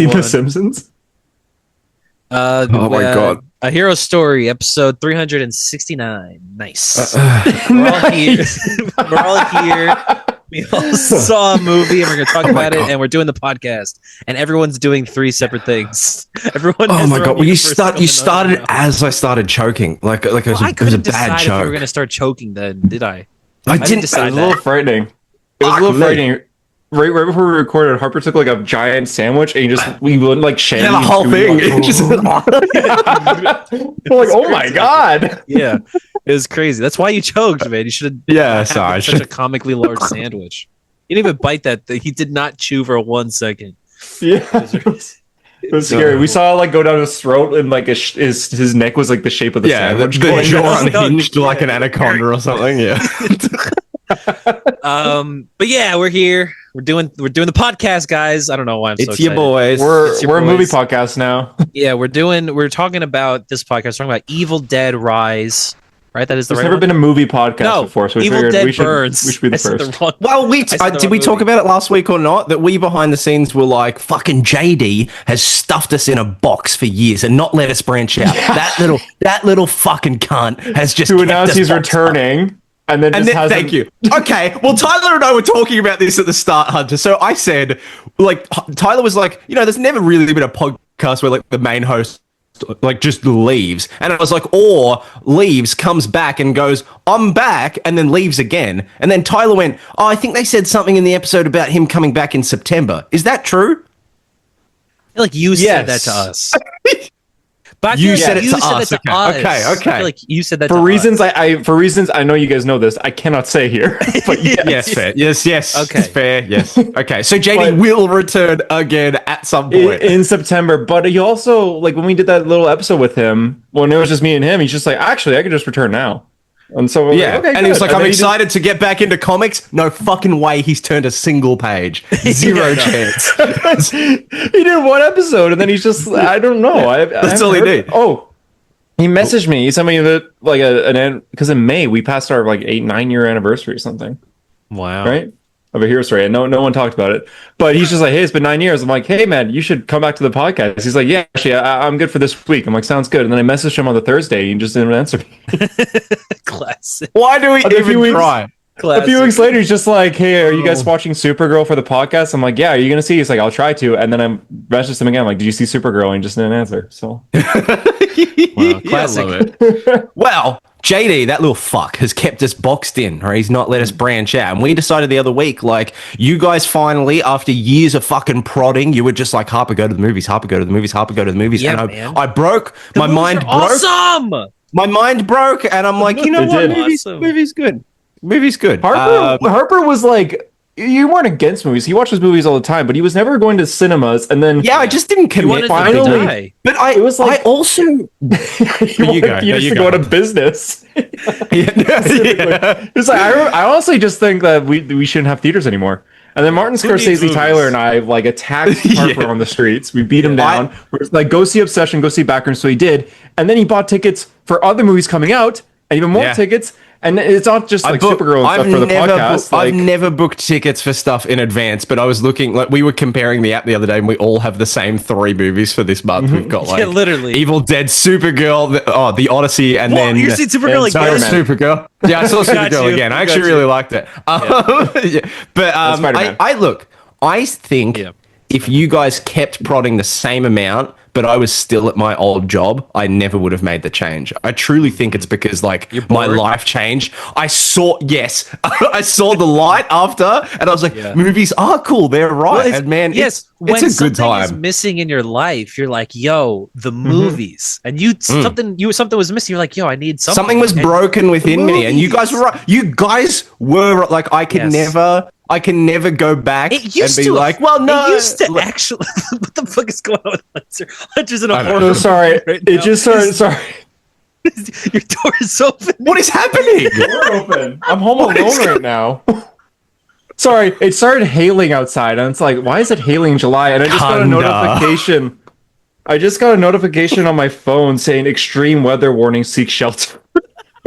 seen The Simpsons? Oh my god. A Hero Story, episode 369. Nice. We're all here. We're all here. We all saw a movie and we're going to talk about it, and we're doing the podcast. And everyone's doing 3 separate things. Everyone. Oh my god! Well, you started as I started choking. Like it was a bad choke. If we were going to start choking, then did I? I didn't decide. It was a little frightening. It was a little frightening. Right before we recorded, Harper took like a giant sandwich and we wouldn't like share the whole thing. We're like, oh my god. Yeah, it was crazy. That's why you choked, man. You should have. Yeah, sorry. Such a comically large sandwich. He didn't even bite that. He did not chew for 1 second. Yeah, it was scary. We saw it like go down his throat, and like his neck was like the shape of the sandwich. The jaw unhinged like an anaconda or something. Yeah. But yeah, we're here. We're doing the podcast, guys. I don't know why I'm so excited. Your boys. We're a movie podcast now. Yeah, we're talking about this podcast. We're talking about Evil Dead Rise. Right, that is the. There's right never one? been a movie podcast before, so we Evil figured Dead we should be the first. Well, did we talk about it last week or not? That we behind the scenes were like, fucking JD has stuffed us in a box for years and not let us branch out. Yeah. That little fucking cunt has just to announce he's returning. Up. And then thank you. Okay, well, Tyler and I were talking about this at the start, Hunter. So I said, like, Tyler was like, there's never really been a podcast where like the main host like just leaves, and I was like, or leaves, comes back and goes, I'm back, and then leaves again. And then Tyler went, oh, I think they said something in the episode about him coming back in September. Is that true? I feel like you said that to us. But you said it to us. Okay. I feel like you said that for reasons for reasons I know you guys know this. I cannot say here. But yes, fair. Yes. Okay, fair. Yes. Okay. So JD will return again at some point in September. But he also, like, when we did that little episode with him, when it was just me and him, he's just like, actually, I could just return now. And so yeah, like, okay, and he was like, I'm excited to get back into comics. No fucking way he's turned a single page. Zero chance. He did 1 episode and then he's just, I don't know. That's all he did. Oh, he messaged me. He sent me like because in May we passed our like 8-9 year anniversary or something. Wow. Right? Of a hero story, and no one talked about it. But he's just like, hey, it's been 9 years. I'm like, hey man, you should come back to the podcast. He's like, yeah, actually, I'm good for this week. I'm like, sounds good. And then I messaged him on the Thursday, and he just didn't answer me. Classic. Why do we even try? Classic. A few weeks later, he's just like, hey, are you guys watching Supergirl for the podcast? I'm like, yeah, are you gonna see? He's like, I'll try to. And then I messaged him again, I'm like, did you see Supergirl? And he just didn't answer. So wow, classic. Well, JD, that little fuck, has kept us boxed in, or he's not let us branch out. And we decided the other week, like, you guys finally, after years of fucking prodding, you were just like, Harper, go to the movies, Harper, go to the movies, Harper, go to the movies. Yeah, and I broke, my mind broke. Awesome! My mind broke, and I'm like, you know what, movie's good. Movie's good. Harper was like, you weren't against movies. He watches movies all the time, but he was never going to cinemas. And then I just didn't commit. Finally, but it was like, I also you used to go out of business. It's like I honestly just think that we shouldn't have theaters anymore. And then Martin Scorsese, Tyler, and I like attacked Harper on the streets. We beat him down. We're like, go see Obsession, go see Backroom. So he did, and then he bought tickets for other movies coming out, and even more tickets. And it's not just like Supergirl and stuff for the podcast. I've never booked tickets for stuff in advance, but I was looking, like, we were comparing the app the other day, and we all have the same 3 movies for this month. We've got like literally Evil Dead, Supergirl, The Odyssey, and then you've seen Supergirl again? Supergirl. Yeah, I saw Supergirl again. I actually really liked it. But I think if you guys kept prodding the same amount, but I was still at my old job, I never would have made the change. I truly think it's because, like, my life changed. I saw the light after, and I was like, movies are cool. They're right. Well, and man, it's a good time. When something is missing in your life, you're like, yo, the movies. And something was missing. You're like, yo, I need something. Something was broken within me, and you guys were right. You guys were like, I can never go back and be like, well, no. It used to actually. What the fuck is going on with Hunter? Hunter's in a horror. No, sorry. Right it just started. Sorry. Your door is open. What is happening? Door open. I'm home alone right now. Sorry, it started hailing outside, and it's like, why is it hailing in July? And I just got a notification. I just got a notification on my phone saying extreme weather warning, seek shelter.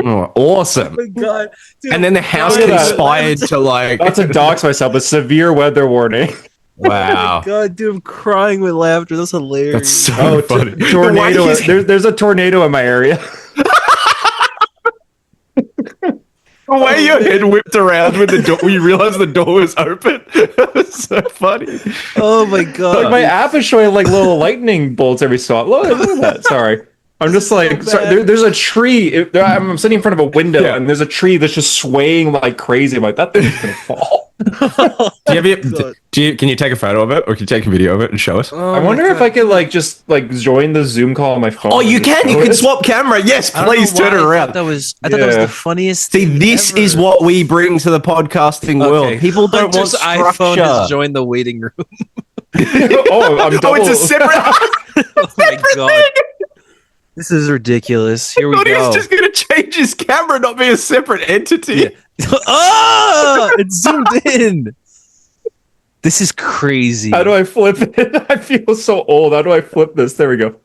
Oh, awesome. Oh my God. Dude, and then the house conspired to like... Not to dox myself, but severe weather warning. Wow. Oh my God, dude, I'm crying with laughter. That's hilarious. That's so funny. Tornado. There's a tornado in my area. The way your head whipped around with the door, you realized the door was open. That was so funny. Oh my God. Like my app is showing like little lightning bolts every so often. Look at that. Sorry. I'm just like, sorry, there's a tree. I'm sitting in front of a window and there's a tree that's just swaying like crazy. I'm like, that thing's going to fall. Can you take a photo of it or can you take a video of it and show us? I wonder if I could like just like join the Zoom call on my phone. Oh, you can swap camera. Yes, please turn it around. I thought that was the funniest See, this ever. is what we bring to the podcasting world. People don't want structure. iPhone has joined the waiting room. It's a separate. Oh my God. This is ridiculous. Here we go. He was just going to change his camera, not be a separate entity. Oh, it's zoomed in. This is crazy. How do I flip it? I feel so old. How do I flip this? There we go.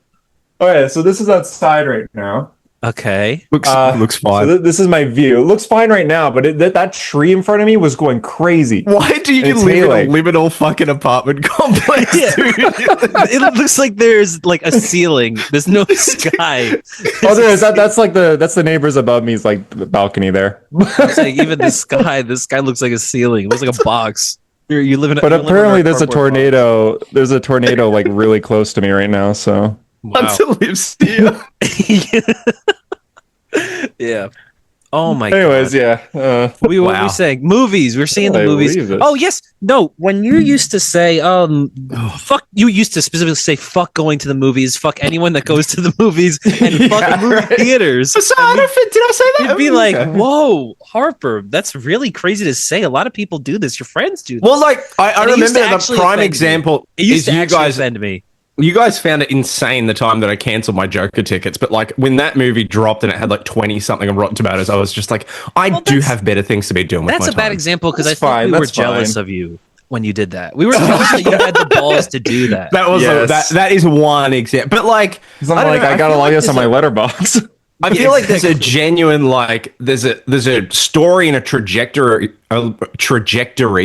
All right, so this is outside right now. Okay. Looks fine. So this is my view. It looks fine right now, but that tree in front of me was going crazy. Why do you live in a liminal fucking apartment complex, dude? It looks like there's like a ceiling. There's no sky. There is. That's the neighbors above me's like the balcony there. It's like even the sky looks like a ceiling. It looks like a box. You live in. But apparently there's a tornado. Box. There's a tornado like really close to me right now. So. Wow. Until lives here. Yeah. Oh my Anyways, God. Yeah. What were we saying? Movies. We're seeing the movies. Oh, yes. No, when you used to say, fuck, you used to specifically say, fuck going to the movies, fuck anyone that goes to the movies, and fuck movie theaters. So did I say that? You'd be like, whoa, Harper, that's really crazy to say. A lot of people do this. Your friends do this. Well, like, I remember the prime example is you guys offend me. You guys found it insane the time that I canceled my Joker tickets, but like when that movie dropped and it had like 20 something on Rotten Tomatoes, I was just like, I do have better things to be doing with my time. That's a bad example because I thought we were jealous of you when you did that. We were jealous that you had the balls to do that. That was that is one example, but like I got a lot of this on my letterbox. I feel like there's a genuine like there's a story and a trajectory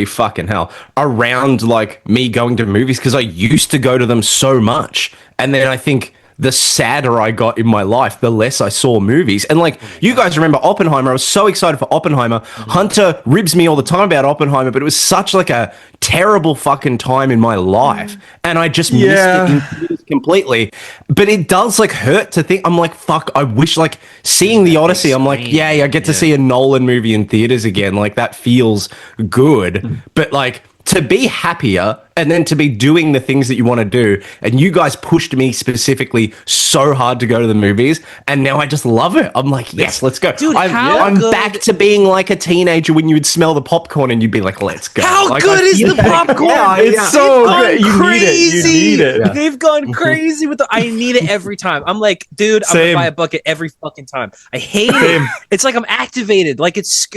fucking hell around like me going to movies because I used to go to them so much, and then I think the sadder I got in my life, the less I saw movies. And like you guys remember Oppenheimer, I was so excited for Oppenheimer. Hunter ribs me all the time about Oppenheimer, but it was such like a terrible fucking time in my life, and I just missed it completely. But it does like hurt to think. I'm like, fuck, I wish like seeing the Odyssey. I'm like, I get to see a Nolan movie in theaters again. Like that feels good. But like to be happier and then to be doing the things that you want to do. And you guys pushed me specifically so hard to go to the movies. And now I just love it. I'm like, yes, let's go. Dude, I'm back to being like a teenager when you would smell the popcorn and you'd be like, let's go. How like, good is the popcorn? It's so good. You need it. Yeah. They've gone crazy with I need it every time. I'm like, dude, I'm going to buy a bucket every fucking time. I hate it. It's like I'm activated. Like it's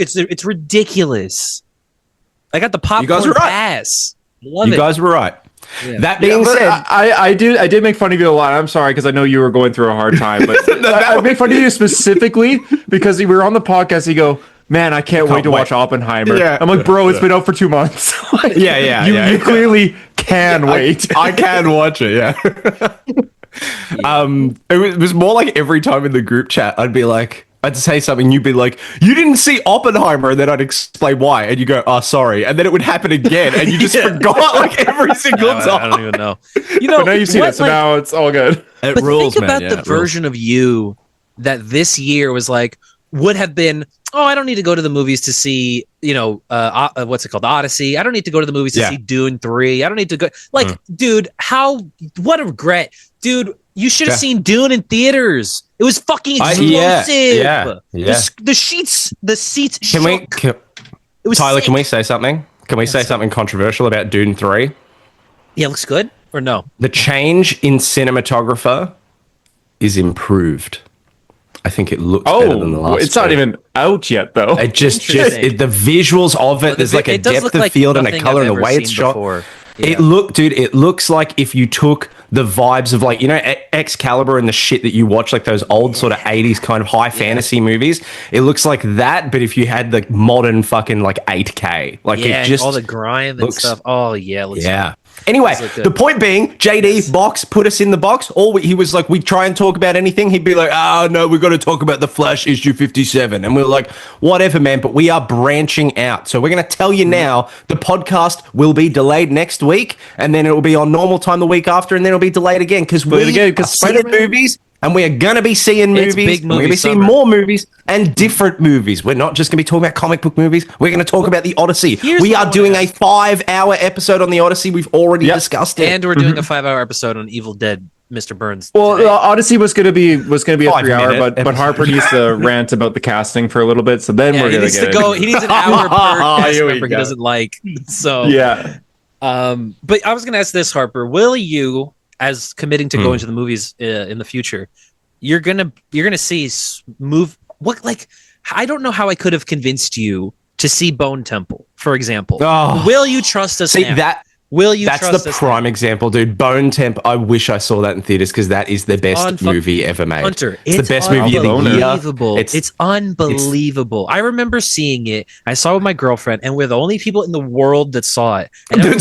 ridiculous. I got the popcorn pass. You guys were right. Yeah. That being said, I did make fun of you a lot. I'm sorry because I know you were going through a hard time, but I make fun of you specifically because we were on the podcast. You go, man, I can't wait to watch Oppenheimer. Yeah. I'm like, bro, it's been out for 2 months. Like, you clearly can wait. I can watch it. Yeah. It was more like every time in the group chat, I'd be like, I'd say something, you'd be like, you didn't see Oppenheimer, and then I'd explain why, and you go, oh, sorry, and then it would happen again, and you just forgot like every single time. I don't even know. You know, but now you've seen it, so now it's all good. It rules, think about the version of you that this year was like, would have been, oh, I don't need to go to the movies to see, you know, what's it called, Odyssey. I don't need to go to the movies to see Dune 3. I don't need to go. Like, dude, what a regret. Dude, you should have seen Dune in theaters. It was fucking explosive. The seats shook. Tyler, can we say something? Can we say something controversial about Dune 3? Yeah, it looks good or no? The change in cinematographer is improved. I think it looks better than the last. It's not even out yet, though. It just the visuals of it. There's like a depth of field and a color and the way it's shot. It looks like if you took the vibes of like, you know, Excalibur and the shit that you watch, like those old sort of 80s kind of high fantasy movies. It looks like that, but if you had the modern fucking like 8K, like it just all the grime and stuff. Oh yeah, Anyway, the point being, JD box put us in the box. He was like, we try and talk about anything. He'd be like, oh no, we've got to talk about the Flash issue 57, and we're like, whatever, man. But we are branching out, so we're going to tell you now. The podcast will be delayed next week, and then it will be on normal time the week after, and then it'll be delayed again because we are seeing movies. And we are going to be seeing movies. We're going to be seeing more movies and different movies. We're not just going to be talking about comic book movies. We're going to talk about the Odyssey. We are doing a 5-hour episode on the Odyssey. We've already discussed it. And we're doing a 5-hour episode on Evil Dead, Mr. Burns. Well, Odyssey was going to be a 3-hour, but Harper needs to rant about the casting for a little bit. So then we're going to go. He needs an hour per cast member he doesn't like. So yeah. But I was going to ask this, Harper. Will you, as committing to going to the movies in the future, you're gonna see I don't know how I could have convinced you to see Bone Temple, for example. Will you trust us now? That's the prime example, dude. Bone Temp. I wish I saw that in theaters because that is the best movie ever made. Hunter, it's the best movie of the year. It's unbelievable. I remember seeing it. I saw it with my girlfriend, and we're the only people in the world that saw it. And only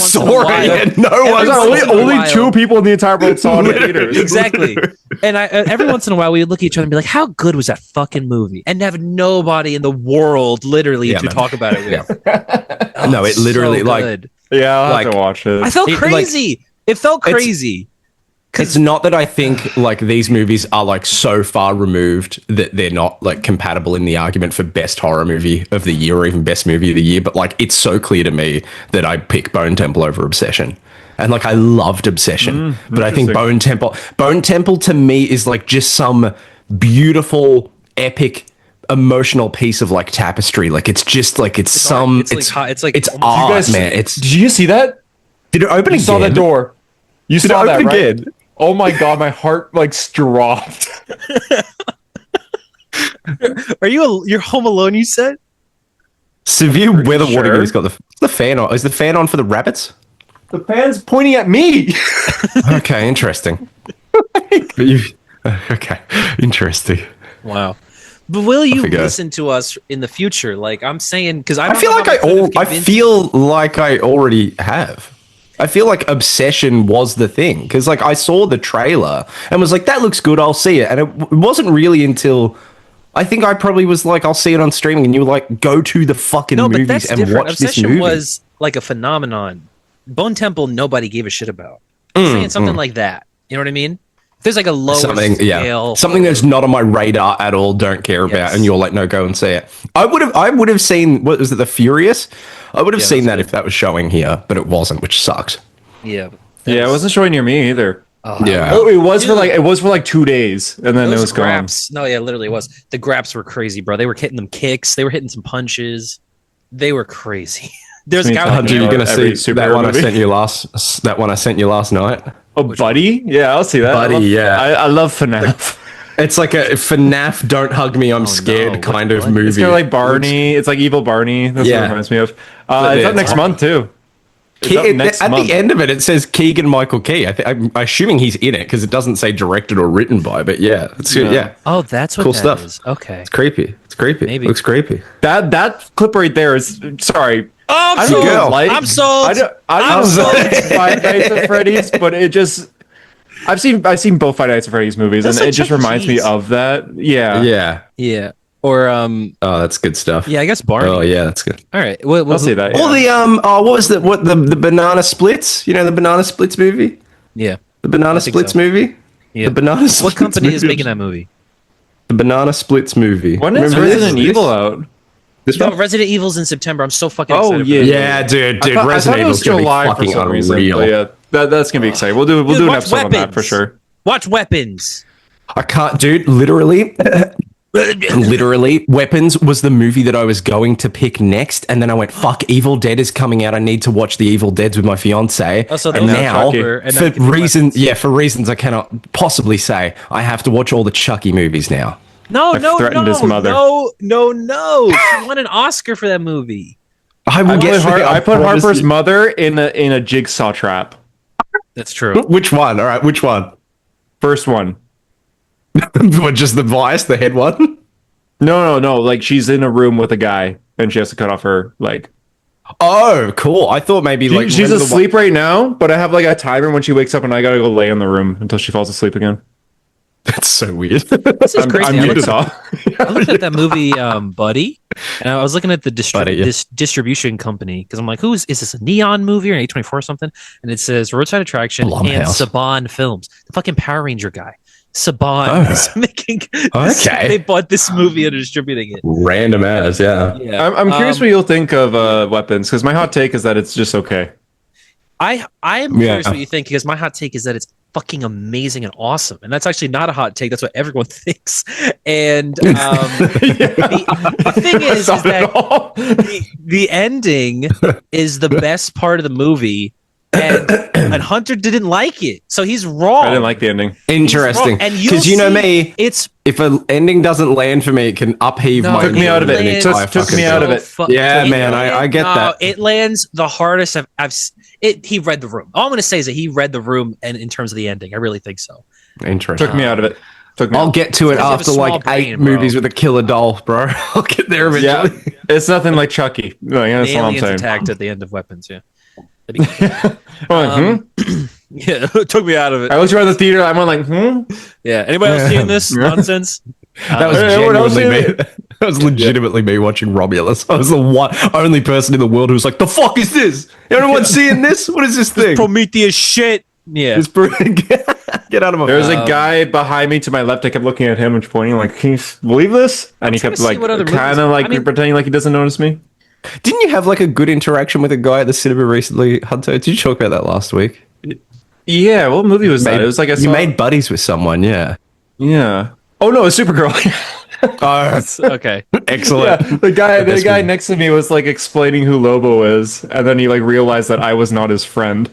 2 people in the entire world saw it in theaters. Exactly. And every once in a while, we would look at each other and be like, "How good was that fucking movie?" And have nobody in the world literally to talk about it with. No, it literally Yeah, I'll have to watch it. I felt crazy. It felt crazy. It's not that I think like these movies are like so far removed that they're not like compatible in the argument for best horror movie of the year or even best movie of the year, but like it's so clear to me that I pick Bone Temple over Obsession. And like I loved Obsession, but I think Bone Temple to me is like just some beautiful, epic, emotional piece of like tapestry. Like it's just like it's art, man. Did you see that? Did it open again? You saw that door. You saw that, right? Again? Oh my god, my heart like dropped. Are you're home alone? You said. Severe weather warning. He's got the fan on. Is the fan on for the rabbits? The fan's pointing at me. Okay, interesting. Okay, interesting. Wow. But will you listen to us in the future? Like I'm saying, because I feel like I already have. I feel like Obsession was the thing because like I saw the trailer and was like, that looks good, I'll see it. And it wasn't really until I think I probably was like, I'll see it on streaming, and you were like, go to the fucking movies and watch Obsession this movie. Was like a phenomenon. Bone Temple, nobody gave a shit about. Saying something like that. You know what I mean? If there's like a lower scale, something that's not on my radar at all, don't care about, and you're like, no, go and see it. I would have seen, what was it, The Furious? I would have seen that if that was showing here, but it wasn't, which sucks. Yeah. It wasn't showing near me either. Yeah. It was for like 2 days, and then it was graps. Gone. No, yeah, literally it was. The graps were crazy, bro. They were hitting them kicks. They were hitting some punches. They were crazy. There's a guy. Hunter, you're gonna see that one movie? That one I sent you last night. Oh, Buddy? Yeah, I'll see that. Buddy, I love FNAF. It's like a FNAF "Don't Hug Me, I'm Scared" kind of movie. It's kind of like Barney. It's like Evil Barney. That's what it reminds me of. It's up next month too. The end of it, it says Keegan Michael Key. I'm assuming he's in it because it doesn't say directed or written by. But yeah, it's good. Yeah. Oh, that's what cool that stuff. Is. Okay. It's creepy. Maybe. It looks creepy. That clip right there is sorry. Oh, I'm sold. I'm sold. I'm sold. Five Nights at Freddy's, but it just. I've seen both Five Nights at Freddy's movies, and it just reminds me of that. Yeah. Or oh, that's good stuff. Yeah, I guess Barney. Oh yeah, that's good. All right, I'll see that. Or what was the Banana Splits? You know the Banana Splits movie? Yeah, the Banana Splits movie. Yeah, the Banana. Splits what company movie? is making that movie? The Banana Splits movie. When is Resident Evil out? Resident Evil's in September. I'm so fucking excited. Yeah, dude. Resident Evil's gonna be fucking unreal. Yeah, that's gonna be exciting. We'll do an episode on that for sure. Watch Weapons. I can't, dude. Literally, Weapons was the movie that I was going to pick next, and then I went, "Fuck, Evil Dead is coming out. I need to watch the Evil Deads with my fiance." And now, for reasons I cannot possibly say, I have to watch all the Chucky movies now. No. His mother. No. She won an Oscar for that movie. I put Harper's mother in a jigsaw trap. That's true. Which one? All right, which one? First one. What, just the vice, the head one? No. Like she's in a room with a guy and she has to cut off her leg. Oh, cool. I thought maybe like she's asleep right now, but I have like a timer when she wakes up and I gotta go lay in the room until she falls asleep again. That's so weird. This is crazy. I looked at that movie, Buddy, and I was looking at the this distribution company because I'm like, is this a Neon movie or an A24 or something? And it says Roadside Attraction and Saban Films, the fucking Power Ranger guy. Saban is making. Okay, they bought this movie and are distributing it. Random as, yeah. I'm curious what you'll think of Weapons, because my hot take is that it's just okay. I am curious what you think, because my hot take is that it's fucking amazing and awesome, and that's actually not a hot take. That's what everyone thinks. And the thing is that the ending is the best part of the movie. And Hunter didn't like it, so he's wrong. I didn't like the ending. Interesting, because you know me, if an ending doesn't land for me, it can upheave my. Took me out of it. Took me out of it. Yeah, man, I get that. It lands the hardest He read the room. All I'm going to say is that he read the room, and in terms of the ending, I really think so. Interesting. Took me out of it. I'll get to it after like 8 movies with a killer doll, bro. I'll get there eventually. Yeah, it's nothing like Chucky. Like, that's all I'm saying. Attacked at the end of Weapons. Yeah. Yeah, it took me out of it. I looked around the theater. I went like, Yeah. Anybody else seeing this nonsense? That was genuinely me. That was legitimately me watching Romulus. I was the only person in the world who was like, "The fuck is this? Anyone seeing this? What is this thing? Prometheus shit." Yeah. Get out of my. There was a guy behind me to my left. I kept looking at him and pointing like, "Can you believe this?" And he kept like kind of like pretending like he doesn't notice me. Didn't you have like a good interaction with a guy at the cinema recently, Hunter? Did you talk about that last week? Yeah, what movie was that? It was like you made buddies with someone, yeah. Yeah. Oh no, it's Supergirl. Oh, okay. Excellent. Yeah, the guy next to me was like explaining who Lobo is, and then he like realized that I was not his friend.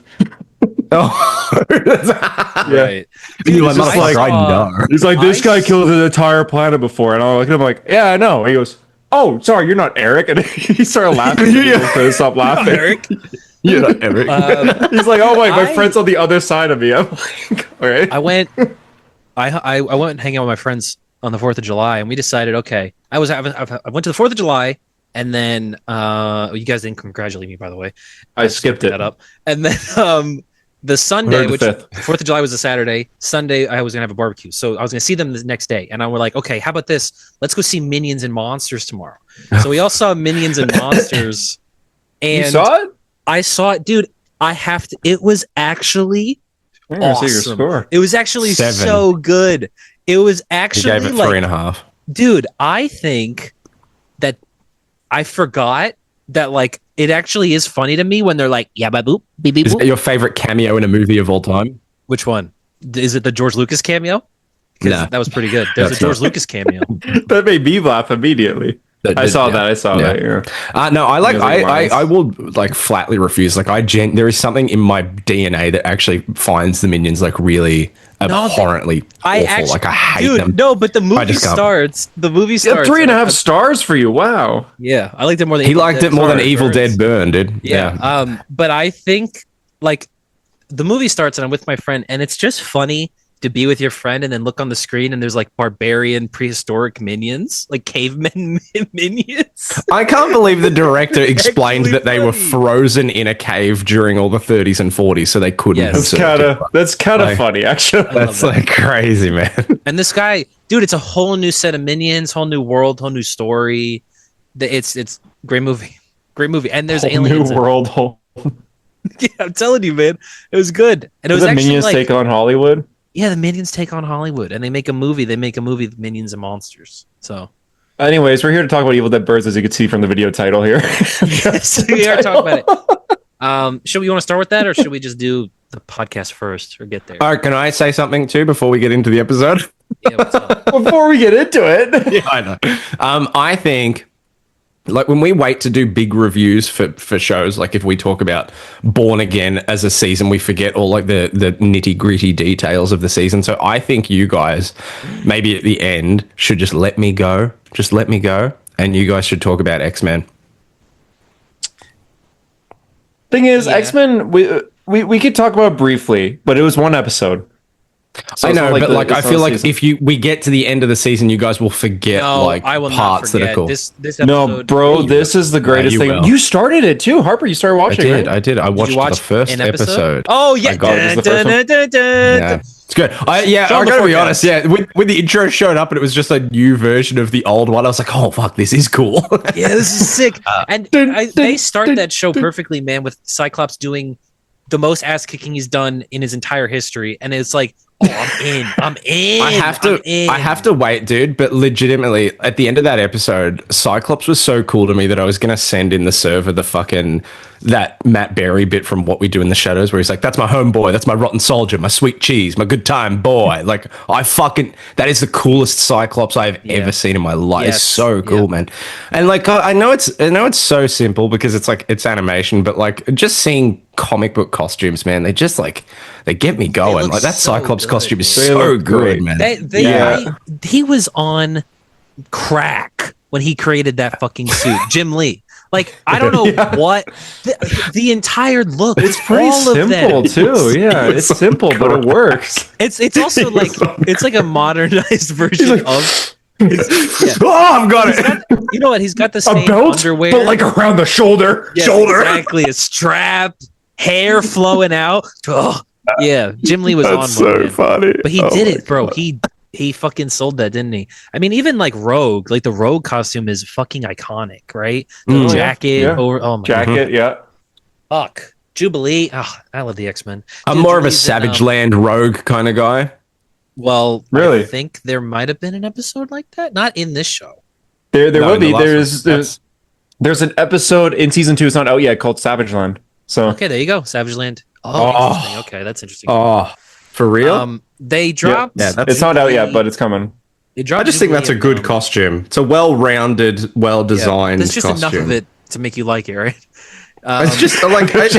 Oh, right. Dude, I know. He's like, this guy killed an entire planet before, and I'm like, yeah, I know. He goes, oh, sorry, you're not Eric, and he started laughing. Couldn't stop laughing. Eric. You're not Eric. He's like, oh my friend's on the other side of me. I'm like, all right. I went and hang out with my friends on the 4th of July, and we decided, okay, I went to the 4th of July, and then you guys didn't congratulate me, by the way. I skipped that up, and then the Sunday, which 4th of July was a Saturday. Sunday, I was gonna have a barbecue, so I was gonna see them the next day, and I were like, okay, how about this? Let's go see Minions and Monsters tomorrow. So we all saw Minions and Monsters, and you saw it? I saw it, dude. I have to. It was actually awesome. It was actually 7. so good. It was actually you gave it 3.5. Dude, I think that I forgot that like it actually is funny to me when they're like, yeah, boop, beep, beep, Is that your favorite cameo in a movie of all time? Which one? Is it the George Lucas cameo? No. That was pretty good. There's a George Lucas cameo. That made me laugh immediately. I saw that. Yeah. No, I will like flatly refuse. Like there is something in my DNA that actually finds the Minions like really abhorrently awful. Like I hate them. No, but the movie starts. The movie starts. 3.5 stars for you. Wow. Yeah, I liked it more than he liked it more than Evil Dead Burn, dude. Yeah. But I think like the movie starts and I'm with my friend, and it's just funny to be with your friend and then look on the screen and there's like barbarian prehistoric minions, like cavemen minions. I can't believe the director explained that they were frozen in a cave during all the 30s and 40s, so they couldn't. That's kind of funny, actually. That's like crazy, man. And this guy, dude, it's a whole new set of minions, whole new world, whole new story. It's great movie, and there's aliens. New world. Yeah, I'm telling you, man, it was good. And it was actually Minions take on Hollywood. Yeah, the Minions take on Hollywood, and they make a movie. They make a movie, Minions and Monsters. So, anyways, we're here to talk about Evil Dead Birds, as you can see from the video title here. Yes, we are talking about it. Should we want to start with that, or should we just do the podcast first, or get there? All right, can I say something too before we get into the episode? Yeah, what's up? Before we get into it, yeah, I know. I think. Like when we wait to do big reviews for shows, like if we talk about Born Again as a season, we forget all like the nitty gritty details of the season. So I think you guys maybe at the end should just let me go, and you guys should talk about X-Men. Thing is, X-Men, we could talk about it briefly, but it was one episode. So I know, but I feel like if we get to the end of the season, you guys will forget I will parts that are cool. This episode, no, bro, this is the greatest thing. Will. You started it too, Harper. You started watching. I did. I watched the first episode. Oh yeah, yeah. It's good. I gotta be honest. Yeah, when the intro showed up and it was just a new version of the old one, I was like, oh fuck, this is cool. Yeah, this is sick. And they start that show perfectly, man, with Cyclops doing the most ass kicking he's done in his entire history, and it's like, oh, I'm in. I have to wait, dude. But legitimately, at the end of that episode, Cyclops was so cool to me that I was gonna send in the server that Matt Berry bit from What We Do in the Shadows, where he's like, "That's my homeboy, that's my rotten soldier, my sweet cheese, my good time boy." Like, that is the coolest Cyclops I've ever seen in my life. Yes. It's so cool, man. And like, I know it's so simple because it's animation, but like, just seeing comic book costumes, man, they get me going. Like that Cyclops costume is so good, man. He was on crack when he created that fucking suit, Jim Lee. Like, I don't know what the entire look. It's pretty simple too. Yeah, it's simple, but it works. It's also like it's like a modernized version of. I've got it. You know what? He's got the same belt, underwear, but like around the shoulder. Exactly. A strap, hair flowing out. Oh, yeah, Jim Lee was on one. That's so funny. But he did it, bro. God. He fucking sold that, didn't he? I mean, even like Rogue, like the Rogue costume is fucking iconic, right? The jacket over. Oh my jacket, yeah. Fuck. Jubilee. Oh, I love the X-Men. I'm more of a Savage Land Rogue kind of guy. Well, really? I think there might have been an episode like that. Not in this show. There will be. There's an episode in season 2. It's not out yet, called Savage Land. So okay, there you go, Savage Land. Oh, interesting. Okay, that's interesting. Oh, for real? They dropped. Yeah, it's not out yet, but it's coming. I just think that's a good costume. It's a well-rounded, well-designed. There's just enough of it to make you like it, right? It's just like it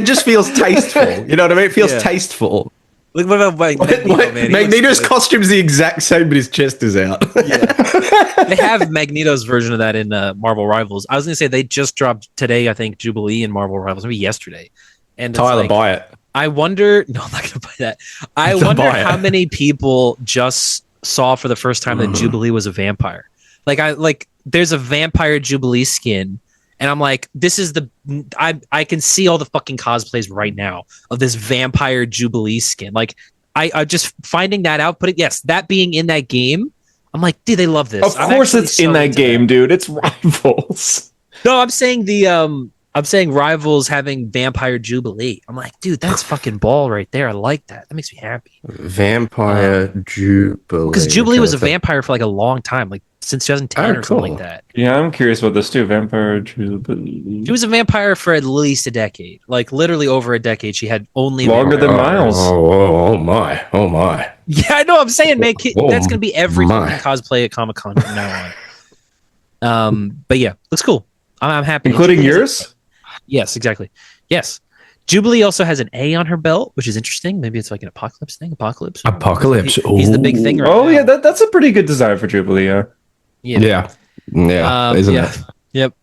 just feels tasteful. You know what I mean? It feels tasteful. Look, what about Magneto, man? Magneto's costume is the exact same, but his chest is out. They have Magneto's version of that in Marvel Rivals. I was going to say they just dropped today, I think, Jubilee in Marvel Rivals, maybe yesterday. And Tyler, buy it. I wonder. No, I'm not going to buy that. I wonder how many people just saw for the first time that Jubilee was a vampire. There's a vampire Jubilee skin. And I'm like, this is I can see all the fucking cosplays right now of this vampire Jubilee skin. Like, I just finding that out, that being in that game, I'm like, dude, they love this. Of course it's in that game, dude. It's Rivals. No, I'm saying Rivals having vampire Jubilee. I'm like, dude, that's fucking ball right there. I like that. That makes me happy. Vampire Jubilee. Because Jubilee was a vampire for like a long time, like since 2010 or something like that. Yeah, I'm curious about this too. Vampire Jubilee. She was a vampire for at least a decade. Like literally over a decade. She had only longer than Miles. Oh my. Yeah, I know. I'm saying, man, that's gonna be every cosplay at Comic-Con from now on. But yeah, looks cool. I'm happy. Including yours? Yes, exactly. Yes. Jubilee also has an A on her belt, which is interesting. Maybe it's like an Apocalypse thing. Apocalypse. He's the big thing right now. Yeah, that's a pretty good design for Jubilee, yeah. Isn't it? Yep.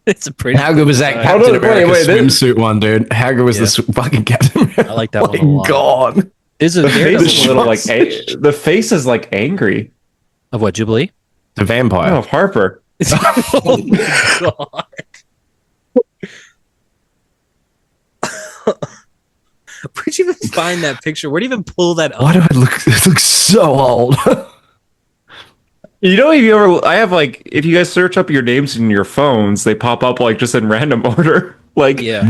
It's a pretty. How good was that Captain America swimsuit one, dude? How good was this fucking Captain America? I like that one a lot. God. The face is a little like the face is like angry. Of what, Jubilee? The vampire. No, of Harper. Oh my God. Where'd you even find that picture? Where'd you even pull that up? Why do I look? It looks so old. You know, if you guys search up your names in your phones, they pop up like just in random order. Like, yeah.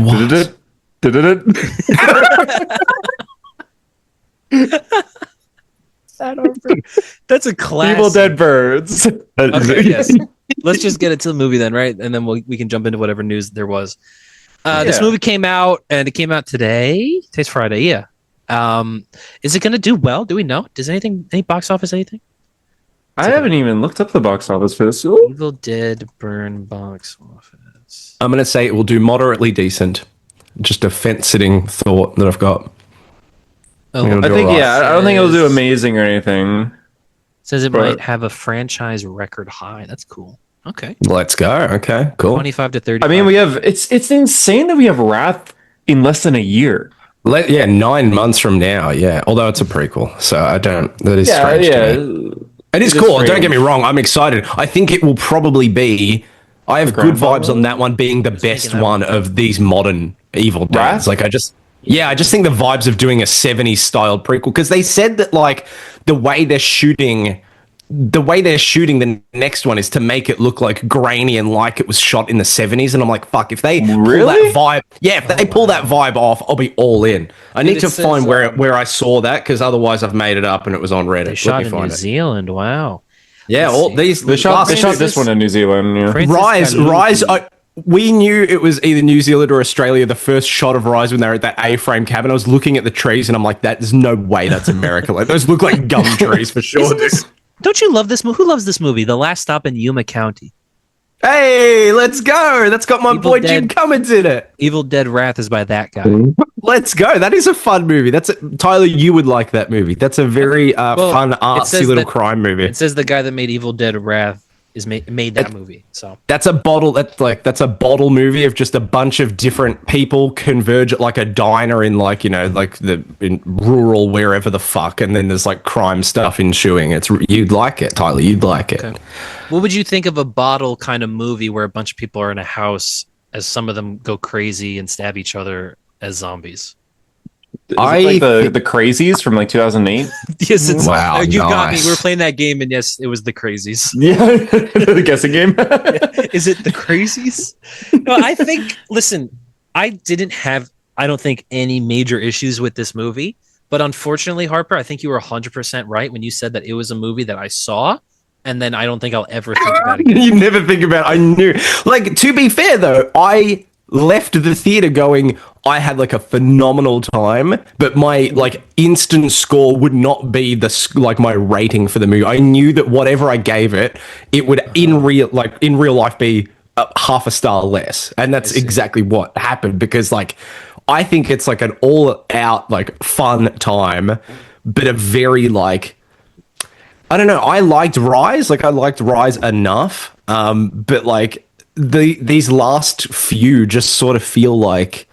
That's a classic. Evil Dead Birds. Okay, yes. Let's just get it to the movie then, right? And then we can jump into whatever news there was. This movie came out, and it came out today. Today's Friday, yeah. Is it going to do well? Do we know? Does any box office anything? I haven't even looked up the box office for this. Evil Dead Burn box office. I'm going to say it will do moderately decent. Just a fence-sitting thought that I've got. I think, I don't think it'll do amazing or anything. Says it might have a franchise record high. That's cool. Okay. Let's go. Okay, cool. 25 to 30. I mean, we have it's insane that we have Wrath in less than a year. 9 months from now. Yeah, although it's a prequel, so I don't. That is strange. To me. It is cool. Don't get me wrong. I'm excited. I think it will probably be. I have good vibes on that one being the best one of these modern Evil Deads. Like I just think the vibes of doing a 70s styled prequel, because they said that like the way they're shooting the next one is to make it look like grainy and like it was shot in the 70s, and I'm like, fuck, if they pull that vibe, if they pull that vibe off, I'll be all in. I need to find where I saw that, because otherwise I've made it up and it was on Reddit. They shot in New Zealand. Wow. Yeah, they shot this one in New Zealand. Yeah. Rise. We knew it was either New Zealand or Australia. The first shot of Rise when they were at that A-frame cabin, I was looking at the trees and I'm like, there's no way that's America. Like those look like gum trees for sure. Don't you love this movie? Who loves this movie? The Last Stop in Yuma County. Hey, let's go. That's got my boy Jim Cummins in it. Evil Dead Wrath is by that guy. Let's go. That is a fun movie. Tyler, you would like that movie. That's a very fun, artsy little crime movie. It says the guy that made Evil Dead Wrath made that movie. So that's a bottle movie of just a bunch of different people converge at like a diner in like, in rural wherever the fuck, and then there's like crime stuff ensuing. You'd like it, Tyler. You'd like it. What would you think of a bottle kind of movie where a bunch of people are in a house as some of them go crazy and stab each other as zombies? Like the Crazies from like 2008. Yes, it's wow. You got me. We were playing that game, and yes, it was the Crazies. Yeah, the guessing game. Is it the Crazies? No, I think. Listen, I don't think any major issues with this movie, but unfortunately, Harper, I think you were 100% right when you said that it was a movie that I saw, and then I don't think I'll ever think about it again. You never think about it. I knew. Like, to be fair though, I left the theater going, I had like a phenomenal time, but my like instant score would not be my rating for the movie. I knew that whatever I gave it, it would in real life be half a star less, and that's exactly what happened, because like I think it's like an all out like fun time, but a very like, I don't know. I liked Rise enough, but like these last few just sort of feel like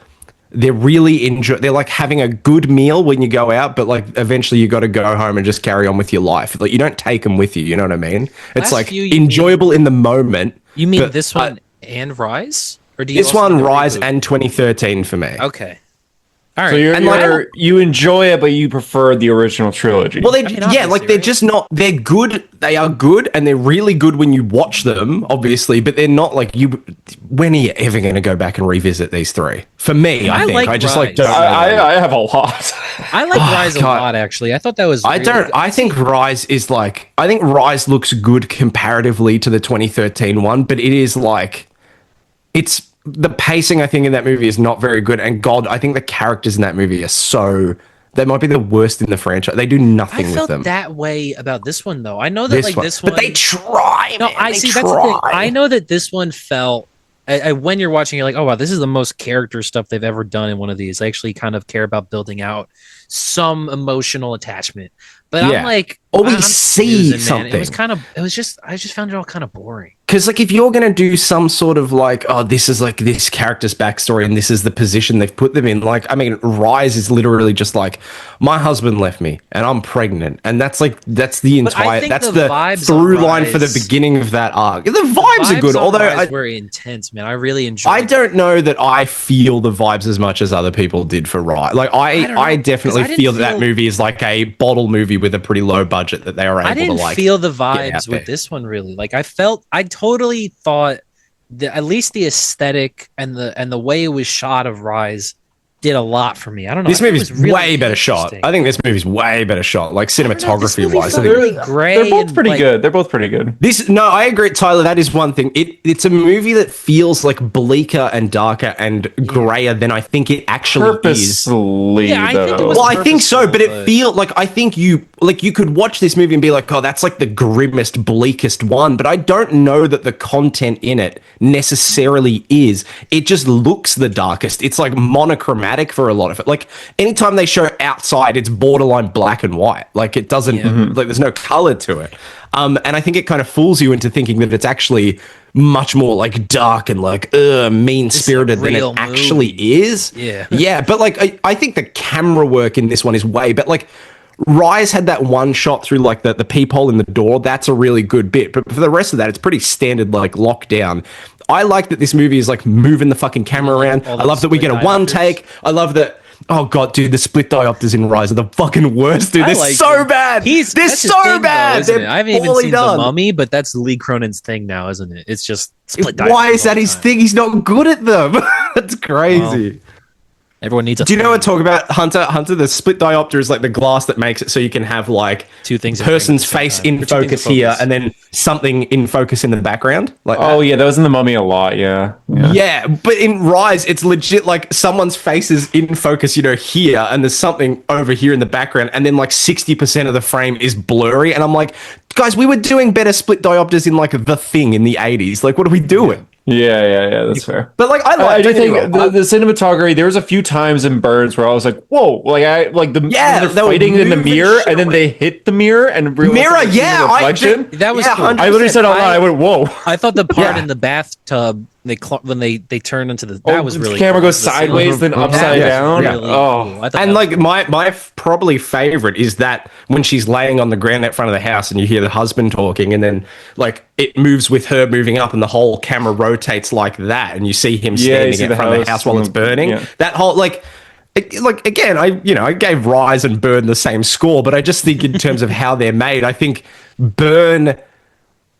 they're like having a good meal when you go out, but like eventually you got to go home and just carry on with your life. Like you don't take them with you. You know what I mean? It's like enjoyable in the moment. You mean this one and Rise, or do you this one Rise and 2013 for me? Okay. All right. So you enjoy it, but you prefer the original trilogy. Well, they're just not. They're good. They are good, and they're really good when you watch them, obviously. But they're not like you. When are you ever going to go back and revisit these three? For me, I think like I just Rise. like. Don't I have a lot. I like Rise a lot, actually. I thought that was. I don't. I think Rise is like. I think Rise looks good comparatively to the 2013 one, but it is like, it's. The pacing, I think, in that movie is not very good. And God, I think the characters in that movie are they might be the worst in the franchise. They do nothing with them. I felt that way about this one, though. I know that this one. But they try, man. No, that's the thing. I know that this one felt, when you're watching, you're like, oh, wow, this is the most character stuff they've ever done in one of these. I actually kind of care about building out some emotional attachment. But I'm like, we see something. I just found it all kind of boring. Because like if you're gonna do some sort of like, oh, this is like this character's backstory and this is the position they've put them in, like, I mean, Rise is literally just like, my husband left me and I'm pregnant, and that's the entire the through line for the beginning of that arc. The vibes are good, although were intense, man. I really enjoyed. I don't know that I feel the vibes as much as other people did for Rise. Like I definitely feel that movie is like a bottle movie with a pretty low budget that they are able to like. I didn't feel the vibes with this one really. Like I totally thought that at least the aesthetic and the way it was shot of Rise did a lot for me. I don't know. This movie's really way better shot. I think this movie's way better shot, like cinematography wise. They're both pretty good. They're both pretty good. I agree, Tyler. That is one thing. It's a movie that feels like bleaker and darker and grayer than I think it actually purposely is. I think so, but it feels like I think you could watch this movie and be like, oh, that's like the grimmest, bleakest one. But I don't know that the content in it necessarily is. It just looks the darkest. It's like monochromatic for a lot of it. Like anytime they show outside, it's borderline black and white. Like it doesn't like there's no color to it. And I think it kind of fools you into thinking that it's actually much more like dark and like mean spirited than it actually is. Yeah, but like I think the camera work in this one is way, but like Rise had that one shot through like the peephole in the door. That's a really good bit, but for the rest of that, it's pretty standard like lockdown. I like that this movie is like moving the fucking camera around. I love that we get a one take. I love that. Oh god, dude, the split diopters in Rise are the fucking worst, dude. They're so bad. They're so bad. Though, I haven't even seen The Mummy, but that's Lee Cronin's thing now, isn't it? It's just split diopters. Why is that his thing? He's not good at them. That's crazy. Well, everyone needs a Do you know what I talk about, Hunter? Hunter, the split diopter is like the glass that makes it so you can have like two things: person's face in focus here, and then something in focus in the background. Like that was in The Mummy a lot. Yeah, but in Rise, it's legit like someone's face is in focus, here, and there's something over here in the background, and then like 60% of the frame is blurry, and I'm like, guys, we were doing better split diopters in like The Thing in the 80s. Like, what are we doing? Yeah, that's fair. But like, I do think the cinematography. There was a few times in Burns where I was like, "Whoa!" Like they're fighting in the mirror, and then they hit the mirror and mirror. Yeah, that was cool. I literally said out loud, I went, "Whoa!" I thought the part in the bathtub when they turn into that was really the camera goes sideways then upside down. Really cool. And like my probably favorite is that when she's laying on the ground in front of the house and you hear the husband talking, and then like it moves with her moving up and the whole camera rotates like that, and you see him standing in front of the house while it's burning. That whole like again, I gave Rise and Burn the same score, but I just think in terms of how they're made, I think Burn,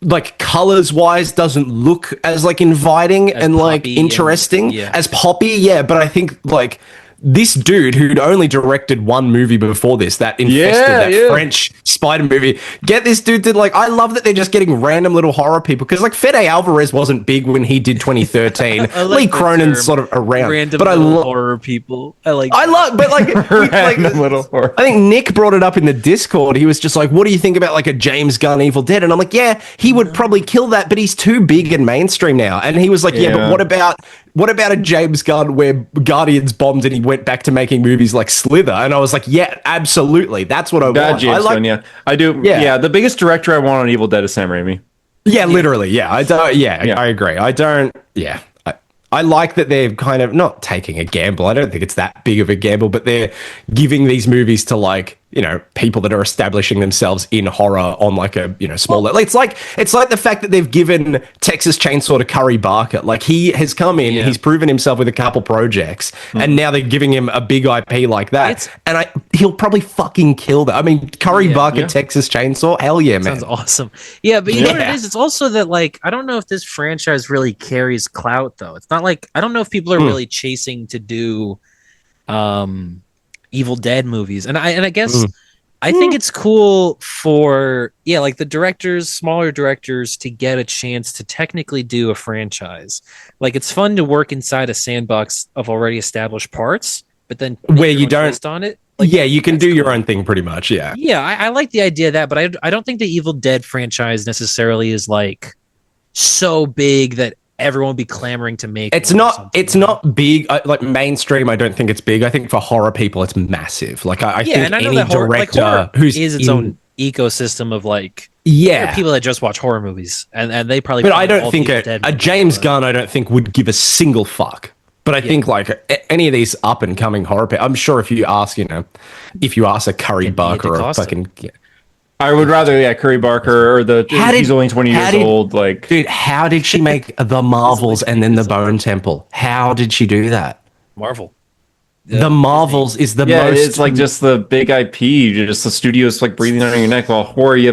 like colors wise, doesn't look as like inviting and like interesting as poppy. But I think like this dude who'd only directed one movie before this, that infested that French spider movie, get this dude to like, I love that they're just getting random little horror people, because like Fede Alvarez wasn't big when he did 2013. Lee Cronin's sort of around, random but horror people. But little horror. I think Nick brought it up in the Discord. He was just like, what do you think about like a James Gunn Evil Dead? And I'm like, yeah, he would probably kill that, but he's too big and mainstream now. And he was like, but what about a James Gunn where Guardians bombed and he went back to making movies like Slither? And I was like, yeah, absolutely. That's what I want. James Gunn, I do. Yeah. The biggest director I want on Evil Dead is Sam Raimi. Yeah, literally. Yeah, I don't. I agree. I don't. Yeah. I like that they're kind of not taking a gamble. I don't think it's that big of a gamble, but they're giving these movies to like, people that are establishing themselves in horror on like a, small level. It's like the fact that they've given Texas Chainsaw to Curry Barker. Like he has come in, he's proven himself with a couple projects, and now they're giving him a big IP like that. He'll probably fucking kill that. I mean, Curry Barker, Texas Chainsaw, hell yeah, man. Sounds awesome. Yeah, but you know what it is? It's also that like, I don't know if this franchise really carries clout though. It's not like, I don't know if people are really chasing to do, Evil Dead movies, and I guess I think it's cool for like the directors, smaller directors, to get a chance to technically do a franchise. Like it's fun to work inside a sandbox of already established parts, but then where you don't on it. Like, you can do your own thing pretty much. I like the idea of that, but I don't think the Evil Dead franchise necessarily is like so big that everyone would be clamoring to make. It's not big. Like mainstream, I don't think it's big. I think for horror people, it's massive. Like I think and I know any that director horror who's is its own ecosystem of like there are people that just watch horror movies and they probably. But I don't think a James Gunn, I don't think would give a single fuck. But I think like any of these up and coming horror people, I'm sure if you ask a Curry Barker or a fucking. I would rather, Curry Barker or he's only 20 years old. Like, dude, how did she make The Marvels and then The Bone Temple? How did she do that? Marvel. The Marvels is the most. It's like just the big IP, just the studio's like breathing on your neck. While horror, you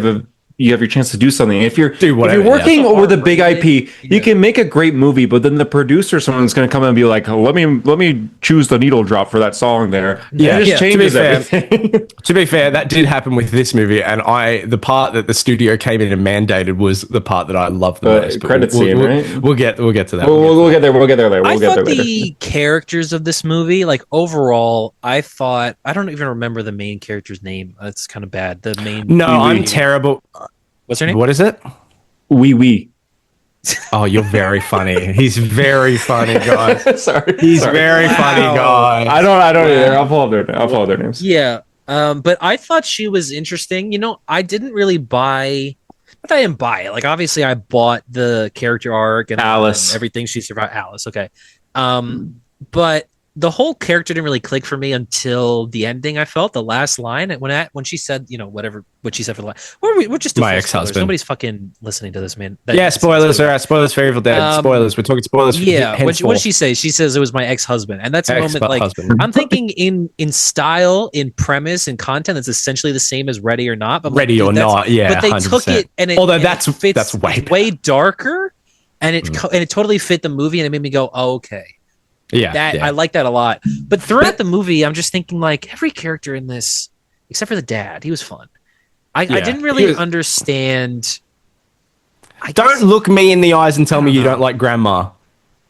have your chance to do something. If you're working with a big IP, you can make a great movie, but then the producer, someone's going to come in and be like, let me choose the needle drop for that song there. Yeah, it just changes everything. To be fair, that did happen with this movie, and the part that the studio came in and mandated was the part that I loved the most. Credit scene, right? We'll get to that. We'll get there. We'll get there later. I thought the characters of this movie, like overall, I don't even remember the main character's name. That's kind of bad. The main. No, I'm terrible. What's her name? What is it? Wee. Oh, you're very funny. He's very funny, guys. Sorry. He's very funny, guys. I don't either. I'll follow their names. Yeah. But I thought she was interesting. I didn't really buy Not that I didn't buy it. Like, obviously, I bought the character arc and Alice, and everything she survived. Alice, okay, but the whole character didn't really click for me until the ending. I felt the last line when she said, what she said for the last. We're just my ex-husband. Nobody's fucking listening to this, man. Spoilers. All right, spoilers for Evil Dead. Spoilers. We're talking spoilers. Yeah. What did she say? She says it was my ex-husband, and that's a moment like I'm thinking in style, in premise, in content that's essentially the same as Ready or Not. But Ready or Not, yeah. But they 100%. Took it, and that's way darker, and it totally fit the movie, and it made me go, oh, okay. Yeah, I like that a lot. But throughout the movie, I'm just thinking like every character in this, except for the dad, he was fun. I didn't really understand. Don't look me in the eyes and tell me you don't like Grandma.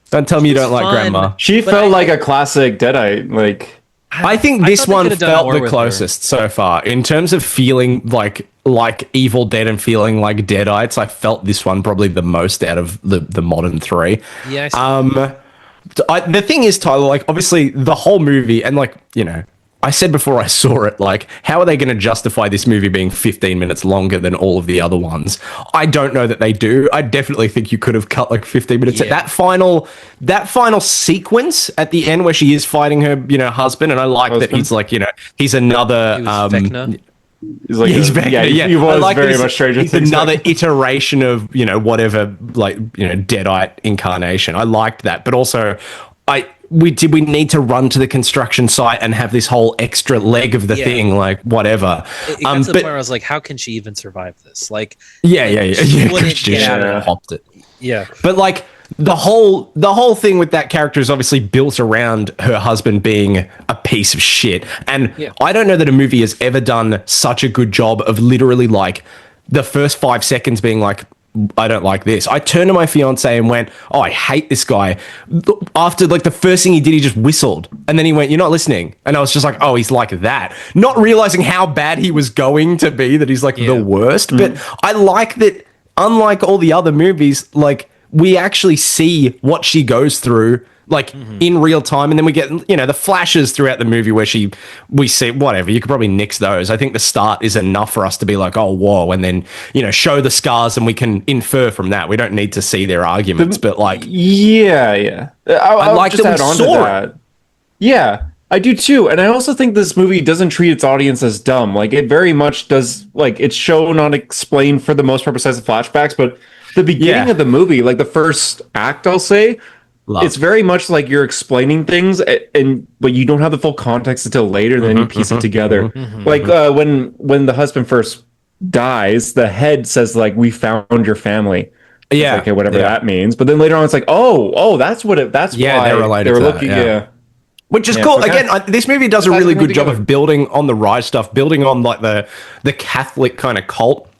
Don't tell me you don't like Grandma. She felt like a classic Deadite. Like I think this one felt the closest so far in terms of feeling like Evil Dead and feeling like Deadites. I felt this one probably the most out of the modern three. Yeah. The thing is, Tyler, like, obviously the whole movie, and like, I said before I saw it, like, how are they going to justify this movie being 15 minutes longer than all of the other ones? I don't know that they do. I definitely think you could have cut like 15 minutes. Yeah. That final sequence at the end where she is fighting her, husband, and I like that he's like, he's another. He's like, he was like very much Stranger Things. He's another iteration of, whatever, like, Deadite incarnation. I liked that, but also, we need to run to the construction site and have this whole extra leg of the thing, like whatever. It got to the point where I was like, how can she even survive this? Like, she wouldn't get out of it. Popped it. Yeah, but like. The whole thing with that character is obviously built around her husband being a piece of shit. And I don't know that a movie has ever done such a good job of literally like the first 5 seconds being like, I don't like this. I turned to my fiance and went, oh, I hate this guy. After like the first thing he did, he just whistled. And then he went, you're not listening. And I was just like, oh, he's like that. Not realizing how bad he was going to be, that he's like the worst. Mm-hmm. But I like that, unlike all the other movies, like, we actually see what she goes through, like, in real time, and then we get, the flashes throughout the movie where we see whatever. You could probably nix those. I think the start is enough for us to be like, oh, whoa, and then, show the scars, and we can infer from that. We don't need to see their arguments, but like, I like just that we saw that. Yeah, I do too, and I also think this movie doesn't treat its audience as dumb. Like, it very much does. Like, it's shown on explained for the most part, besides the flashbacks, but. The beginning of the movie, like the first act, I'll say, it's very much like you're explaining things, but you don't have the full context until later. Then you piece it together. Like when the husband first dies, the head says like, "We found your family." Yeah, like, okay, whatever that means. But then later on, it's like, oh, that's what it. That's why they were looking. Which is cool. Again, this movie does a really good job of building on the Rise stuff, building on like the Catholic kind of cult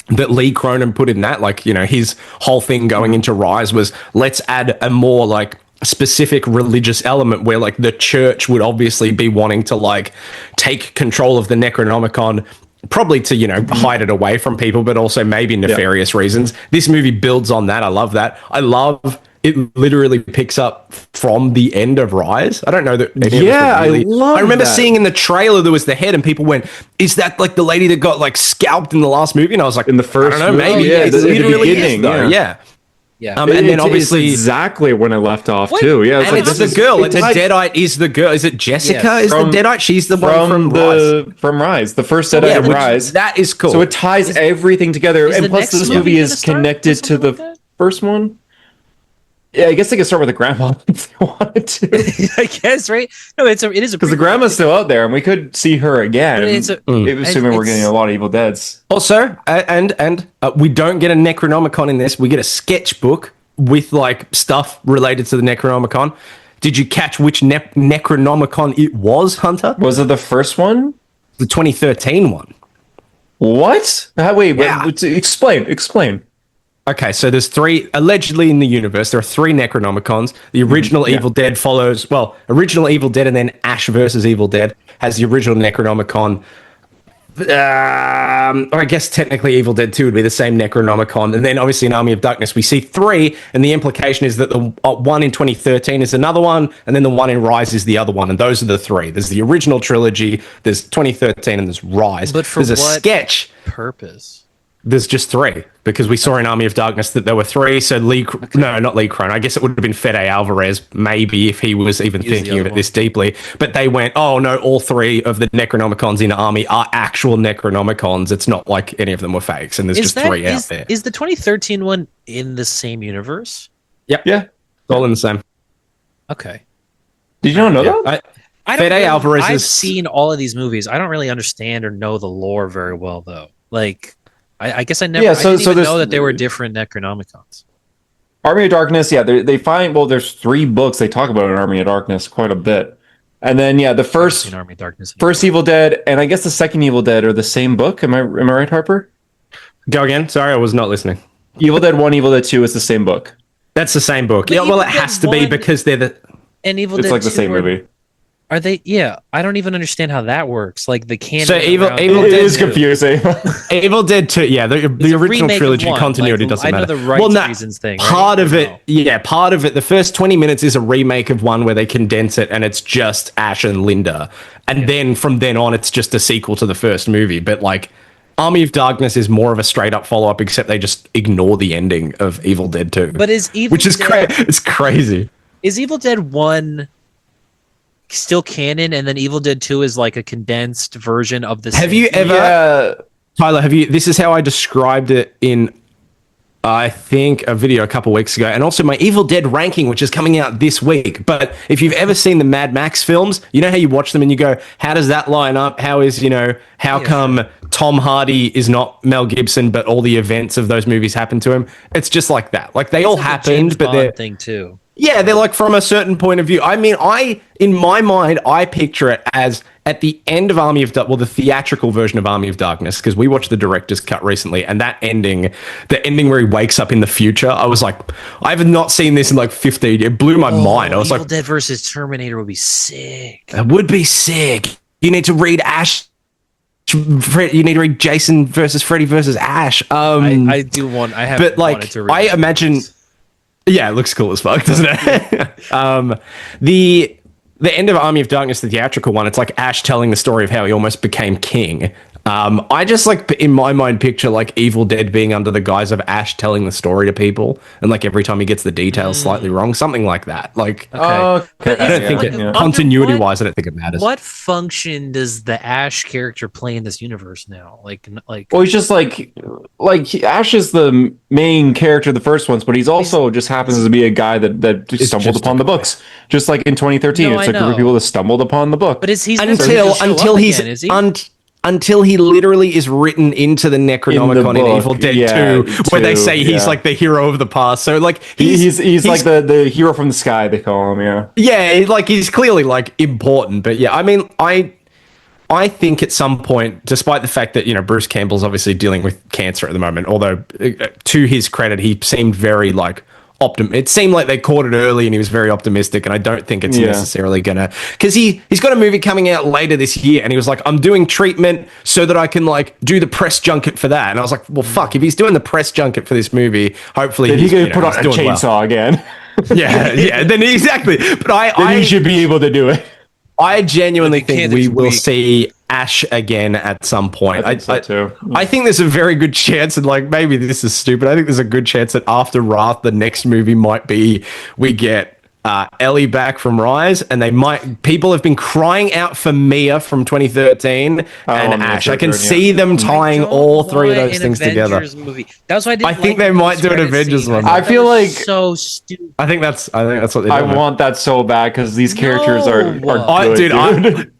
that Lee Cronin put in that. Like, his whole thing going into Rise was, let's add a more like specific religious element where like the church would obviously be wanting to like take control of the Necronomicon, probably to, hide it away from people, but also maybe nefarious reasons. This movie builds on that. I love that. I love it literally picks up from the end of Rise. I don't know that. I remember seeing in the trailer there was the head, and people went, "Is that like the lady that got like scalped in the last movie?" And I was like, "In the first, I don't know, maybe." The beginning, though. Yeah. And then obviously exactly when I left off too. Yeah, it's the girl. The Deadite is the girl. Is it Jessica? Yes. Is the Deadite? She's the one from Rise. From Rise, the first Deadite of Rise. That is cool. So it ties everything together, and plus this movie is connected to the first one. Yeah, I guess they could start with the grandma if they wanted to. I guess, right? No, it is because the grandma's still out there, and we could see her again. Assuming we're getting a lot of Evil Deads. Also, and we don't get a Necronomicon in this. We get a sketchbook with like stuff related to the Necronomicon. Did you catch which Necronomicon it was, Hunter? Was it the first one? The 2013 one. What? Explain. Okay, so there's three, allegedly in the universe, there are three Necronomicons. The original Evil Dead follows, original Evil Dead and then Ash versus Evil Dead has the original Necronomicon. I guess technically Evil Dead 2 would be the same Necronomicon. And then obviously in Army of Darkness, we see three, and the implication is that the one in 2013 is another one, and then the one in Rise is the other one, and those are the three. There's the original trilogy, there's 2013, and there's Rise. But for there's a sketch. Purpose? there's just 3 because we saw in Army of Darkness that there were 3. So no, not Lee Crone. I guess it would have been Fede Alvarez, maybe, if he was even thinking of it this deeply. But they went, oh no, all 3 of the Necronomicons in Army are actual Necronomicons. It's not like any of them were fakes, and there's just 3 out there. Is the 2013 one in the same universe? Yep. Yeah. It's all in the same. Okay. Did you not know that? I've seen all of these movies. I don't really understand or know the lore very well, though. Like, I guess I never. I didn't even know that there were different Necronomicons. Army of Darkness. Yeah, they find. Well, there's 3 books they talk about in Army of Darkness quite a bit, and then the first Army of Darkness, first Evil Dead, and I guess the second Evil Dead are the same book. Am I right, Harper? Go again. Sorry, I was not listening. Evil Dead 1, Evil Dead 2 is the same book. That's the same book. But yeah, well, it has to be because they're the. And Evil It's Dead like the 2 same movie. Are they? Yeah, I don't even understand how that works. Like the canon. So Evil Dead is confusing. Evil Dead 2, yeah, the original trilogy continuity doesn't matter. I know the rights reasons thing. Right? Part of it. The first 20 minutes is a remake of one where they condense it, and it's just Ash and Linda, and then from then on, it's just a sequel to the first movie. But like, Army of Darkness is more of a straight up follow up, except they just ignore the ending of Evil Dead 2. But it's crazy. Is Evil Dead 1 still canon, and then Evil Dead 2 is like a condensed version of the Have you ever Tyler, this is how I described it in I think a video a couple weeks ago, and also my Evil Dead ranking, which is coming out this week. But if you've ever seen the Mad Max films, you know how you watch them and you go, how does that line up? How come Tom Hardy is not Mel Gibson, but all the events of those movies happen to him? It's just like that. Like they all happened, but they're thing too. Yeah, they're like from a certain point of view. I mean, in my mind, I picture it as at the end of the theatrical version of Army of Darkness, because we watched the director's cut recently, and that ending, the ending where he wakes up in the future, I was like, I have not seen this in like 15 years. It blew my mind. I was Evil Dead versus Terminator would be sick. That would be sick. You need to read you need to read Jason versus Freddy versus Ash. I do want. I have. But like, wanted to read I imagine. Yeah, it looks cool as fuck, doesn't it? The end of Army of Darkness, the theatrical one, it's like Ash telling the story of how he almost became king. I just like, in my mind, picture like Evil Dead being under the guise of Ash telling the story to people, and like every time he gets the details slightly wrong, something like that. Like, okay. I don't think continuity wise, I don't think it matters. What function does the Ash character play in this universe now? Well, he's just like Ash is the main character of the first ones, but he's also just happens to be a guy that just stumbled upon the books, just like in 2013. It's a group of people that stumbled upon the book. But he's until he literally is written into the Necronomicon in Evil Dead 2, where they say he's like the hero of the past. So like he's like the hero from the sky, they call him. Yeah, like he's clearly like important. But yeah, I mean, I think at some point, despite the fact that Bruce Campbell's obviously dealing with cancer at the moment, although to his credit, he seemed very like it seemed like they caught it early and he was very optimistic, and I don't think it's necessarily gonna, because he's got a movie coming out later this year, and he was like, I'm doing treatment so that I can like do the press junket for that. And I was like, well, fuck, if he's doing the press junket for this movie, hopefully he's gonna put on a chainsaw again. Then exactly. But he should be able to do it. I genuinely think we will see Ash again at some point. I think so too. I think there's a very good chance, and like maybe this is stupid, I think there's a good chance that after Wrath, the next movie might be we get Ellie back from Rise, and people have been crying out for Mia from 2013 and Ash. I can see them tying all 3 of those things together. Movie. That's why I think they might do an Avengers one. I feel like so stupid. I think that's what they do. I want that so bad because these characters are good, dude.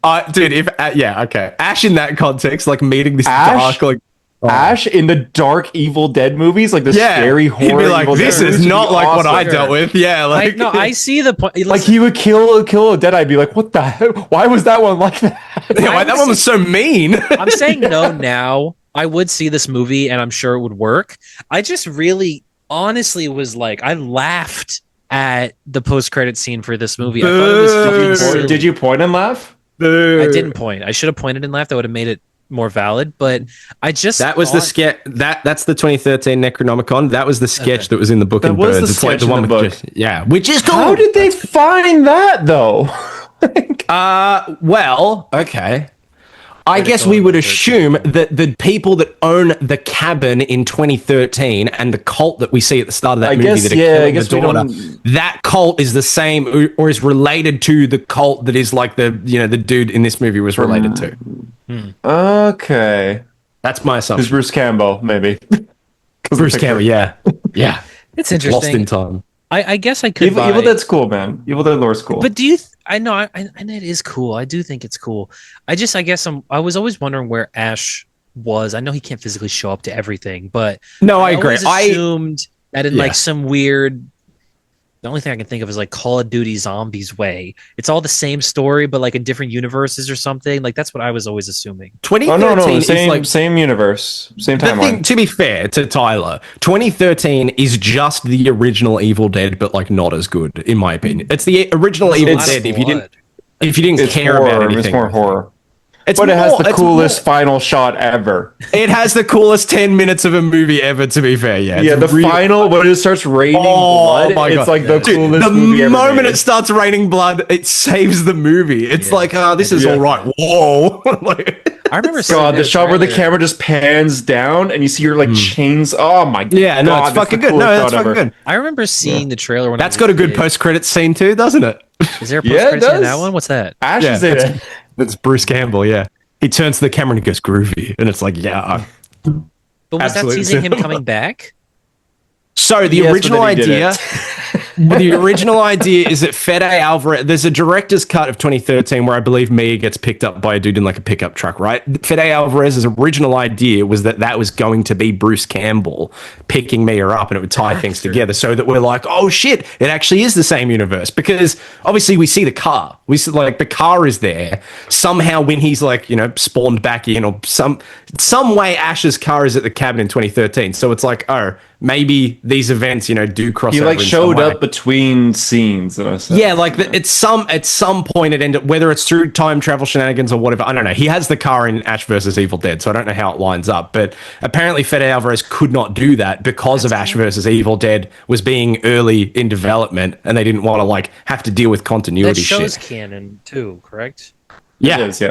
Okay. Ash in that context, like meeting this dark, like Ash in the dark Evil Dead movies, like the scary horror. He'd be like, this is not like what I dealt with. Yeah, like I see the point. Like he would kill a dead. I'd be like, what the hell? Why was that one like that? Why that one was so mean? I'm saying no now. I would see this movie and I'm sure it would work. I just really honestly was like, I laughed at the post-credit scene for this movie. I thought it was fucking silly. Did you point and laugh? I didn't point. I should have pointed and laughed. That would have made it more valid, but I just the sketch that's the 2013 Necronomicon. That was the sketch that was in the book and Birds. It's like the one book. Which is cool. How did they find that though? Well, okay. I guess we would assume that the people that own the cabin in 2013 and the cult that we see at the start of that movie that are killing the daughter, that cult is the same or is related to the cult that is like the dude in this movie was related to. Okay. That's my assumption. Who's Bruce Campbell, maybe. Bruce Campbell, yeah. It's interesting. Lost in time. I guess I could Evil Dead's cool, man. Evil Dead lore's cool. But do you... I know it is cool. I do think it's cool. I guess I was always wondering where Ash was. I know he can't physically show up to everything, but... No, I agree. I assumed that in like some weird... The only thing I can think of is like Call of Duty Zombies way. It's all the same story, but like in different universes or something. Like that's what I was always assuming. 2013 same universe, same timeline. To be fair to Tyler, 2013 is just the original Evil Dead, but like not as good, in my opinion. It's the original Evil Dead. If you didn't care about anything, it's more horror. It has the coolest final shot ever. It has the coolest 10 minutes of a movie ever, to be fair. Yeah, the final, when it starts raining blood, it's like the coolest movie ever. The moment it starts raining blood, it saves the movie. It's like, this is all right. Whoa. I remember the shot where the camera just pans down and you see your chains. Oh my god. Yeah, no, it's fucking good. No, it's fucking good. I remember seeing the trailer when that's got a good post-credits scene too, doesn't it? Is there a post-credits scene in that one? What's that? Ash is in it. That's Bruce Campbell, yeah. He turns to the camera and he goes, groovy. And it's like, yeah. But was that teasing him coming back? So the original idea... The original idea is that Fede Alvarez... There's a director's cut of 2013 where I believe Mia gets picked up by a dude in like a pickup truck, right? Fede Alvarez's original idea was that was going to be Bruce Campbell picking Mia up and it would tie things together so that we're like, oh shit, it actually is the same universe. Because obviously we see the car. We see like the car is there. Somehow when he's like, spawned back in or some way Ash's car is at the cabin in 2013. So it's like, oh, maybe these events, do cross over. He like showed up between scenes. Yeah, like at some point it ended, whether it's through time travel shenanigans or whatever. I don't know. He has the car in Ash versus Evil Dead, so I don't know how it lines up. But apparently Fede Alvarez could not do that because of Ash versus Evil Dead was being early in development, and they didn't want to like have to deal with continuity. That show's canon too, correct? Yeah. Where does he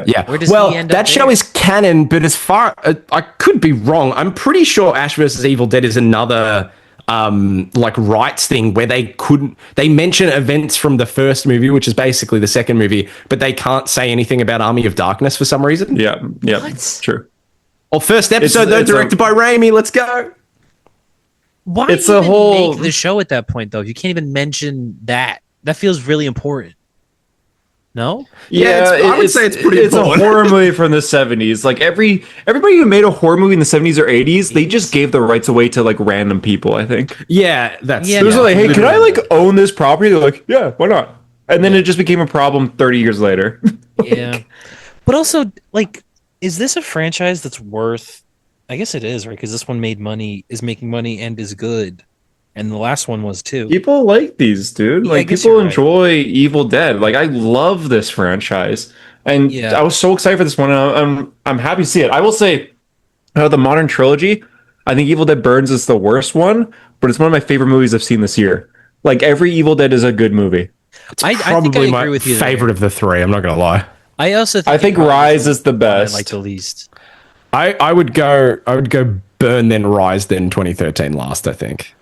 end up that show there? is canon, but as far I could be wrong. I'm pretty sure Ash versus Evil Dead is another like rights thing where they mention events from the first movie, which is basically the second movie, but they can't say anything about Army of Darkness for some reason. Yeah, true. Or first episode directed by Raimi. Let's go. Why it's a whole make the show at that point though? You can't even mention that. That feels really important. No? Yeah, I would say it's pretty important. It's a horror movie from the 70s. Like everybody who made a horror movie in the 70s or 80s, they just gave the rights away to like random people, I think. Yeah, that's it was like, hey, can I like own this property? They're like, yeah, why not? And then it just became a problem 30 years later. Yeah. But also, like, is this a franchise that's worth... I guess it is, right? Because this one is making money and is good. And the last one was too. People like these, dude. Like people enjoy Evil Dead. Like I love this franchise, and I was so excited for this one. And I'm happy to see it. I will say, out of the modern trilogy, I think Evil Dead Burns is the worst one, but it's one of my favorite movies I've seen this year. Like every Evil Dead is a good movie. It's probably my favorite of the three. I'm not gonna lie. I think Rise is the best. I like the least. I would go Burn then Rise then 2013 last. I think.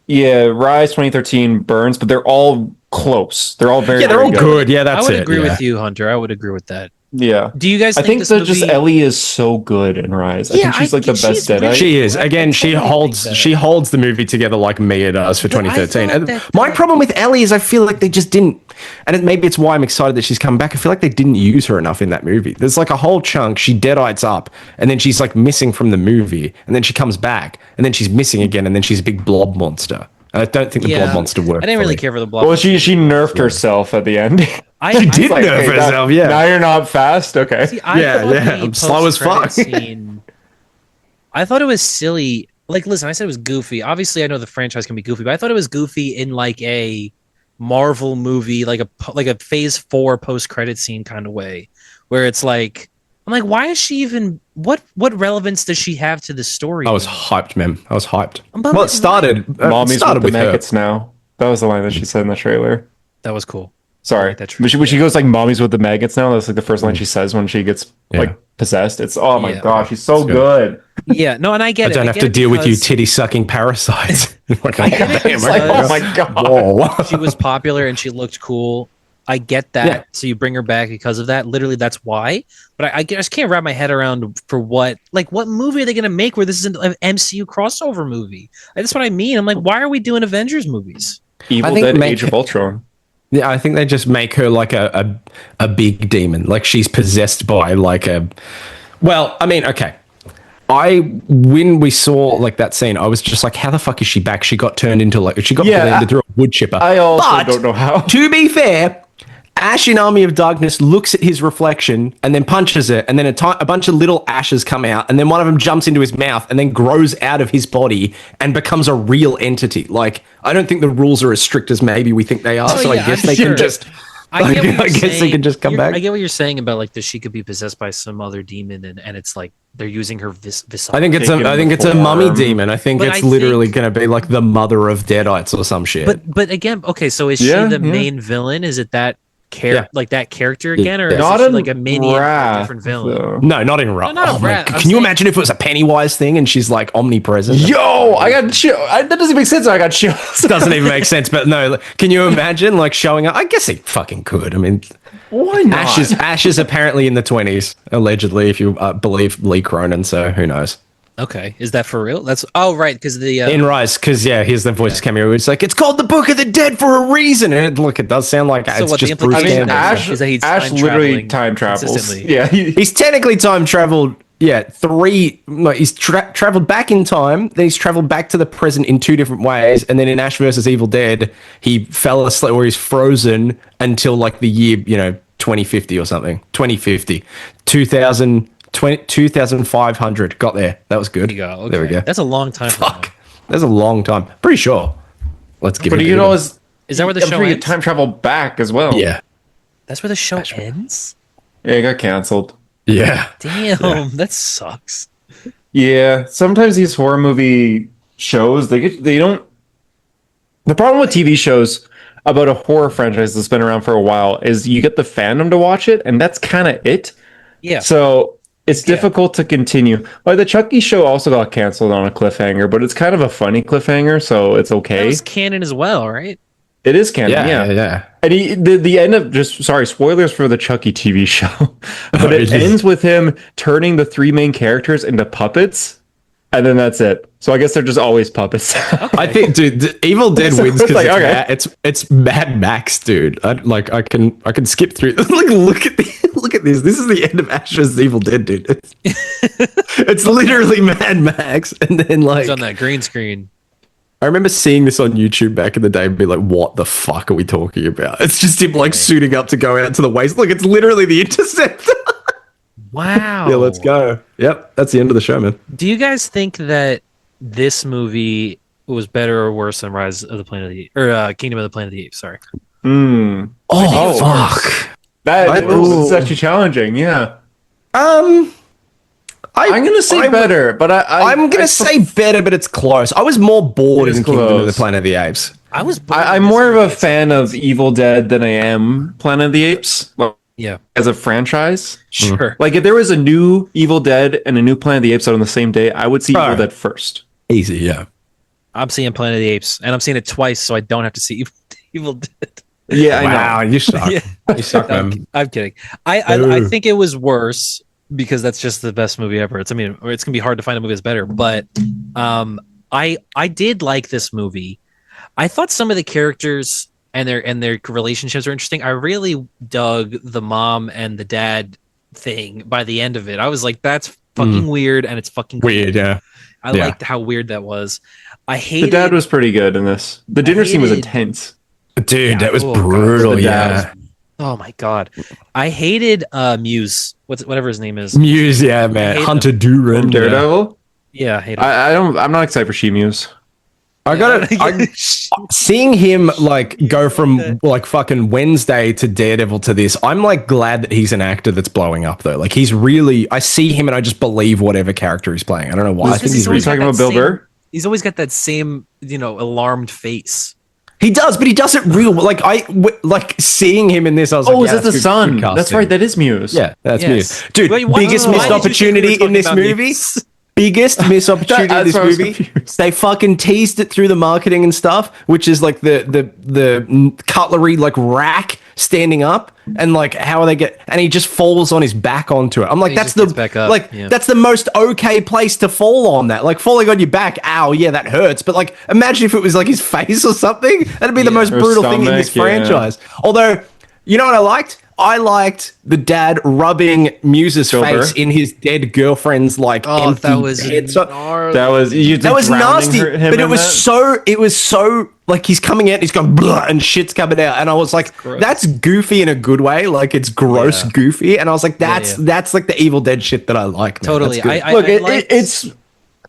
Yeah, Rise 2013, Burns, but they're all close. They're all very they're all good. Yeah, that's it. I would agree with you, Hunter. I would agree with that. Yeah. Do you guys think this movie... just Ellie is so good in Rise. I think she's like the best Deadite. She is. Again, she holds the movie together like Mia does for 2013. And my problem with Ellie is I feel like they just didn't, and maybe it's why I'm excited that she's come back. I feel like they didn't use her enough in that movie. There's like a whole chunk she deadites up and then she's like missing from the movie and then she comes back and then she's missing again and then she's a big blob monster. I don't think the blood monster worked. I didn't really care for the blood. Well, she nerfed herself at the end. She did nerf herself. Yeah. Now you're not fast. Okay. See, I'm slow as fuck. I thought it was silly. Like, listen, I said it was goofy. Obviously, I know the franchise can be goofy, but I thought it was goofy in like a Marvel movie, like a Phase 4 post-credit scene kind of way, where it's like, I'm like, why is she even? What relevance does she have to the story? I was hyped, man. I was hyped. Well, it started. Mommy's with the maggots now. That was the line that she said in the trailer. That was cool. Sorry, when she goes like, "Mommy's with the maggots now." That's like the first line she says when she gets like possessed. It's oh my gosh, he's so good. good. Yeah, no, and I get it. I don't have to deal with you titty sucking parasites. Like, oh my god! Whoa. She was popular and she looked cool. I get that. Yeah. So you bring her back because of that. Literally, that's why. But I just can't wrap my head around for what movie are they going to make where this is an MCU crossover movie? That's what I mean. I'm like, why are we doing Avengers movies? Evil Dead: Age of Ultron. Yeah, I think they just make her like a big demon. Like she's possessed by like a. Well, I mean, okay. When we saw like that scene, I was just like, how the fuck is she back? She got turned into she got blended through a wood chipper. I also don't know how. To be fair, Ash in Army of Darkness looks at his reflection and then punches it, and then a bunch of little ashes come out, and then one of them jumps into his mouth and then grows out of his body and becomes a real entity. Like, I don't think the rules are as strict as maybe we think they are, I guess they can just... I guess they can just come back. I get what you're saying about like that she could be possessed by some other demon, and it's like they're using her visage. I think it's a mummy demon. I think it's literally going to be like the mother of Deadites or some shit. But again, okay, so is she the main villain? Is it that that character again, or not is she like a minion or a different villain? Though. No, not in Wrath. No, can you imagine if it was a Pennywise thing and she's like omnipresent? Yo, I got chills. That doesn't make sense. I got chills. Doesn't even make sense. But no, can you imagine like showing up? I guess he fucking could. I mean, why not? Ash is apparently in the 20s, allegedly, if you believe Lee Cronin. So who knows? Okay, is that for real? That's right, because the in Rise, because here's the voice cameo. It's like it's called the Book of the Dead for a reason, and it does sound like so it's just Bruce Campbell. Ash literally time travels. Yeah, he's technically time traveled. Yeah, he's traveled back in time. Then he's traveled back to the present in 2 different ways, and then in Ash versus Evil Dead, he fell asleep or he's frozen until like the year 2050 or something. 2050, 2,500 got there. That was good. There you go. Okay. There we go. That's a long time. Fuck. That's a long time. Pretty sure. Let's give it. But is that where the show ends? Time travel back as well. Yeah. That's where the show ends? Yeah, it got canceled. Yeah. Damn, that sucks. Yeah, sometimes these horror movie shows they don't. The problem with TV shows about a horror franchise that's been around for a while is you get the fandom to watch it, and that's kind of it. Yeah. So it's difficult to continue. Like the Chucky show also got canceled on a cliffhanger, but it's kind of a funny cliffhanger, so it's okay. That was canon as well, right? It is canon, yeah. And the end of spoilers for the Chucky TV show, but it ends with him turning the 3 main characters into puppets, and then that's it. So I guess they're just always puppets. Okay. I think, dude, Evil Dead wins because it's Mad Max, dude. I can skip through. Look at this. This is the end of Ash vs. Evil Dead, dude. It's literally Mad Max, and then it's on that green screen. I remember seeing this on YouTube back in the day and be like, what the fuck are we talking about? It's just him like suiting up to go out to the waste. Look, it's literally the Interceptor. Wow. Yeah, let's go. Yep, that's the end of the show, man. Do you guys think that this movie was better or worse than Rise of the Planet of the Apes, or Kingdom of the Planet of the Apes? Sorry. Oh, fuck. That was actually challenging. Yeah. I'm gonna say better, but I'm gonna say better, but it's close. I was more bored in Kingdom of the Planet of the Apes. I'm more of a fan of Evil Dead than I am Planet of the Apes. Well, yeah, as a franchise, sure. Like if there was a new Evil Dead and a new Planet of the Apes out on the same day, I would see Evil Dead first. Easy, yeah. I'm seeing Planet of the Apes, and I'm seeing it twice, so I don't have to see Evil Dead. Yeah, I know. Wow, you suck. You suck, man. I'm kidding. I think it was worse because that's just the best movie ever. It's gonna be hard to find a movie that's better, but I did like this movie. I thought some of the characters and their relationships were interesting. I really dug the mom and the dad thing by the end of it. I was like, that's fucking weird, and it's fucking weird. Yeah, I liked how weird that was. I hated the dad was pretty good in this. The dinner scene was intense. Dude, that was brutal. Yeah. Oh my god, I hated Muse. Whatever his name is. Muse, yeah, man. Hunter Duran, Daredevil. Yeah, I hate it. I'm not excited for She-Muse. Seeing him like go from like fucking Wednesday to Daredevil to this. I'm like glad that he's an actor that's blowing up though. Like he's really. I see him and I just believe whatever character he's playing. I don't know why. I think he's really talking about Bill Burr. He's always got that same, alarmed face. He does, but he does it real. Like seeing him in this. I was like, is that the son? That's right. That is Muse. Yeah, that's Muse. Dude, Wait, biggest missed opportunity in this movie. Biggest missed opportunity in this movie. They fucking teased it through the marketing and stuff, which is like the cutlery like rack standing up, and like how they get, and he just falls on his back onto it. I'm like, that's that's the most okay place to fall on that. Like falling on your back, ow, yeah, that hurts. But like, imagine if it was like his face or something. That'd be the most brutal thing in this franchise. Although, you know what I liked? I liked the dad rubbing Muse's face in his dead girlfriend's like empty that was head. That was nasty, but it was so like he's coming out, he's going blah, and shit's coming out, and I was like, that's goofy in a good way, like it's gross goofy, and I was like, that's like the Evil Dead shit that I like. Man. Totally,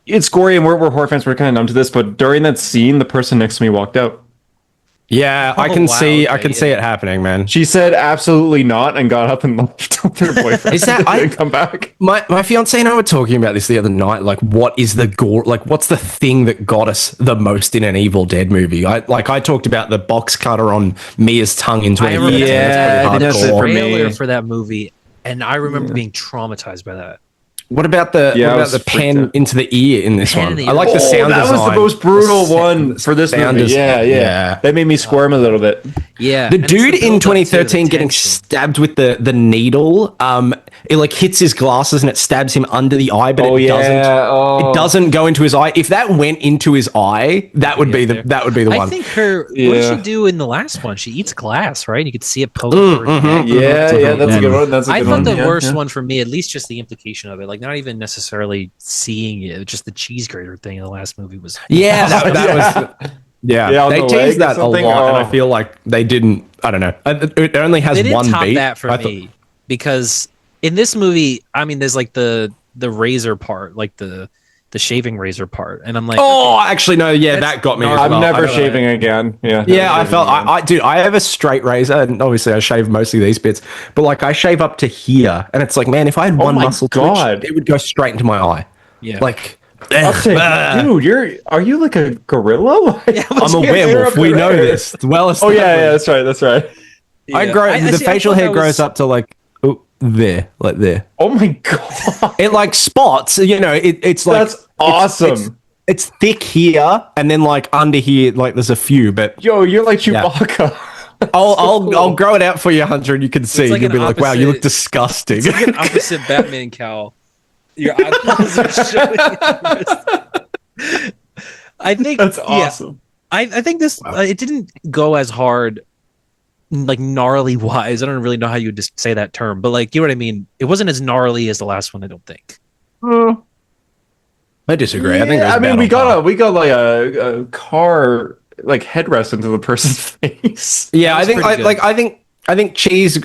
it's gory, and we're horror fans. We're kind of numb to this, but during that scene, the person next to me walked out. Yeah, I can see it happening, man. She said absolutely not and got up and left with her boyfriend. Is that I come back? My fiance and I were talking about this the other night. Like, what is the gore? Like, what's the thing that got us the most in an Evil Dead movie? I talked about the box cutter on Mia's tongue in 2015. That's it for me for that movie, and I remember being traumatized by that. What about the pen into the ear in this one? I like the sound design. That was the most brutal one for this movie. Yeah. That made me squirm a little bit. Yeah. The dude in 2013 getting stabbed with the needle, it like hits his glasses and it stabs him under the eye, but it doesn't go into his eye. If that went into his eye, that would be the one. I think what did she do in the last one? She eats glass, right? You could see it poking. That's a good one. I thought the worst one for me, at least just the implication of it, like not even necessarily seeing it, just the cheese grater thing in the last movie was. Yeah, that was. Yeah, they teased that a lot, and I feel like they didn't. I don't know. It only has one beat. That for me, because in this movie, I mean, there's like the razor part, like the shaving razor part, and I'm like, actually no, that got me. I'm never shaving again. I felt I have a straight razor, and obviously I shave mostly these bits, but like I shave up to here, and it's like, man, if I had one muscle twitch, it would go straight into my eye. Yeah, like. Dude, are you like a gorilla? I'm a werewolf. We know this. Well, that's right. Yeah. The facial hair grows up to like there. Oh my god! It like spots. You know, it's like that's awesome. It's thick here, and then like under here, like there's a few. But you're like Chewbacca. Yeah. I'll grow it out for you, Hunter, and you can see. Like you'll be like, wow, you look disgusting. It's like an opposite Batman cowl. Your eyeballs are showing. I think that's awesome. I think this it didn't go as hard, like gnarly wise. I don't really know how you would just say that term, but like you know what I mean. It wasn't as gnarly as the last one. I don't think. I disagree. I think. We got like a car like headrest into the person's face. Yeah, I think cheese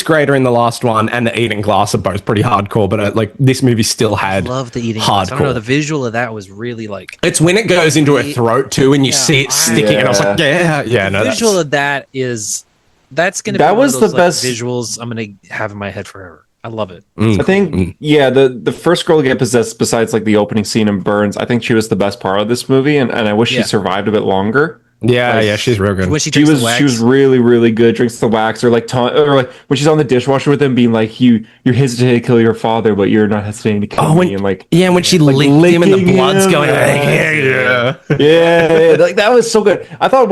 grater in the last one and the eating glass are both pretty hardcore, but like this movie still had. I love the eating glass. I don't know. The visual of that was really like. It's when it goes into her throat too, and you see it sticking, and I was like, no. The visual of that is that's going to be one of those, best visuals I'm going to have in my head forever. I love it. I think the first girl to get possessed, besides like the opening scene in Burns, I think she was the best part of this movie, and I wish she survived a bit longer. Yeah, she's real good. When she was really, really good. Drinks the wax, or like when she's on the dishwasher with him, being like, "You're hesitating to kill your father, but you're not hesitating to kill me." And like, when she licked him and the blood's going, like that was so good. I thought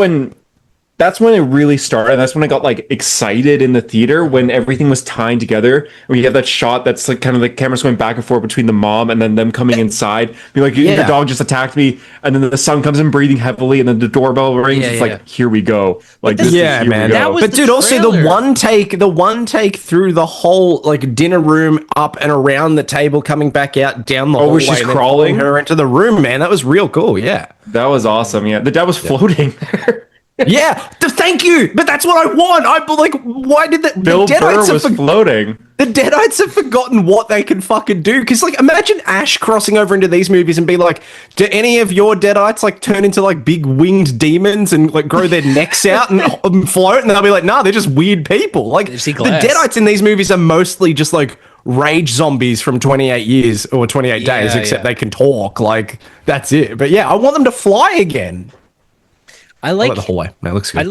that's when it really started. And that's when I got like excited in the theater, when everything was tying together. We have that shot that's like kind of the camera's going back and forth between the mom and then them coming inside, being like, the dog just attacked me, and then the son comes in breathing heavily, and then the doorbell rings. It's like, here we go. Like, man. But dude, also the one take through the whole like dinner room, up and around the table, coming back out down the hallway, where she's crawling her into the room, man. That was real cool. Yeah, that was awesome. Yeah, the dad was floating there. Thank you, but that's what I want. I like, why did the Deadites was floating? The Deadites have forgotten what they can fucking do. Because like, imagine Ash crossing over into these movies and be like, do any of your Deadites like turn into like big winged demons and like grow their necks out and float? And they'll be like, nah, they're just weird people. Like the Deadites in these movies are mostly just like rage zombies from 28 years or 28 days, except they can talk. Like that's it. But I want them to fly again. I like the hallway. That looks good.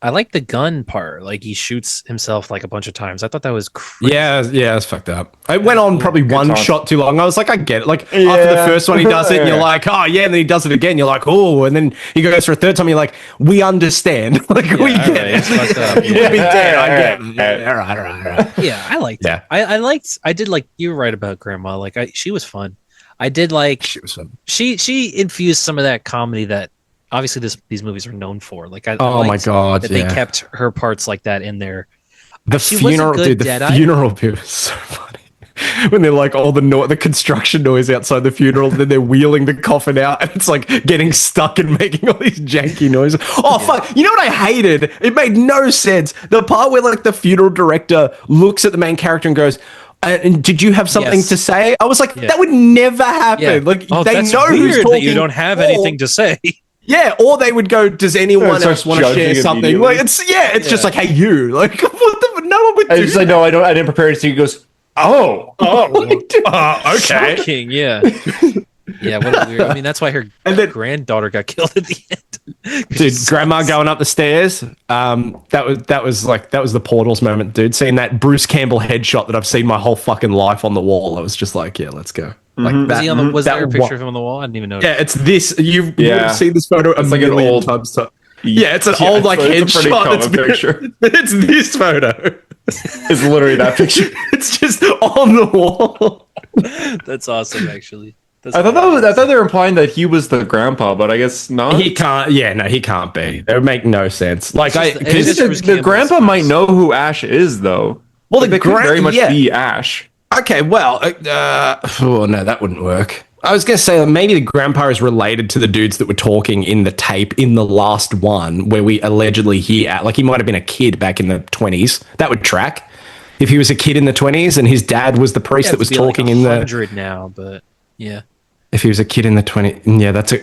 I like the gun part. Like he shoots himself like a bunch of times. I thought that was crazy. Yeah, it's fucked up. It went on probably one shot too long. I was like, I get it. Like after the first one, he does it, and you're like, oh yeah, and then he does it again. You're like, oh, and then he goes for a third time. You're like, we understand. Like we get it. It's fucked up. You would be dead. I get it. All right. Yeah, I liked. Yeah, I did like you were right about Grandma. Like she was fun. I did like she was fun. She infused some of that comedy that. Obviously, these movies are known for. Like, I my god, that they kept her parts like that in there. The funeral, dude. The funeral bit was so funny when they're like all the construction noise outside the funeral, then they're wheeling the coffin out, and it's like getting stuck and making all these janky noises. Oh fuck! You know what I hated? It made no sense. The part where like the funeral director looks at the main character and goes. And did you have something to say? I was like, that would never happen. Yeah. Like they know who's talking. That you don't have anything to say. Yeah, or they would go, does anyone else want to share something? Like it's just like, hey, you. Like, what the, no one would do that. Like, no, I didn't prepare it. So he goes, okay. Shocking, yeah. Yeah, what a weird. I mean, that's why her granddaughter got killed at the end. Dude, grandma going up the stairs. That was the Portals moment, dude. Seeing that Bruce Campbell headshot that I've seen my whole fucking life on the wall. I was just like, yeah, let's go. Like was there a picture of him on the wall? I didn't even know. Yeah, it's this. You would have seen this photo a million old times. Yeah, it's an old like headshot. Picture. It's this photo. It's literally that picture. It's just on the wall. That's awesome, actually. I thought they were implying that he was the grandpa, but I guess not. He can't. Yeah, no, he can't be. That would make no sense. Like, because the grandpa might know who Ash is, though. Well, like, they could very much be Ash. Okay, well, oh no, that wouldn't work. I was going to say that maybe the grandpa is related to the dudes that were talking in the tape in the last one where we allegedly hear, like he might have been a kid back in the 20s. That would track. If he was a kid in the 20s and his dad was the priest that was talking like in the 100 now, but yeah. If he was a kid in the 20s, yeah, that's a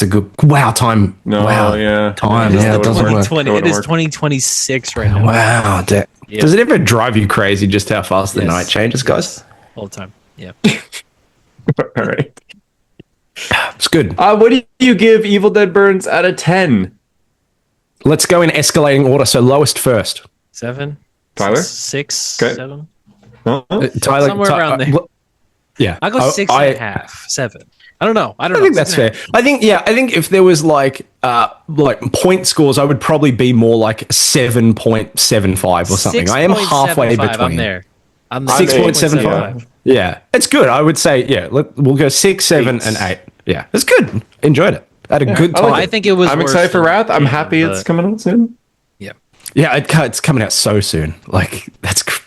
good time. No, wow, yeah, time. Yeah, it doesn't work. It is 2026 right now. Wow, does it ever drive you crazy just how fast the night changes, guys? All the time. Yeah. All right. It's good. What do you give Evil Dead Burns out of 10? Let's go in escalating order. So lowest first. 7. Tyler? 6. Okay. 7. Tyler, somewhere around there. Yeah, I'll go 6.5, 7. I don't know. I think that's fair. I think if there was like point scores, I would probably be more like 7.75 or something. I am halfway between. I'm there. 6.75. Yeah, it's good. I would say, yeah, we'll go 6, 7, and 8. Yeah, it's good. Enjoyed it. Had a good time. I think it was. I'm excited for Wrath. I'm happy it's coming out soon. Yeah, it's coming out so soon. Like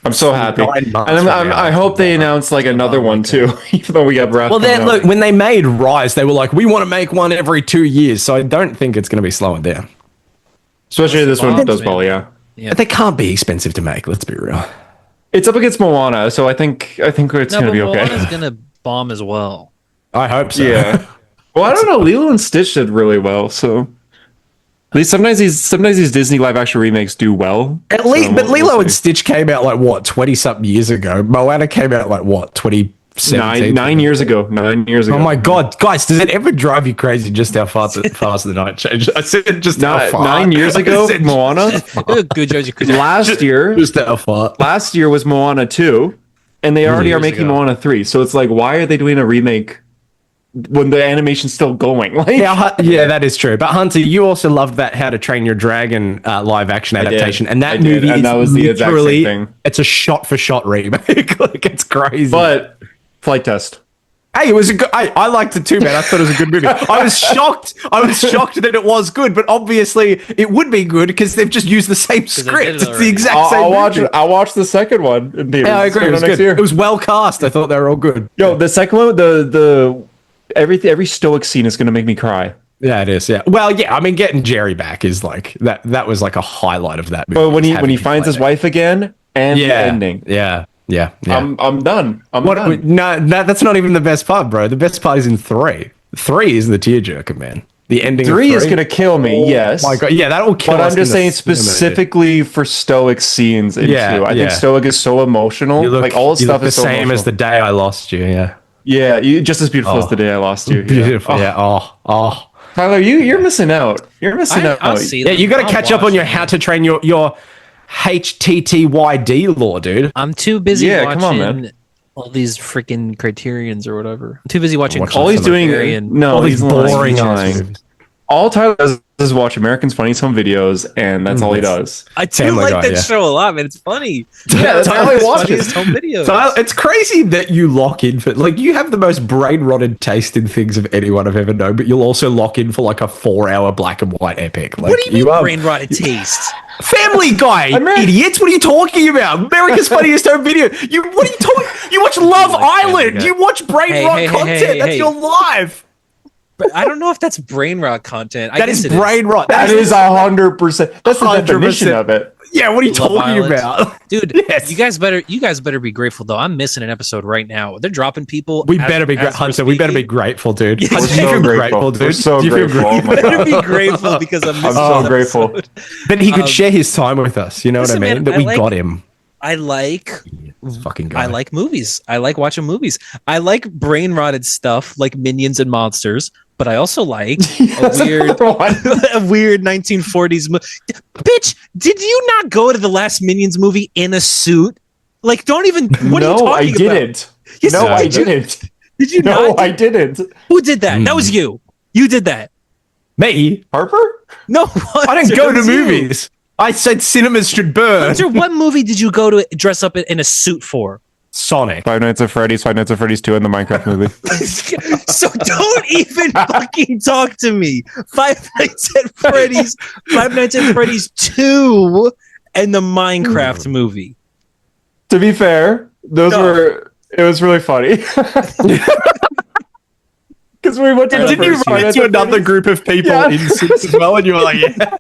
I'm so happy, and I hope they announce like another one too. Even though we got Wrath. Well, then look, when they made Rise, they were like, we want to make one every 2 years. So I don't think it's going to be slowing down. Especially this one does well, yeah. But they can't be expensive to make. Let's be real. It's up against Moana, so I think it's going to be okay. Moana's going to bomb as well. I hope so. Yeah. Well, I don't know. Lilo and Stitch did really well, so. At least sometimes these Disney live action remakes do well. At least, but Lilo and Stitch came out like what 20-something years ago. Moana came out like what 2017. 9 years ago. 9 years ago. Oh my god, guys! Does it ever drive you crazy just how fast the night changed? I said just how far. 9 years ago, Moana. Good judge. Last year, just how far. Last year was Moana 2, and they already are making Moana 3. So it's like, why are they doing a remake? When the animation's still going. Like, yeah, that is true. But Hunter, you also loved that How to Train Your Dragon live action adaptation, and that movie is that was the exact same thing. It's a shot for shot remake. Like it's crazy. But flight test. Hey, it was a good. I liked it too, man. I thought it was a good movie. I was shocked. That it was good, but obviously it would be good because they've just used the same script. It's the exact same. I'll watch the second one. Yeah, I agree. It was good. It was well cast. I thought they were all good. Yo, the second one, the every stoic scene is going to make me cry. Yeah, it is. Yeah. Well, yeah. I mean, getting Jerry back is like that. That was like a highlight of that movie. But when he finds his wife again and the ending. Yeah. I'm done. Done. No, that's not even the best part, bro. The best part is in 3. 3 is the tearjerker, man. The ending. 3 is going to kill me. Yes. My God. Yeah, that will kill. But I'm just saying specifically for stoic scenes. I think stoic is so emotional. Like all the stuff is the so same as the day I lost you. Yeah. Yeah, just as beautiful as the day I lost you. Beautiful. Yeah. Oh. Tyler, you're missing out. You're missing out. I'll see yeah, you got to catch up on your how to train your HTTYD law, dude. I'm too busy watching come on, man. all these freaking criterions or whatever. I'm too busy watching all he's doing. No, he's boring. All Tyler does is watch Americans Funniest Home Videos, and that's all he does. I do like that show a lot, man. It's funny. Yeah, that's all he watches. Home Videos. So it's crazy that you lock in for you have the most brain rotted taste in things of anyone I've ever known, but you'll also lock in for like a 4-hour black and white epic. What do you mean brain rotted taste? Family Guy, idiots! What are you talking about? America's Funniest Home Video. What are you talking? You watch Love Island. You watch brain rot content. That's your life. I don't know if that's brain rot content. That is brain rot. That is 100%. That's the definition of it. Yeah, what are you talking about, dude? Yes. You guys better be grateful though. I'm missing an episode right now. They're dropping people. We better be Hunter. We better be grateful, dude. We're so grateful, dude. We're so grateful. You better be grateful because I'm so grateful. But he could share his time with us. You know what I mean? That we got him. I like fucking guy. I like movies. I like watching movies. I like brain rotted stuff like Minions and Monsters, but I also like a weird 1940s Bitch, did you not go to the last Minions movie in a suit? Like, don't even. What are you talking about? I didn't. Yes, no, I didn't. Did you not? No, I didn't. Who did that? That was you. You did that. Me? Harper? No, I didn't go to movies. I said cinemas should burn. Hunter, what movie did you go to dress up in a suit for? Sonic. Five Nights at Freddy's 2, and the Minecraft movie. So don't even fucking talk to me. Five Nights at Freddy's 2, and the Minecraft movie. To be fair, it was really funny. Because we went to didn't you run to another group of people in suits as well, and you were like, yeah.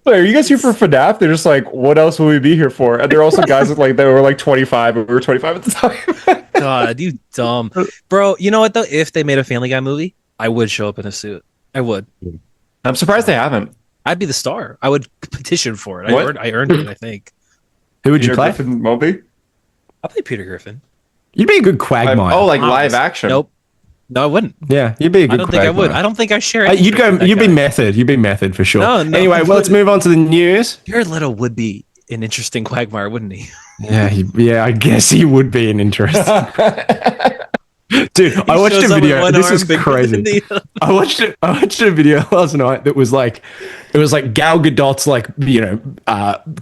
Wait, are you guys here for FNAF? They're just like, what else will we be here for? And they're also guys that they were like 25, and we were 25 at the time. God, you dumb. Bro, you know what though? If they made a Family Guy movie, I would show up in a suit. I would. I'm surprised they haven't. I'd be the star. I would petition for it. I earned it, I think. Who would you play? Griffin Moby? I'll play Peter Griffin. You'd be a good Quagmire. Live action. Nope. No, I wouldn't. Yeah, you'd be a good I don't think I would. I don't think I share it. You'd be method. You'd be method for sure. No, anyway, let's move on to the news. Jared Leto would be an interesting Quagmire, wouldn't he? Yeah, I guess he would be an interesting. Dude, I watched a video. This is crazy. I watched a video last night that was like, it was like Gal Gadot's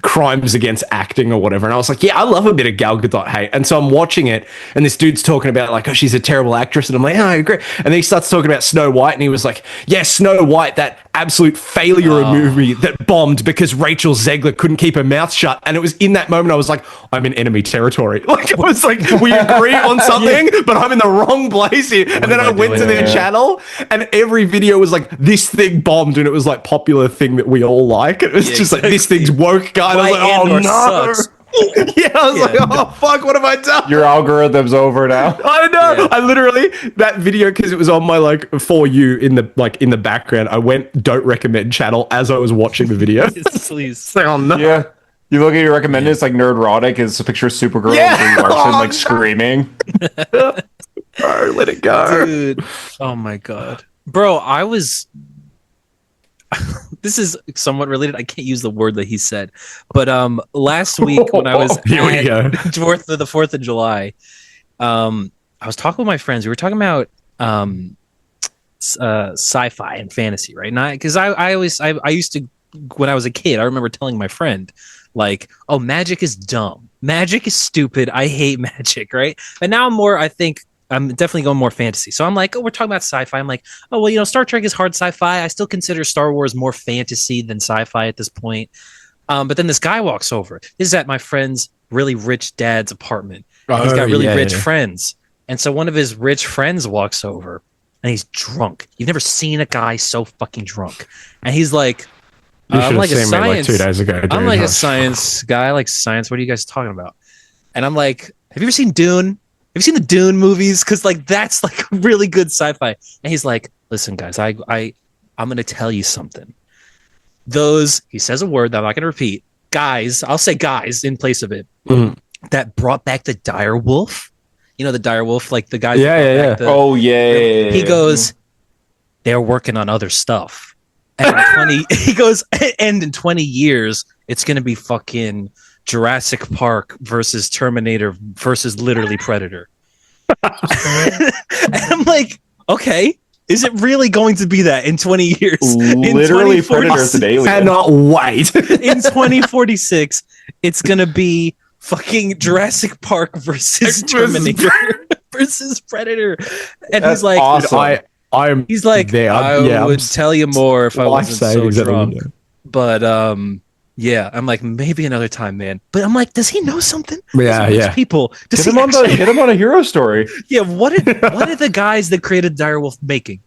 crimes against acting or whatever, and I was like, yeah, I love a bit of Gal Gadot hate. And so I'm watching it, and this dude's talking about like, oh, she's a terrible actress, and I'm like, oh, I agree. And then he starts talking about Snow White, and he was like, yeah, Snow White, that absolute failure of movie that bombed because Rachel Zegler couldn't keep her mouth shut. And it was in that moment I was like, I'm in enemy territory. Like it was like, we agree on something, but I'm in the wrong place here. And then I went to their channel, and every video was like, this thing bombed, and it was like popular thing that we all like. It was just like, this thing's woke, guy. I was like, oh no. Sucks. Yeah, I was like, oh fuck, what have I done? Your algorithm's over now. I know. Yeah. I literally, that video, because it was on my like For You in the background, I went don't recommend channel as I was watching the video. Please. Oh no. Yeah. You look at your recommended, it's like Nerdrotic, it's a picture of Supergirl and Larson screaming. Bro, let it go. Dude. Oh my god. Bro, I was this is somewhat related. I can't use the word that he said, but last week when I was at the 4th of July, I was talking with my friends. We were talking about sci-fi and fantasy, right? Now, because I used to, when I was a kid, I remember telling my friend like, "Oh, magic is dumb. Magic is stupid. I hate magic." Right? And now I'm definitely going more fantasy. So I'm like, oh, we're talking about sci-fi. I'm like, oh, well, Star Trek is hard sci-fi. I still consider Star Wars more fantasy than sci-fi at this point. But then this guy walks over. This is at my friend's really rich dad's apartment. He's got really rich friends. And so one of his rich friends walks over, and he's drunk. You've never seen a guy so fucking drunk. And he's like, I'm like a science. Like 2 days ago, dude. I'm like a science guy. I like science. What are you guys talking about? And I'm like, have you ever seen Dune? Have you seen the Dune movies? Because like that's like really good sci-fi. And he's like, listen, guys, I'm going to tell you something. He says a word that I'm not going to repeat. Guys, I'll say guys in place of it. Mm-hmm. That brought back the dire wolf. The dire wolf, like the guys. Yeah. He goes, they're working on other stuff. And he goes, and in 20 years, it's going to be fucking Jurassic Park versus Terminator versus literally Predator. And I'm like, okay, is it really going to be that in 20 years? Literally Predators and Alien. Cannot wait. In 2046, it's going to be fucking Jurassic Park versus Terminator versus Predator. And That's he's like, awesome. He's like, I would tell you more if I wasn't so drunk. But yeah, I'm like, maybe another time, man. But I'm like, does he know something? Yeah. People, Hit him on a hero story. Yeah, what are the guys that created Direwolf making?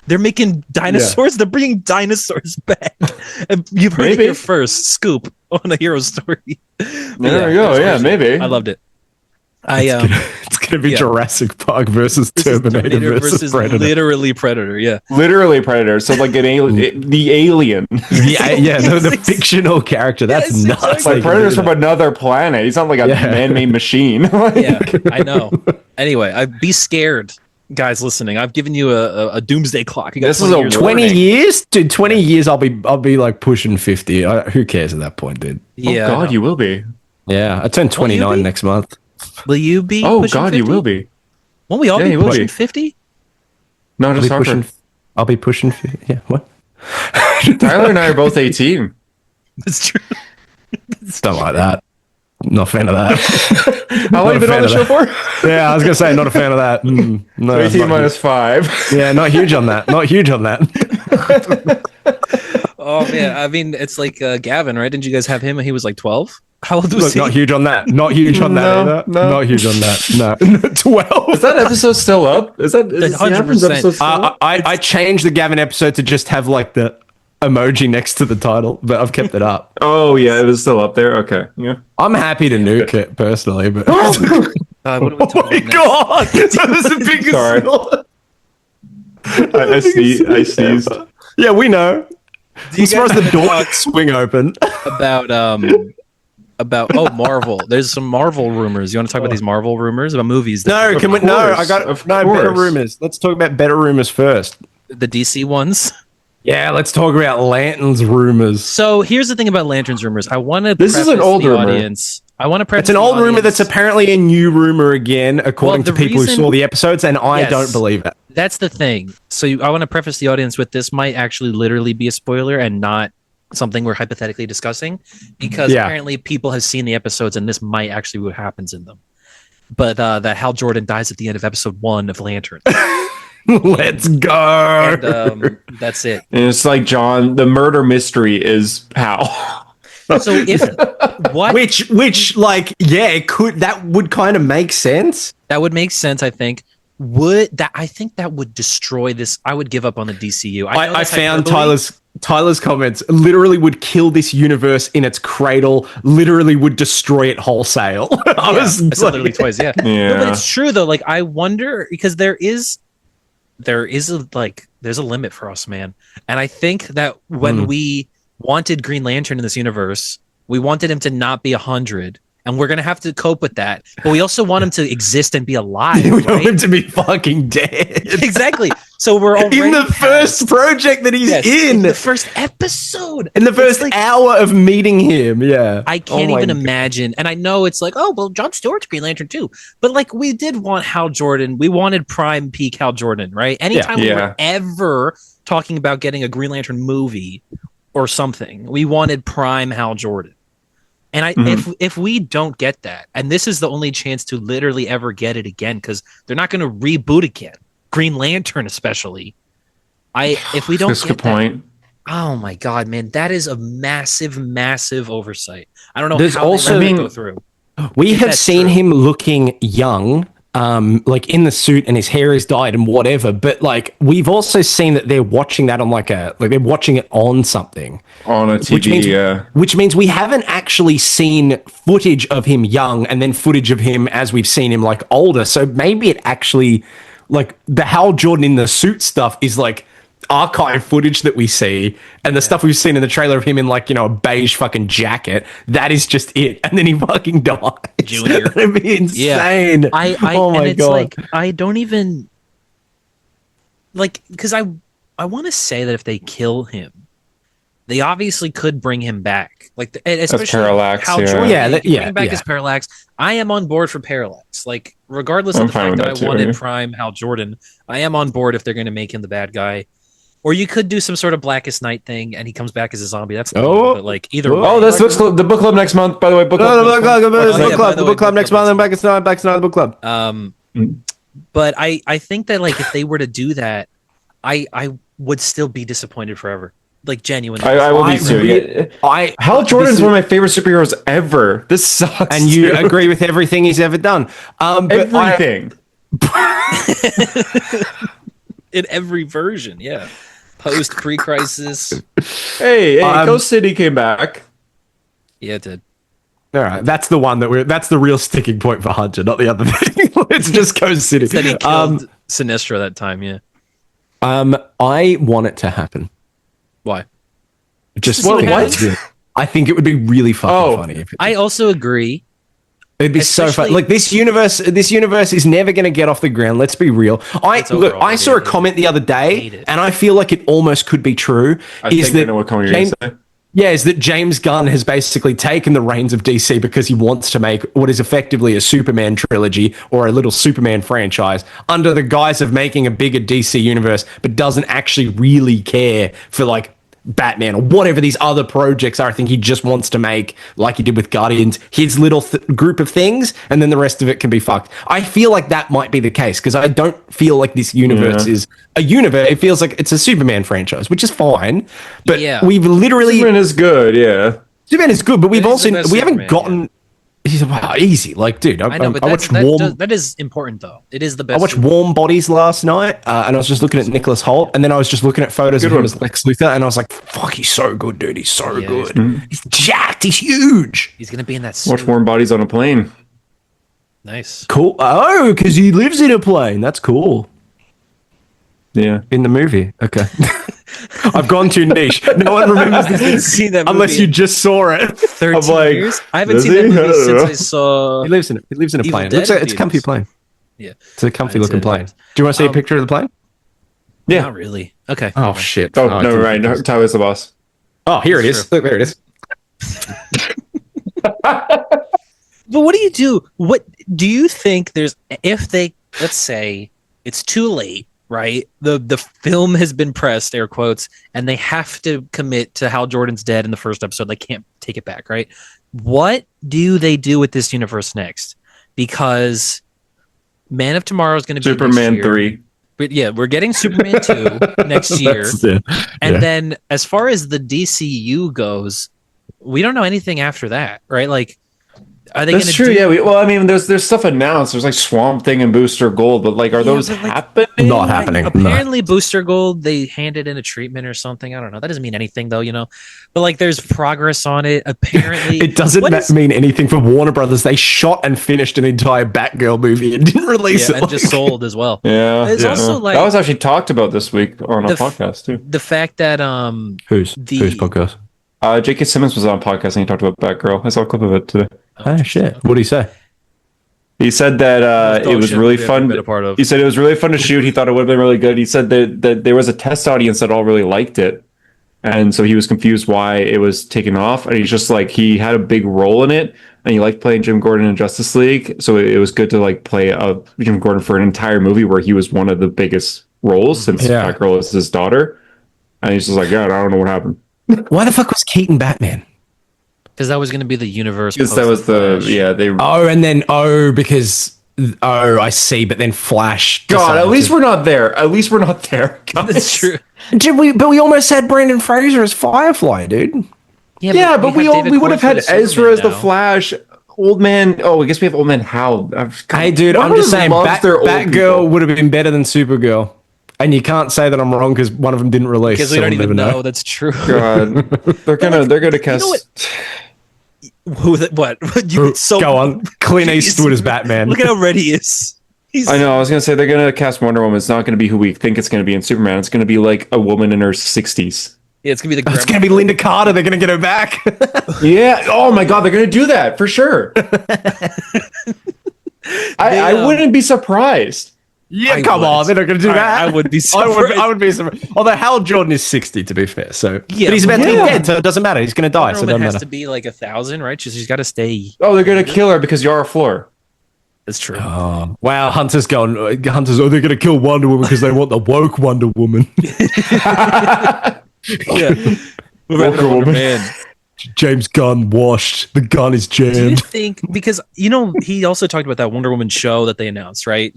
They're making dinosaurs. Yeah. They're bringing dinosaurs back. And you've heard it here first. Scoop on a hero story. There we go. Yeah, maybe. I loved it. It's gonna be Jurassic Park versus Terminator versus Predator. Literally Predator, yeah. Literally Predator. So like the alien. The fictional character. That's nuts. Exactly. Like Predator's from another planet. He's not like a man-made machine. Yeah, I know. Anyway, I'd be scared, guys listening. I've given you a doomsday clock. This is a 20 years? Dude, 20 years I'll be like pushing 50. Who cares at that point, dude? Yeah. Oh God, you will be. Yeah, I turn 29 next month. Will you be? Oh God, 50? You will be. Won't we all be pushing 50? No, just Harper. I'll be pushing 50. Yeah, what? Tyler and I are both 18. That's true. Don't like that. Not a fan of that. How long have you been on the show for? Yeah, I was gonna say not a fan of that. No, 18 minus 5. Yeah, not huge on that. Not huge on that. Oh man, I mean, it's like Gavin, right? Didn't you guys have him when he was like 12? How old was he? Not huge on that. Not huge on that. No. Not huge on that. No. 12. Is that episode still up? Is that 100%? I changed the Gavin episode to just have like the emoji next to the title, but I've kept it up. Oh yeah, it was still up there. Okay, yeah. I'm happy to nuke it personally, but what are we oh my god, that was the biggest. Sorry, I sneezed. Yeah, we know. I'm surprised the door swing open. About Marvel. There's some Marvel rumors. You want to talk about these Marvel rumors about movies? Better rumors. Let's talk about better rumors first. The DC ones. Yeah, let's talk about Lanterns rumors. So here's the thing about Lanterns rumors. I want to. This is an old rumor. Audience. I want to preface. It's an old rumor that's apparently a new rumor again, according to people who saw the episodes, and I don't believe it. That's the thing. So I want to preface the audience with this might actually literally be a spoiler and not something we're hypothetically discussing, because apparently people have seen the episodes and this might actually be what happens in them. But that Hal Jordan dies at the end of episode 1 of Lantern. Let's go. And, that's it. And it's like, John, the murder mystery is Hal. So if what which like it could, that would kind of make sense. That would make sense, I think. I think that would destroy this. I would give up on the DCU. I found Tyler's comments literally would kill this universe in its cradle, literally would destroy it wholesale. I said literally twice, yeah. No, but it's true though. Like I wonder, because there's a limit for us, man. And I think that when we wanted Green Lantern in this universe, we wanted him to not be 100. And we're going to have to cope with that. But we also want him to exist and be alive. We want him to be fucking dead. Exactly. So we're already in the first project that he's in. The first episode. In the first hour of meeting him. Yeah. I can't even imagine. And I know it's like, oh, well, Jon Stewart's Green Lantern too. But like, we did want Hal Jordan. We wanted prime peak Hal Jordan, right? Anytime we were ever talking about getting a Green Lantern movie or something, we wanted prime Hal Jordan. And if we don't get that, and this is the only chance to literally ever get it again, because they're not going to reboot again, Green Lantern especially. If we don't That's get a good point. Oh my god, man, that is a massive, massive oversight. I don't know There's how also, they let it go through. We have seen him looking young, like in the suit, and his hair is dyed and whatever. But like, we've also seen that they're watching that on they're watching it on something, on a TV. Which means we haven't actually seen footage of him young and then footage of him as we've seen him like older. So maybe it actually, like, the Hal Jordan in the suit stuff is like archive footage that we see, and the stuff we've seen in the trailer of him in like, a beige fucking jacket, that is just it, and then he fucking dies. Junior. That'd be insane. Oh my god. Like, I don't even like, because want to say that if they kill him, they obviously could bring him back, like especially Parallax, Hal yeah. Jordan. Bring him back as Parallax. I am on board for Parallax. Like regardless of the fact that I wanted Prime Hal Jordan, I am on board if they're going to make him the bad guy. Or you could do some sort of Blackest Night thing, and he comes back as a zombie. That's but like either way. Oh, that's the book club next month. By the way, the book club next month, and Blackest Night the book club. But I think that like if they were to do that, I would still be disappointed forever. Like genuinely, I will be too. Hal Jordan's one of my favorite superheroes ever. This sucks, and you agree with everything he's ever done. Everything. In every version, yeah. Post pre-crisis. Hey, Ghost City came back. Yeah, it did. All right, that's the one that's the real sticking point for Hunter, not the other thing. It's just Ghost City. Said he killed Sinestro that time, yeah. I want it to happen. Why? Just what? I think it would be really fucking funny. I also agree. It'd be so fun. Like this universe is never going to get off the ground. Let's be real. I saw a comment the other day, and I feel like it almost could be true. I know what comment you're going to say. Yeah, is that James Gunn has basically taken the reins of DC because he wants to make what is effectively a Superman trilogy or a little Superman franchise under the guise of making a bigger DC universe, but doesn't actually really care for like Batman or whatever these other projects are. I think he just wants to make, like he did with Guardians, his little group of things, and then the rest of it can be fucked. I feel like that might be the case because I don't feel like this universe is a universe. It feels like it's a Superman franchise, which is fine. But we've literally Superman is good, yeah. Superman is good, but we haven't gotten. Easy, like, dude. I watched Warm. That is important, though. It is the best. I watched Warm Bodies last night, and I was just looking at Nicholas Hoult, and then I was just looking at photos of him as Lex Luthor, and I was like, "Fuck, he's so good, dude. He's so good. He's jacked. He's huge. He's gonna be in that suit. Watch Warm Bodies on a plane. Nice, cool. Oh, because he lives in a plane. That's cool. Yeah, in the movie. Okay. I've gone too niche. No one remembers this unless you just saw it. 13 years? I haven't seen that movie since I saw... He lives in a plane. It's a comfy plane. Yeah. It's a comfy looking plane. Do you want to see a picture of the plane? Yeah. Not really. Okay. Oh, shit. Oh, no, right. No, Tyler's the boss. Oh, here it is. Look, there it is. But what do you do? What do you think if they, let's say it's too late, right? The film has been pressed, air quotes, and they have to commit to Hal Jordan's dead in the first episode. They can't take it back, right? What do they do with this universe next? Because Man of Tomorrow is going to be Superman 3. But yeah, we're getting Superman 2 next year. And then as far as the DCU goes, we don't know anything after that, right? Like, are they That's true. Well, I mean, there's stuff announced. There's like Swamp Thing and Booster Gold, but like, are those happening? Not happening. Apparently, Booster Gold they handed in a treatment or something. I don't know. That doesn't mean anything, though. But like, there's progress on it. Apparently, it doesn't mean anything for Warner Brothers. They shot and finished an entire Batgirl movie and didn't release it, and just sold as well. Yeah, it's also like that was actually talked about this week on a podcast too. The fact that whose podcast? J.K. Simmons was on a podcast and he talked about Batgirl. I saw a clip of it today. Oh shit! What did he say? He said that it was really fun. He said it was really fun to shoot. He thought it would have been really good. He said that there was a test audience that all really liked it, and so he was confused why it was taken off. And he's just like, he had a big role in it, and he liked playing Jim Gordon in Justice League, so it was good to like play Jim Gordon for an entire movie where he was one of the biggest roles since Batgirl is his daughter. And he's just like, God, I don't know what happened. Why the fuck was Keaton Batman? Because that was going to be the universe. Because that was I see. But then Flash. God, at least we're not there. Guys. That's true. But we almost had Brandon Fraser as Firefly, dude. Yeah, but we would have had Ezra as the Flash. Old man. Oh, I guess we have Old Man Hal. Hey, dude, I'm just saying, Batgirl would have been better than Supergirl. And you can't say that I'm wrong because one of them didn't release. Because we don't even know. That's true. God, they're gonna cast. What? Go on. Clint Eastwood as Batman. Look at how red he is. I know. I was gonna say they're gonna cast Wonder Woman. It's not gonna be who we think it's gonna be in Superman. It's gonna be like a woman in her 60s. Yeah, it's gonna be it's gonna be Linda Carter. They're gonna get her back. Yeah. Oh my God, they're gonna do that for sure. I wouldn't be surprised. Yeah, come on, they're not going to do that. I would be surprised. I would be surprised. Although Hal Jordan is 60, to be fair. So, yeah, but he's about to be dead, so it doesn't matter. He's going to die, so it doesn't has matter. to be like 1,000, right? She's got to stay. Oh, they're going to kill her because Yara Flor. That's true. Oh, wow, Hunter's going. Hunters, they're going to kill Wonder Woman because they want the woke Wonder Woman. Yeah. Wonder Woman. Man. James Gunn washed. The gun is jammed. Do you think, because he also talked about that Wonder Woman show that they announced, right?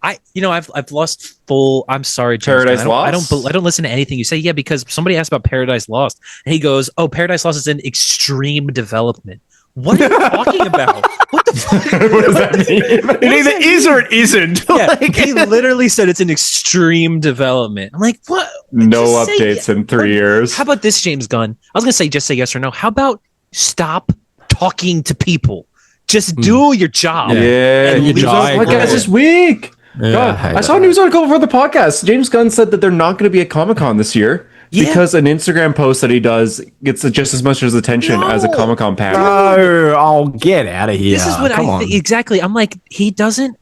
I've lost full. I'm sorry, James Paradise Gunn. Lost. I don't listen to anything you say. Yeah, because somebody asked about Paradise Lost, and he goes, "Oh, Paradise Lost is in extreme development." What are you talking about? What the fuck? What does that mean? It either is or it isn't. Yeah, he literally said it's in extreme development. I'm like, what? No updates in 3 years. How about this, James Gunn? I was gonna say just say yes or no. How about stop talking to people? Just do your job. Yeah, you news podcast this week. Yeah, God, I saw a news article for the podcast. James Gunn said that they're not going to be at Comic-Con this year because an Instagram post that he does gets just as much as attention as a Comic-Con panel. No, I'll get out of here. This is what I think. Exactly. I'm like, he doesn't.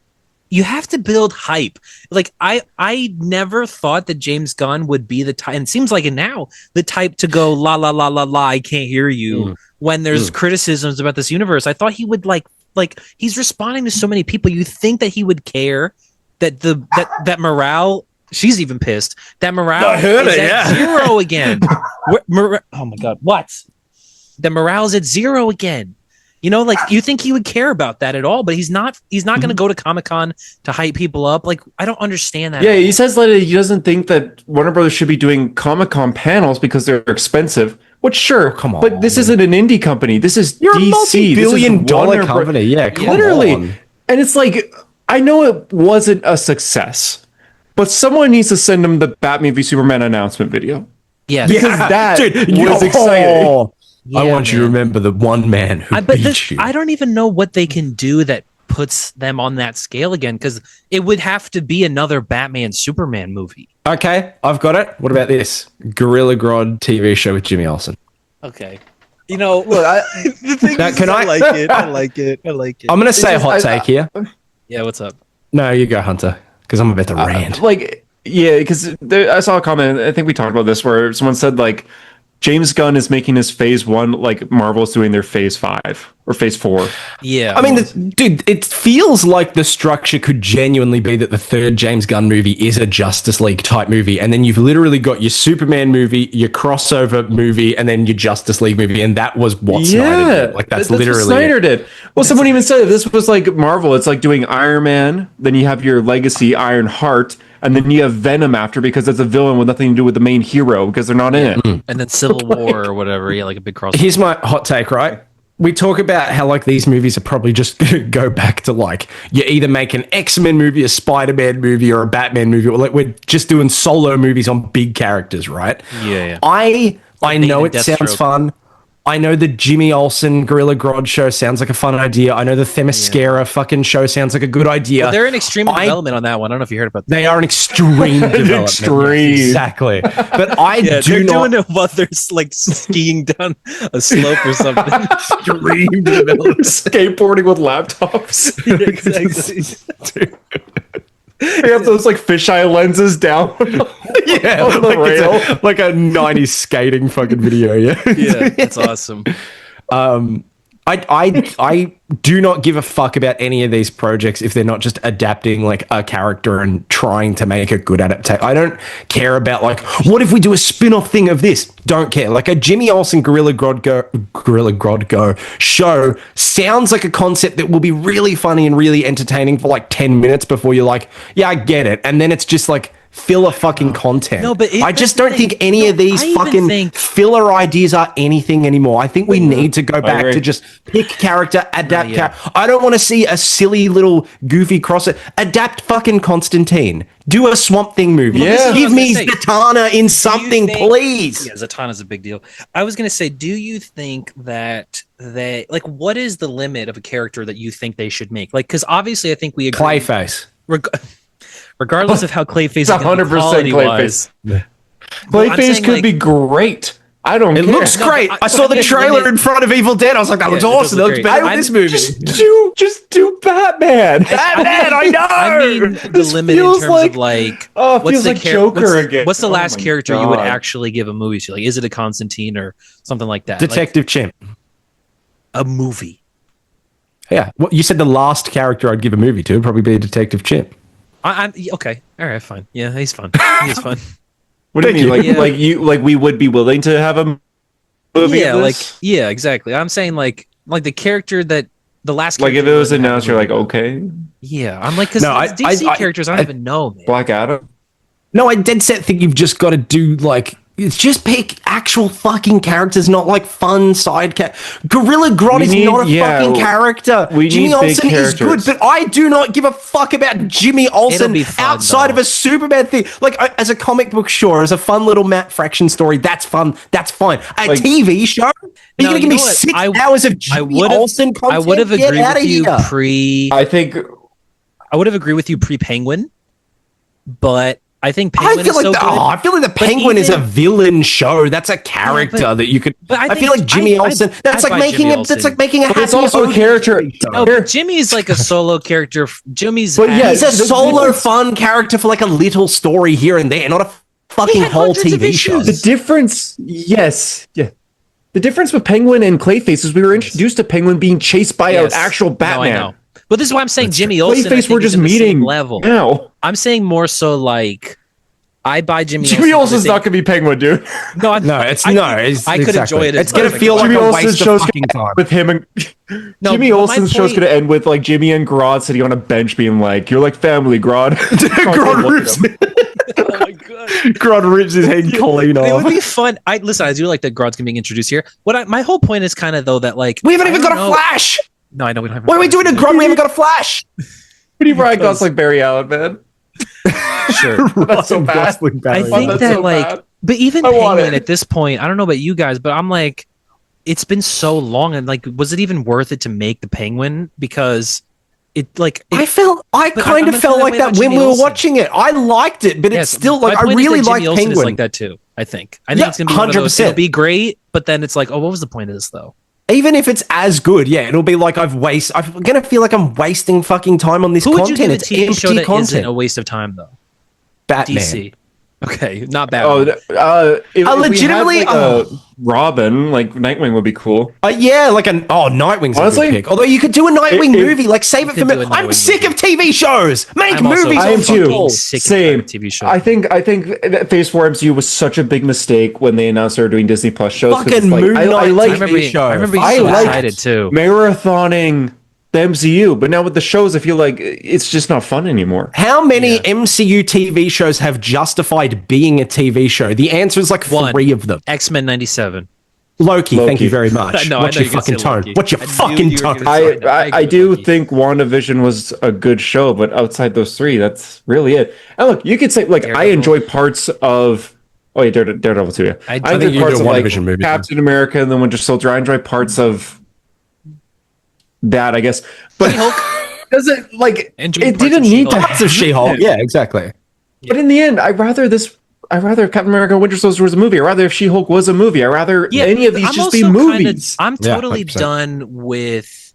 You have to build hype. Like I never thought that James Gunn would be the type, and it seems like it now, the type to go la la la la la. I can't hear you when there's criticisms about this universe. I thought he would like he's responding to so many people. You think that he would care that that morale. She's even pissed that morale is at zero again. Oh my god, what? The morale's at zero again. Like you think he would care about that at all, but he's not going to go to Comic-Con to hype people up. Like, I don't understand that. Yeah, he says that he doesn't think that Warner Brothers should be doing Comic-Con panels because they're expensive. Which, sure, come on, but this isn't an indie company. This is You're DC. a multi-billion-dollar company. Yeah, literally. And it's like, I know it wasn't a success, but someone needs to send them the Batman v Superman announcement video. Yeah, because that was exciting. Yeah, I want you to remember the one man who beat you. I don't even know what they can do that puts them on that scale again, because it would have to be another Batman Superman movie. Okay, I've got it. What about this? Gorilla Grodd TV show with Jimmy Olsen. Okay. Look, the thing is, I like it. I like it. I like it. I'm going to say a hot take here. Yeah, what's up? No, you go, Hunter, because I'm about to rant. Because I saw a comment, I think we talked about this, where someone said, James Gunn is making his phase 1 like Marvel's doing their phase 5 or phase 4. Yeah. I mean, dude, it feels like the structure could genuinely be that the third James Gunn movie is a Justice League type movie. And then you've literally got your Superman movie, your crossover movie, and then your Justice League movie. And that was what Snyder did. Like, that's literally what Snyder did. Well, someone even said this was like Marvel. It's like doing Iron Man. Then you have your legacy Iron Heart. And then you have Venom after because that's a villain with nothing to do with the main hero because they're not in it. And then Civil War or whatever. Yeah, like a big crossover. Here's my hot take, right? We talk about how these movies are probably just going to go back to you either make an X-Men movie, a Spider-Man movie, or a Batman movie. Or we're just doing solo movies on big characters, right? Yeah. I know it sounds fun. I know the Jimmy Olsen Gorilla Grodd show sounds like a fun idea. I know the Themyscira fucking show sounds like a good idea. Well, they're in extreme development on that one. I don't know if you heard about that. They are in extreme development. Extreme. Yes, exactly. But I do not... doing it while they're skiing down a slope or something. Extreme development. Skateboarding with laptops. Yeah, exactly. They have those fisheye lenses down. Yeah, on the rail. Like a 90s skating fucking video. Yeah, yeah, that's awesome. I do not give a fuck about any of these projects if they're not just adapting a character and trying to make a good adaptation. I don't care about what if we do a spin-off thing of this? Don't care. A Jimmy Olsen Gorilla Grodd Go show sounds like a concept that will be really funny and really entertaining for 10 minutes before you're like, yeah, I get it. And then it's just filler fucking content. No, but I just don't think any of these fucking filler ideas are anything anymore. I think we need to go back to just pick character, adapt character. I don't want to see a silly little goofy crosser. Adapt fucking Constantine. Do a Swamp Thing movie. Yeah. Give me Zatanna in something, please. Yeah, Zatanna's a big deal. I was going to say, do you think that what is the limit of a character that you think they should make? Because obviously I think we agree. Clayface. Regardless of how Clayface is 100% Clayface. Clayface could be great. I don't care. It looks great. I saw the trailer in front of Evil Dead. I was like, that looks awesome. That looks better than this movie. Just do Batman. I know. I mean, the limit in terms of like, what's the Joker again? What's the last character you would actually give a movie to? Like, is it a Constantine or something like that? Detective Chimp. A movie. Yeah. Well, you said the last character I'd give a movie to would probably be Detective Chimp. I'm okay. All right, fine. Yeah, he's fun. He's fun. What do you mean? Like we would be willing to have a movie? Yeah, exactly. I'm saying like the character that the last. Like if it was announced, you're like, okay. Yeah, I'm like, because DC characters, I don't even know, man. Black Adam. No, I dead set think you've just got to do like. It's just pick actual fucking characters, not like fun side Gorilla Grodd is not a fucking character. Jimmy Olsen is good, but I do not give a fuck about Jimmy Olsen outside of a Superman thing. Like, as a comic book, sure, as a fun little Matt Fraction story, that's fun. That's fine. A TV show? Are you going to give me 6 hours of Jimmy Olsen content? I would have agreed with you I would have agreed with you pre-Penguin, but I think Penguin is so good. I feel like the Penguin is a villain show. That's a character that you could. But I feel like Jimmy Olsen. That's like making a. That's like making a. It's also a character. No, but Jimmy's like a solo character. Jimmy's. But yeah, he's a solo fun character for like a little story here and there, not a fucking whole TV show. The difference, yes, yeah. The difference with Penguin and Clayface is we were introduced to Penguin being chased by an actual Batman. No, I know. But this is why I'm saying Jimmy Olsen. Clayface, we're just meeting level. Now. I'm saying more so like I buy Jimmy Olsen's not gonna be Penguin, dude. I could enjoy it. It's gonna feel like a waste of fucking time with him and Jimmy Olsen's show's gonna end with like Jimmy and Grodd sitting on a bench being like, "You're like family, Grodd." Grodd rips. Oh my god! Grodd rips his head clean off. It would be fun. I do like that Grodd's being introduced here. My whole point is kind of though that like we haven't even got a Flash. No, I know we don't have. What are we doing to Grodd? We haven't got a Flash. What do you Ryan Gosling, Barry Allen, man? Sure, that's so bad. I think that like, but even Penguin at this point, I don't know about you guys, but I'm like, it's been so long, and like, was it even worth it to make the Penguin? Because I kind of felt like that when we were watching it. I liked it, but it's still like I really like Penguin. Is like that too. I think it's gonna be 100%. It'll be great, but then it's like, oh, what was the point of this though? Even if it's as good, it'll be like I'm gonna feel like I'm wasting fucking time on this content. Who would you give a TV show that isn't a waste of time though? Batman. DC. Okay, not Batman. Legitimately, Robin, like Nightwing would be cool. Nightwing's a good pick. Although you could do a Nightwing movie, like save it for me. I'm sick of TV shows. Make movies. I am too. Same TV shows. I think that Phase 4 MCU was such a big mistake when they announced they were doing Disney Plus shows. Fucking Moon Knight. I remember being so excited too. Marathoning the MCU, but now with the shows, I feel like it's just not fun anymore. How many MCU TV shows have justified being a TV show? The answer is like 3 of them. X-Men 97. Loki, thank you very much. What's your fucking tone? What's your fucking tone? I do think WandaVision was a good show, but outside those 3, that's really it. And look, you could say like Daredevil. I enjoy parts of Daredevil too. Yeah. I think you parts of like movie Captain America and the Winter Soldier. I enjoy parts of that, I guess, but does it like it didn't need to have She-Hulk? Yeah, exactly. But in the end, I'd rather Captain America: Winter Soldier was a movie. I'd rather if She-Hulk was a movie. I'd rather any of these just be movies. I'm totally done with,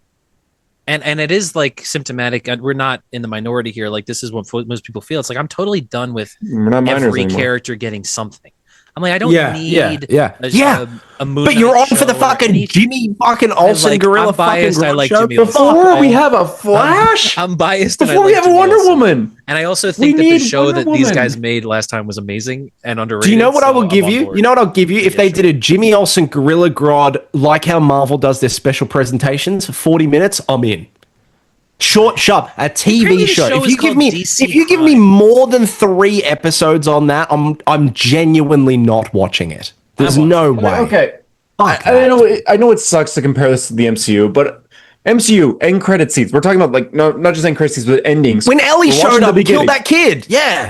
and it is like symptomatic. We're not in the minority here. Like this is what most people feel. It's like I'm totally done with every character getting something. I'm like, I don't need a Moon But you're on for the fucking Jimmy fucking Olsen gorilla biased, fucking I like show. Jimmy Before we have a Flash? I'm biased. Before we have a Wonder Woman. And I also think that the show that these guys made last time was amazing and underrated. Do you know what I will give you? You know what I'll give you? If they did a Jimmy Olsen Gorilla Grodd, like how Marvel does their special presentations, 40 minutes, I'm in. Short, sharp, a TV show. If you give me more than 3 episodes on that, I'm genuinely not watching it. There's no way. Okay, I know it sucks to compare this to the MCU, but MCU end credit scenes. We're talking about like not just end credit scenes, but endings. When Ellie showed up, and killed that kid. Yeah.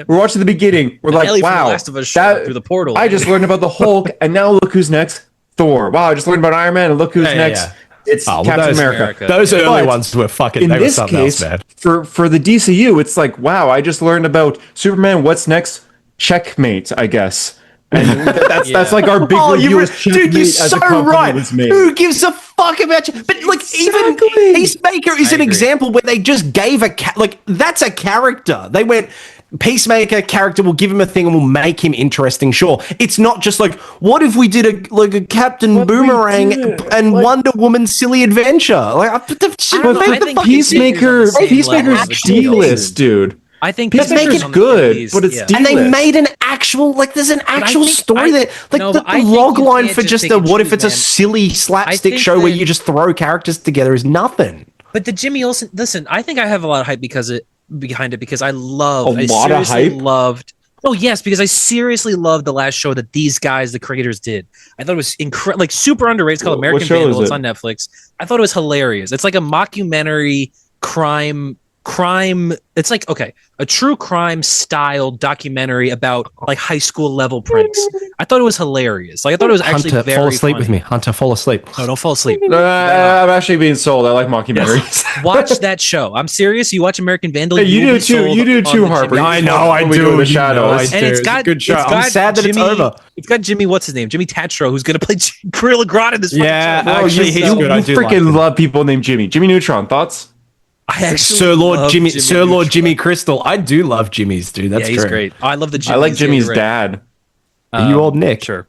We're watching the beginning. We're like, Ellie wow, from Last of Us showed through the portal. I just learned about the Hulk, and now look who's next. Thor. Wow, I just learned about Iron Man, and look who's next. Yeah. It's Captain America. Those early ones were fucking. In this case, for the DCU, it's like, wow, I just learned about Superman. What's next? Checkmate, I guess. And that's like our big review as dude, you're so right. Who gives a fuck about you? But like, even Peacemaker is an example where they just gave that's a character. They went, Peacemaker character, will give him a thing and we'll make him interesting. Sure, it's not just like, what if we did a Captain Boomerang and Wonder Woman silly adventure? Like, I think Peacemaker's D-list, dude. I think Peacemaker's good, but it's D-list. And they made an actual, like, there's an actual story that, like, the log line for just a what if it's a silly slapstick show where you just throw characters together is nothing. But the Jimmy Olsen, listen, I think I have a lot of hype behind it because I seriously loved the last show that these guys, the creators, did. I thought it was like super underrated. It's called American Vandal. It's on Netflix. I thought it was hilarious. It's like a mockumentary crime. It's like, okay, a true crime style documentary about like high school level pranks. I thought it was hilarious. Like, I thought it was actually Hunter, very fall asleep funny. with me. Hunter, fall asleep. No, don't fall asleep. I'm actually being sold. I like mockumentaries. Watch that show. I'm serious. You watch American Vandal. Hey, you do too. You do too, Harper. I know. I do. The shadows. And it's got good show. I'm sad that it's over. It's got Jimmy. What's his name? Jimmy Tatro, who's gonna play Gorilla Grodd in this. Yeah, show. actually, he's good. I do freaking love people named Jimmy. Jimmy Neutron. Thoughts? I actually Sir Lord Jimmy Crystal. I do love Jimmy's, dude. That's he's great. Oh, I love the Jimmy's. I like Jimmy's dad. Are you old Nick? Sure.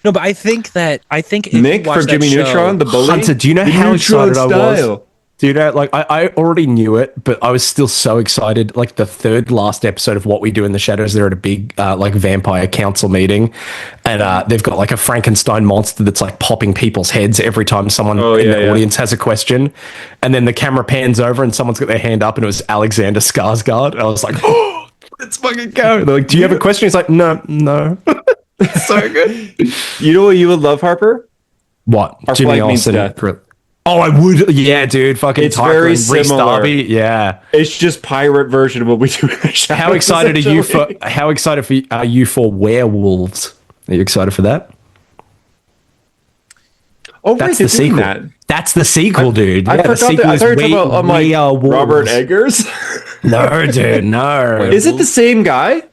No, but I think Nick from Jimmy Neutron, the bully. Hunter, do you know how excited I was? Do you know, like, I already knew it, but I was still so excited. Like, the third last episode of What We Do in the Shadows, they're at a big, like, vampire council meeting, and they've got, like, a Frankenstein monster that's, like, popping people's heads every time someone in the audience has a question. And then the camera pans over and someone's got their hand up, and it was Alexander Skarsgård. And I was like, oh, let's fucking go. They're like, do you have a question? He's like, no. It's so good. You know what you would love, Harper? What? Our Jimmy Olsen. Oh, I would. Yeah, dude. Fucking it's very similar. Darby. Yeah, it's just pirate version of What We Do in the Shadows. How excited are you for? How excited are you for Werewolves? Are you excited for that? Oh, that's the sequel. That's the sequel, dude. I forgot that. I thought you were talking about Robert Eggers. No, dude, no. Is it the same guy?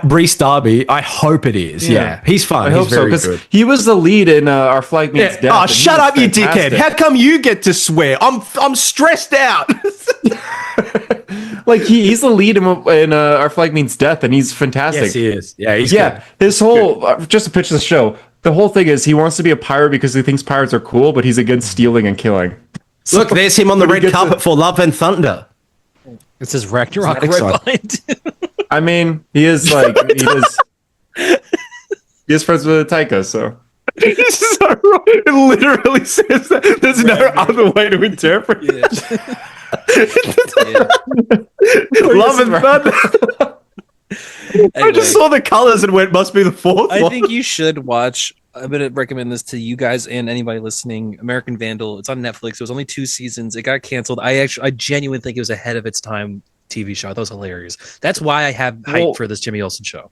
Reese Darby. I hope it is. Yeah, he's fun. I hope so, because he was the lead in Our Flag Means Death. Oh, shut up, you dickhead! How come you get to swear? I'm stressed out. Like he's the lead in Our Flag Means Death, and he's fantastic. Yes, he is. Yeah, he's good. His whole just to pitch the show. The whole thing is he wants to be a pirate because he thinks pirates are cool, but he's against stealing and killing. So, look, there's him on the red carpet for Love and Thunder. It says Ragnarok right behind him. I mean, he is friends with Taika, so. So wrong. It literally says that. There's no other way to interpret it. Love and Thunder. Anyway, I just saw the colors and went, must be the fourth one. I think you should watch. I'm going to recommend this to you guys and anybody listening. American Vandal. It's on Netflix. It was only 2 seasons. It got canceled. I genuinely think it was ahead of its time TV show. I thought it was hilarious. That's why I have hype for this Jimmy Olsen show.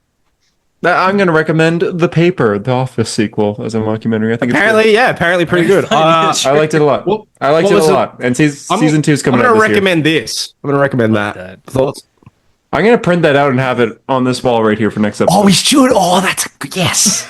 I'm going to recommend The Paper, the Office sequel, as a mockumentary. I think apparently pretty good. I liked it a lot. I liked it a lot. And season 2 is coming out. I'm going to recommend this. I'm going to recommend that. Thoughts? I'm going to print that out and have it on this wall right here for next episode. Oh, we should. Oh, yes.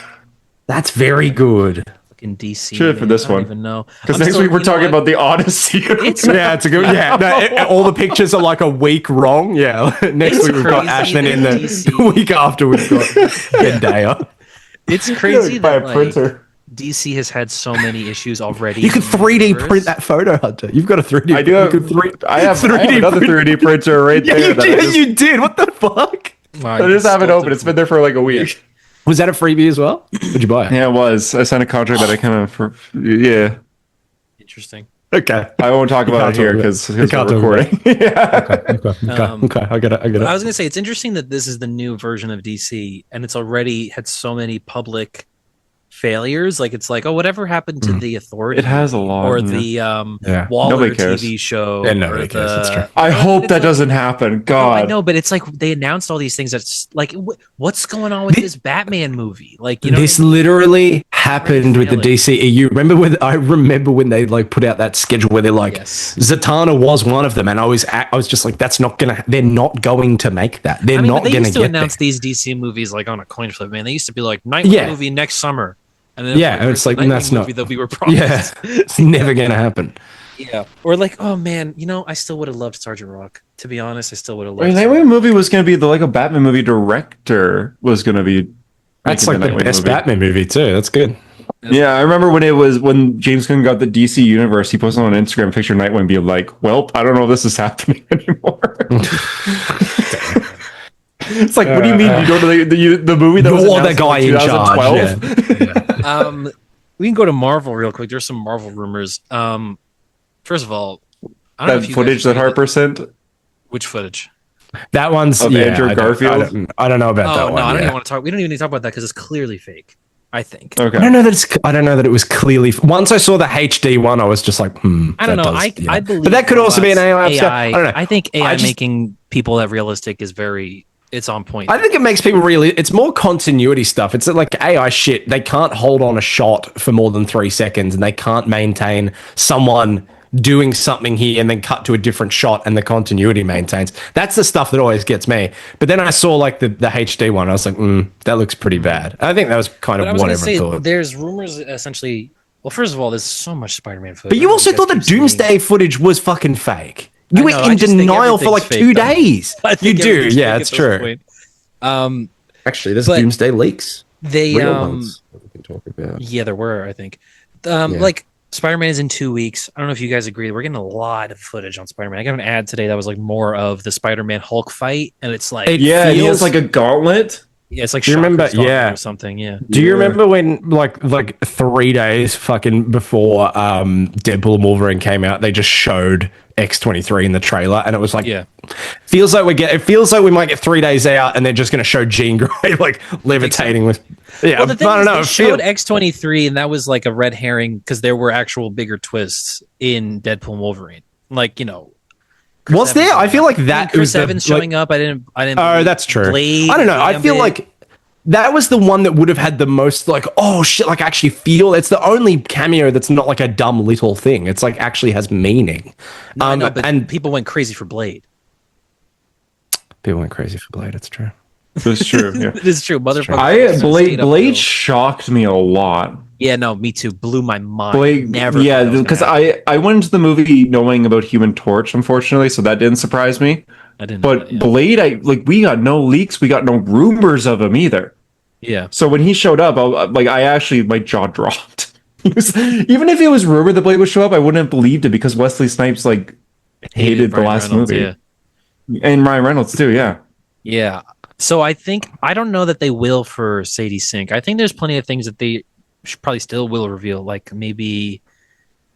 That's very good. Fucking DC. Should for this one. I don't even know. Because next week we're talking about the Odyssey. It's a good. Yeah, no, all the pictures are like a week wrong. Yeah. Next week we've got Ashman in the week after we've got Zendaya. It's crazy by that a printer. DC has had so many issues already. You could 3D print that photo, Hunter. You've got a 3D. I do have. I have another 3D printer right there. You did. What the fuck? Wow, I just have it open. It's been there for like a week. Was that a freebie as well? What'd you buy? Yeah, it was. I signed a contract that I kind of. Yeah. Interesting. Okay. I won't talk about it here because we're recording. Yeah. Okay. I get it. I was gonna say it's interesting that this is the new version of DC, and it's already had so many public failures. Like it's like, oh, whatever happened to the Authority? It has a lot, or yeah. the Waller TV show. Yeah, nobody cares. That's true. I hope that doesn't happen. God, I know, but it's like they announced all these things. That's like, what's going on with this Batman movie? Like, you know, this literally happened with the DCEU. I remember when they like put out that schedule where they're like, Zatanna was one of them, and I was just like, they're not going to make that. They're not going to get. They used to announce these DC movies like on a coin flip, man. They used to be like Nightwing movie next summer, and then it's like that's not that we were promised. Yeah, it's never going to happen. Yeah, or like, oh man, you know, I still would have loved Sergeant Rock. To be honest, I still would have loved. Nightwing movie was going to be the Lego Batman movie director was going to be. That's like the best Batman movie too. That's good. Yeah, I remember when James Gunn got the DC universe, he posted on Instagram a picture of Nightwing being like, "Well, I don't know if this is happening anymore." It's like, what do you mean you don't know the movie that was the guy in charge? We can go to Marvel real quick. There's some Marvel rumors. First of all, I don't know if footage that Harper sent. Which footage? That one's Andrew Garfield. I don't know about that one. No, I don't even want to talk. We don't even need to talk about that because it's clearly fake. I think. Okay. I don't know that it was clearly. Once I saw the HD one, I was just like, I don't know. I believe, but that could also be an AI. I don't know. I think AI making people that realistic is it's on point. I think it makes people really. It's more continuity stuff. It's like AI shit. They can't hold on a shot for more than 3 seconds, and they can't maintain someone doing something here and then cut to a different shot and the continuity maintains. That's the stuff that always gets me. But then I saw like the HD one. I was like, that looks pretty bad. I think that was kind of what everyone thought. There's rumors essentially. Well, first of all, there's so much Spider-Man footage. But you also thought the Doomsday footage was fucking fake. You were in denial for like 2 days. You do. Yeah, it's true. Actually, there's Doomsday leaks. Real ones that we can talk about. Yeah, there were, I think. Like Spider-Man is in 2 weeks. I don't know if you guys agree. We're getting a lot of footage on Spider-Man. I got an ad today that was like more of the Spider-Man Hulk fight, and it's like he has like a gauntlet. Yeah, it's like do you remember? Yeah, or something. Yeah. Do you remember when like 3 days fucking before Deadpool and Wolverine came out, they just showed X-23 in the trailer, and it was like, feels like we might get 3 days out, and they're just going to show Jean Grey like levitating with. Yeah, well, the thing I don't know. They showed X-23, and that was like a red herring because there were actual bigger twists in Deadpool and Wolverine. Like, you know. Was there? I feel like that Chris Evans showing up. I didn't. Oh, that's true. Blade, I don't know. I feel like that was the one that would have had the most like, oh shit, like actually feel. It's the only cameo that's not like a dumb little thing. It's like actually has meaning. And people went crazy for Blade. People went crazy for Blade. It's true. It's true. Yeah. It is true. Motherfucker. Blade shocked me a lot. Yeah, no, me too. Blew my mind. Blade, because I went into the movie knowing about Human Torch, unfortunately, so that didn't surprise me. I didn't. But Blade, we got no leaks, we got no rumors of him either. Yeah. So when he showed up, my jaw dropped. Even if it was rumored that Blade would show up, I wouldn't have believed it because Wesley Snipes hated the last Reynolds, movie, and Ryan Reynolds too. Yeah. Yeah. So I don't know that they will for Sadie Sink. I think there's plenty of things that they probably still will reveal, like maybe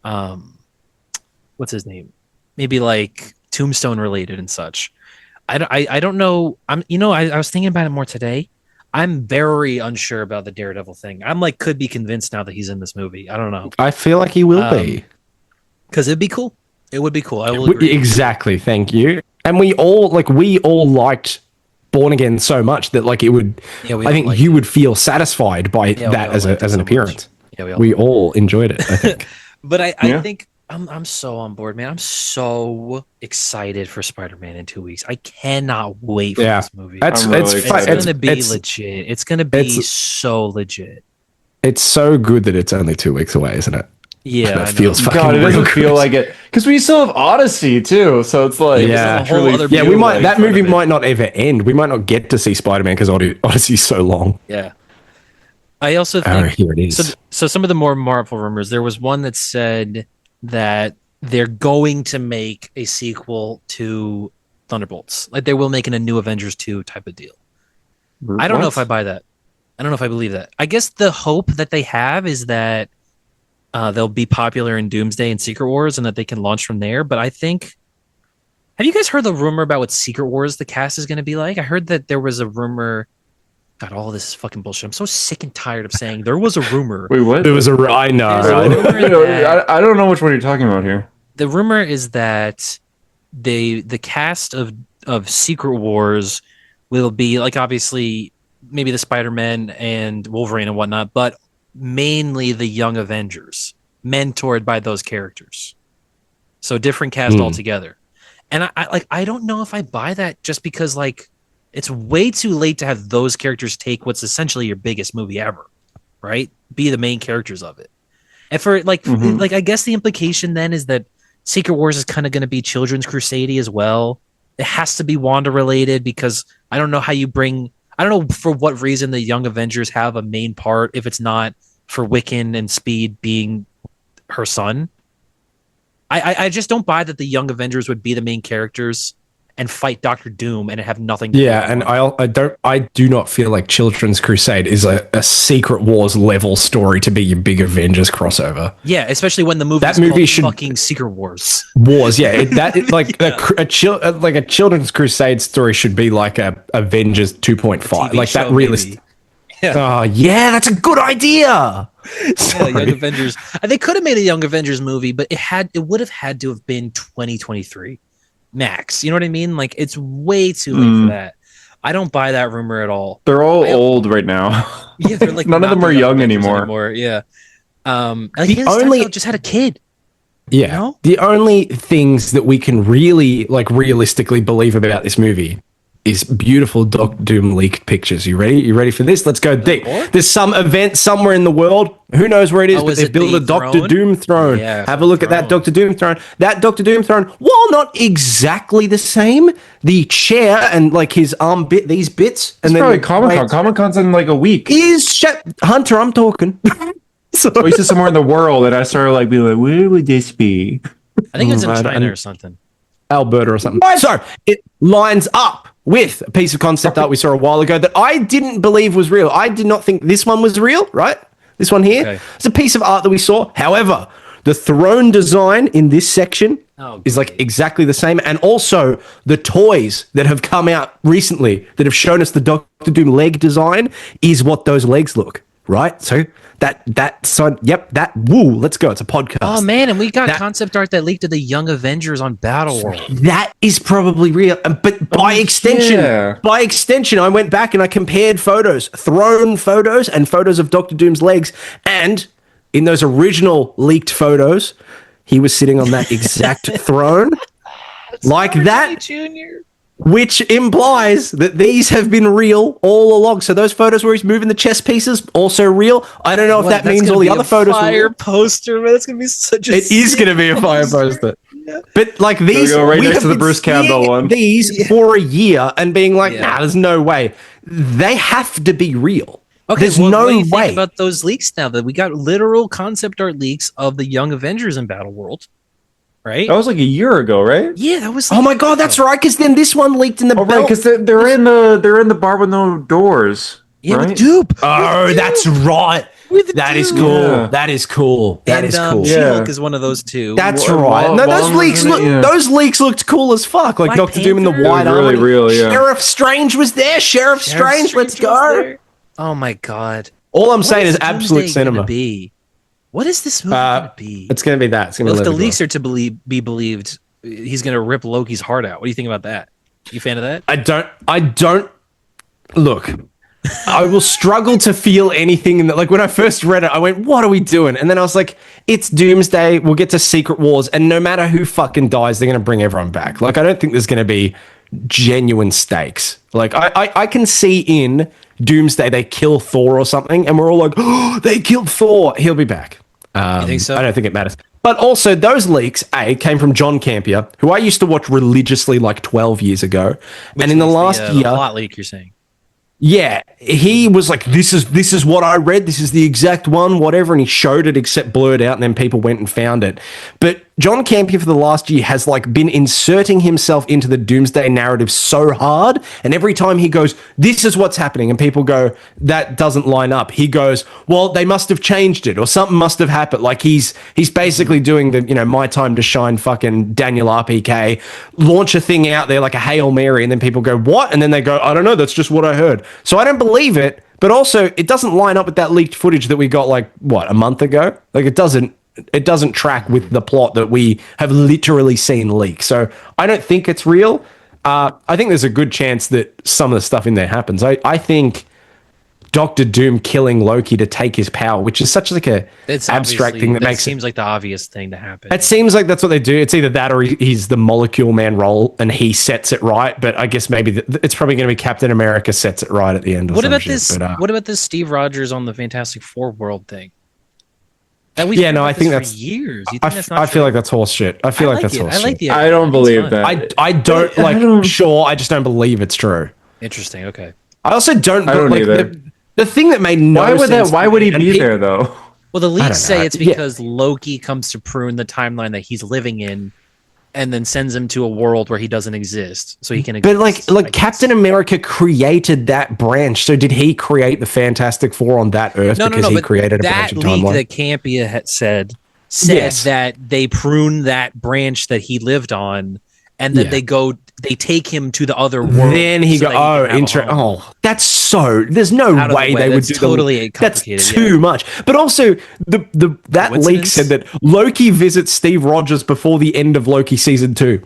what's his name, maybe like Tombstone related and such. I don't know. I was thinking about it more today. I'm very unsure about the Daredevil thing. I'm like could be convinced now that he's in this movie. I don't know. I feel like he will be, because it'd be cool. It would be cool. I will agree. Exactly. Thank you. And we all liked Born Again so much that like it would. Yeah, I think you would feel satisfied by that as an appearance. Yeah, we all enjoyed it, I think. But I think I'm so on board, man. I'm so excited for Spider-Man in 2 weeks. I cannot wait for this movie. It's going to be legit. It's going to be so legit. It's so good that it's only 2 weeks away, isn't it? Yeah, it feels fucking God, it real doesn't good. feel like it because we still have Odyssey too. So it's like we might that movie might not ever end. We might not get to see Spider-Man because Odyssey's so long. Yeah. I also think here it is. So some of the more Marvel rumors, there was one that said that they're going to make a sequel to Thunderbolts. Like they will make a new Avengers 2 type of deal. I don't know if I buy that. I don't know if I believe that. I guess the hope that they have is that they'll be popular in Doomsday and Secret Wars and that they can launch from there. But I think, have you guys heard the rumor about what Secret Wars the cast is going to be like? I heard that there was a rumor God, all this is fucking bullshit. I'm so sick and tired of saying there was a rumor. Wait, what? There was I know. I don't know which one you're talking about here. The rumor is that the cast of Secret Wars will be like, obviously maybe the Spider-Man and Wolverine and whatnot, but mainly the Young Avengers, mentored by those characters. So different cast altogether. And I don't know if I buy that, just because like it's way too late to have those characters take what's essentially your biggest movie ever, right? Be the main characters of it. And for like I guess the implication then is that Secret Wars is kind of going to be Children's Crusade as well. It has to be Wanda related, because I don't know how you bring, I don't know for what reason the Young Avengers have a main part if it's not for Wiccan and Speed being her son. I just don't buy that the Young Avengers would be the main characters and fight Doctor Doom and have nothing to do with and I do not feel like Children's Crusade is a Secret Wars level story to be your big Avengers crossover. Yeah, especially when the movie should fucking Secret Wars. A Children's Crusade story should be like a Avengers 2.5, like that realistic. Yeah. Oh yeah, that's a good idea. Yeah, Young Avengers. They could have made a Young Avengers movie, but it would have had to have been 2023 max. You know what I mean? Like, it's way too late for that. I don't buy that rumor at all. They're all old right now. Yeah, they're like none of them are young anymore. Yeah. The just had a kid. Yeah. You know? The only things that we can really realistically believe about this movie is beautiful Doctor Doom leaked pictures. You ready? You ready for this? Let's go deep. There's some event somewhere in the world. Who knows where it is, but they've built a Doctor Doom throne. Yeah, have a look at that Doctor Doom throne. That Doctor Doom throne, while not exactly the same, the chair and like his arm bit, these bits. And then probably Comic-Con. Comic-Con's in like a week. Hunter, I'm talking. So he's just somewhere in the world, and I started being like, where would this be? I think it's in China or something. Alberta or something. So it lines up with a piece of concept art we saw a while ago that I didn't believe was real. I did not think this one was real, right? This one here. Okay. It's a piece of art that we saw. However, the throne design in this section is like exactly the same. And also the toys that have come out recently that have shown us the Doctor Doom leg design is what those legs look, right? So let's go. It's a podcast. Oh man, and we got concept art that leaked to the Young Avengers on Battleworld. That is probably real. But by extension, I went back and I compared throne photos and photos of Doctor Doom's legs, and in those original leaked photos, he was sitting on that exact throne. Like that. Junior. Which implies that these have been real all along. So those photos where he's moving the chess pieces, also real. I don't know if that means all the other photos. Fire poster, man. That's gonna be such a. It is gonna be a fire poster. Yeah. But like these, go right next to the Bruce Campbell one. These for a year and being like, nah, there's no way. They have to be real. Okay, there's no way. Think about those leaks now that we got literal concept art leaks of the Young Avengers in Battleworld. Right? That was like a year ago, right? Yeah, that was. Oh my god, that's right. Because then this one leaked in the belt. Right, because they're in the bar with no doors. Yeah, right? with Dupe. Oh, that's right. That is cool. Yeah. That is cool. That is cool. She-Hulk is one of those two. That's right. No, those leaks looked cool as fuck. Like Doctor Doom in the white armor. Really real. Yeah. Sheriff Strange was there. Sheriff Strange, let's go. Oh my god. All I'm saying is absolute cinema. What is this movie going to be? It's going to be that. It's gonna be if the leaks are to be believed, he's going to rip Loki's heart out. What do you think about that? You a fan of that? I don't. Look, I will struggle to feel anything in that. Like when I first read it, I went, "What are we doing?" And then I was like, "It's Doomsday. We'll get to Secret Wars, and no matter who fucking dies, they're going to bring everyone back." Like I don't think there's going to be genuine stakes. Like I can see in Doomsday they kill Thor or something, and we're all like, "Oh, they killed Thor. He'll be back." You think so? I don't think it matters. But also, those leaks, came from John Campion, who I used to watch religiously like 12 years ago. And in the last year... The plot leak, you're saying? Yeah. He was like, this is what I read. This is the exact one, whatever. And he showed it except blurred out, and then people went and found it. But John Campea for the last year has like been inserting himself into the Doomsday narrative so hard, and every time he goes, "This is what's happening," and people go, "That doesn't line up," he goes, "Well, they must have changed it, or something must have happened." Like he's basically doing the my time to shine fucking Daniel RPK, launch a thing out there like a Hail Mary, and then people go, "What?" And then they go, "I don't know, that's just what I heard." So I don't believe it, but also it doesn't line up with that leaked footage that we got like a month ago. Like it doesn't track with the plot that we have literally seen leak. So I don't think it's real. I think there's a good chance that some of the stuff in there happens. I think Doctor Doom killing Loki to take his power, which is such like a abstract thing that seems like the obvious thing to happen. It seems like that's what they do. It's either that or he's the Molecule Man role and he sets it right. But I guess maybe it's probably going to be Captain America sets it right at the end. What about this Steve Rogers on the Fantastic Four world thing? I think that's for years. I feel like that's horse shit. I feel like that's horse shit. I don't believe that. I don't like. Sure, I just don't believe it's true. Interesting. Okay. I also don't. I don't either. The thing that made no sense. Why would he be there though? Well, the leaks say it's because Loki comes to prune the timeline that he's living in, and then sends him to a world where he doesn't exist, so he can. But like Captain America created that branch. So did he create the Fantastic Four on that Earth because he created a branch of timeline? That leak that Campea had said that they prune that branch that he lived on, and then they take him to the other world. Then he that's so. There's no way they would do totally complicated. That's too much. But also, that leak said that Loki visits Steve Rogers before the end of Loki season 2.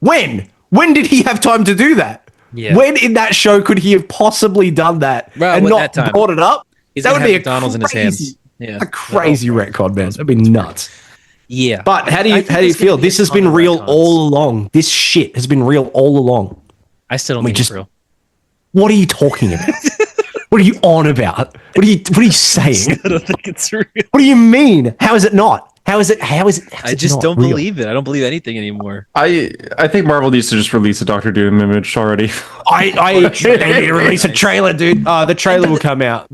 When did he have time to do that? Yeah. When in that show could he have possibly done that and not brought it up? That would be McDonald's in his hands. Yeah, a crazy retcon, man. That'd be nuts. Yeah. But how do you feel? This has been real all along. This shit has been real all along. I still don't think it's real. What are you talking about? What are you on about? What are you saying? I don't think it's real. What do you mean? How is it not? How is it? I just don't believe it. I don't believe anything anymore. I think Marvel needs to just release a Doctor Doom image already. They need to release a trailer, dude. The trailer will come out.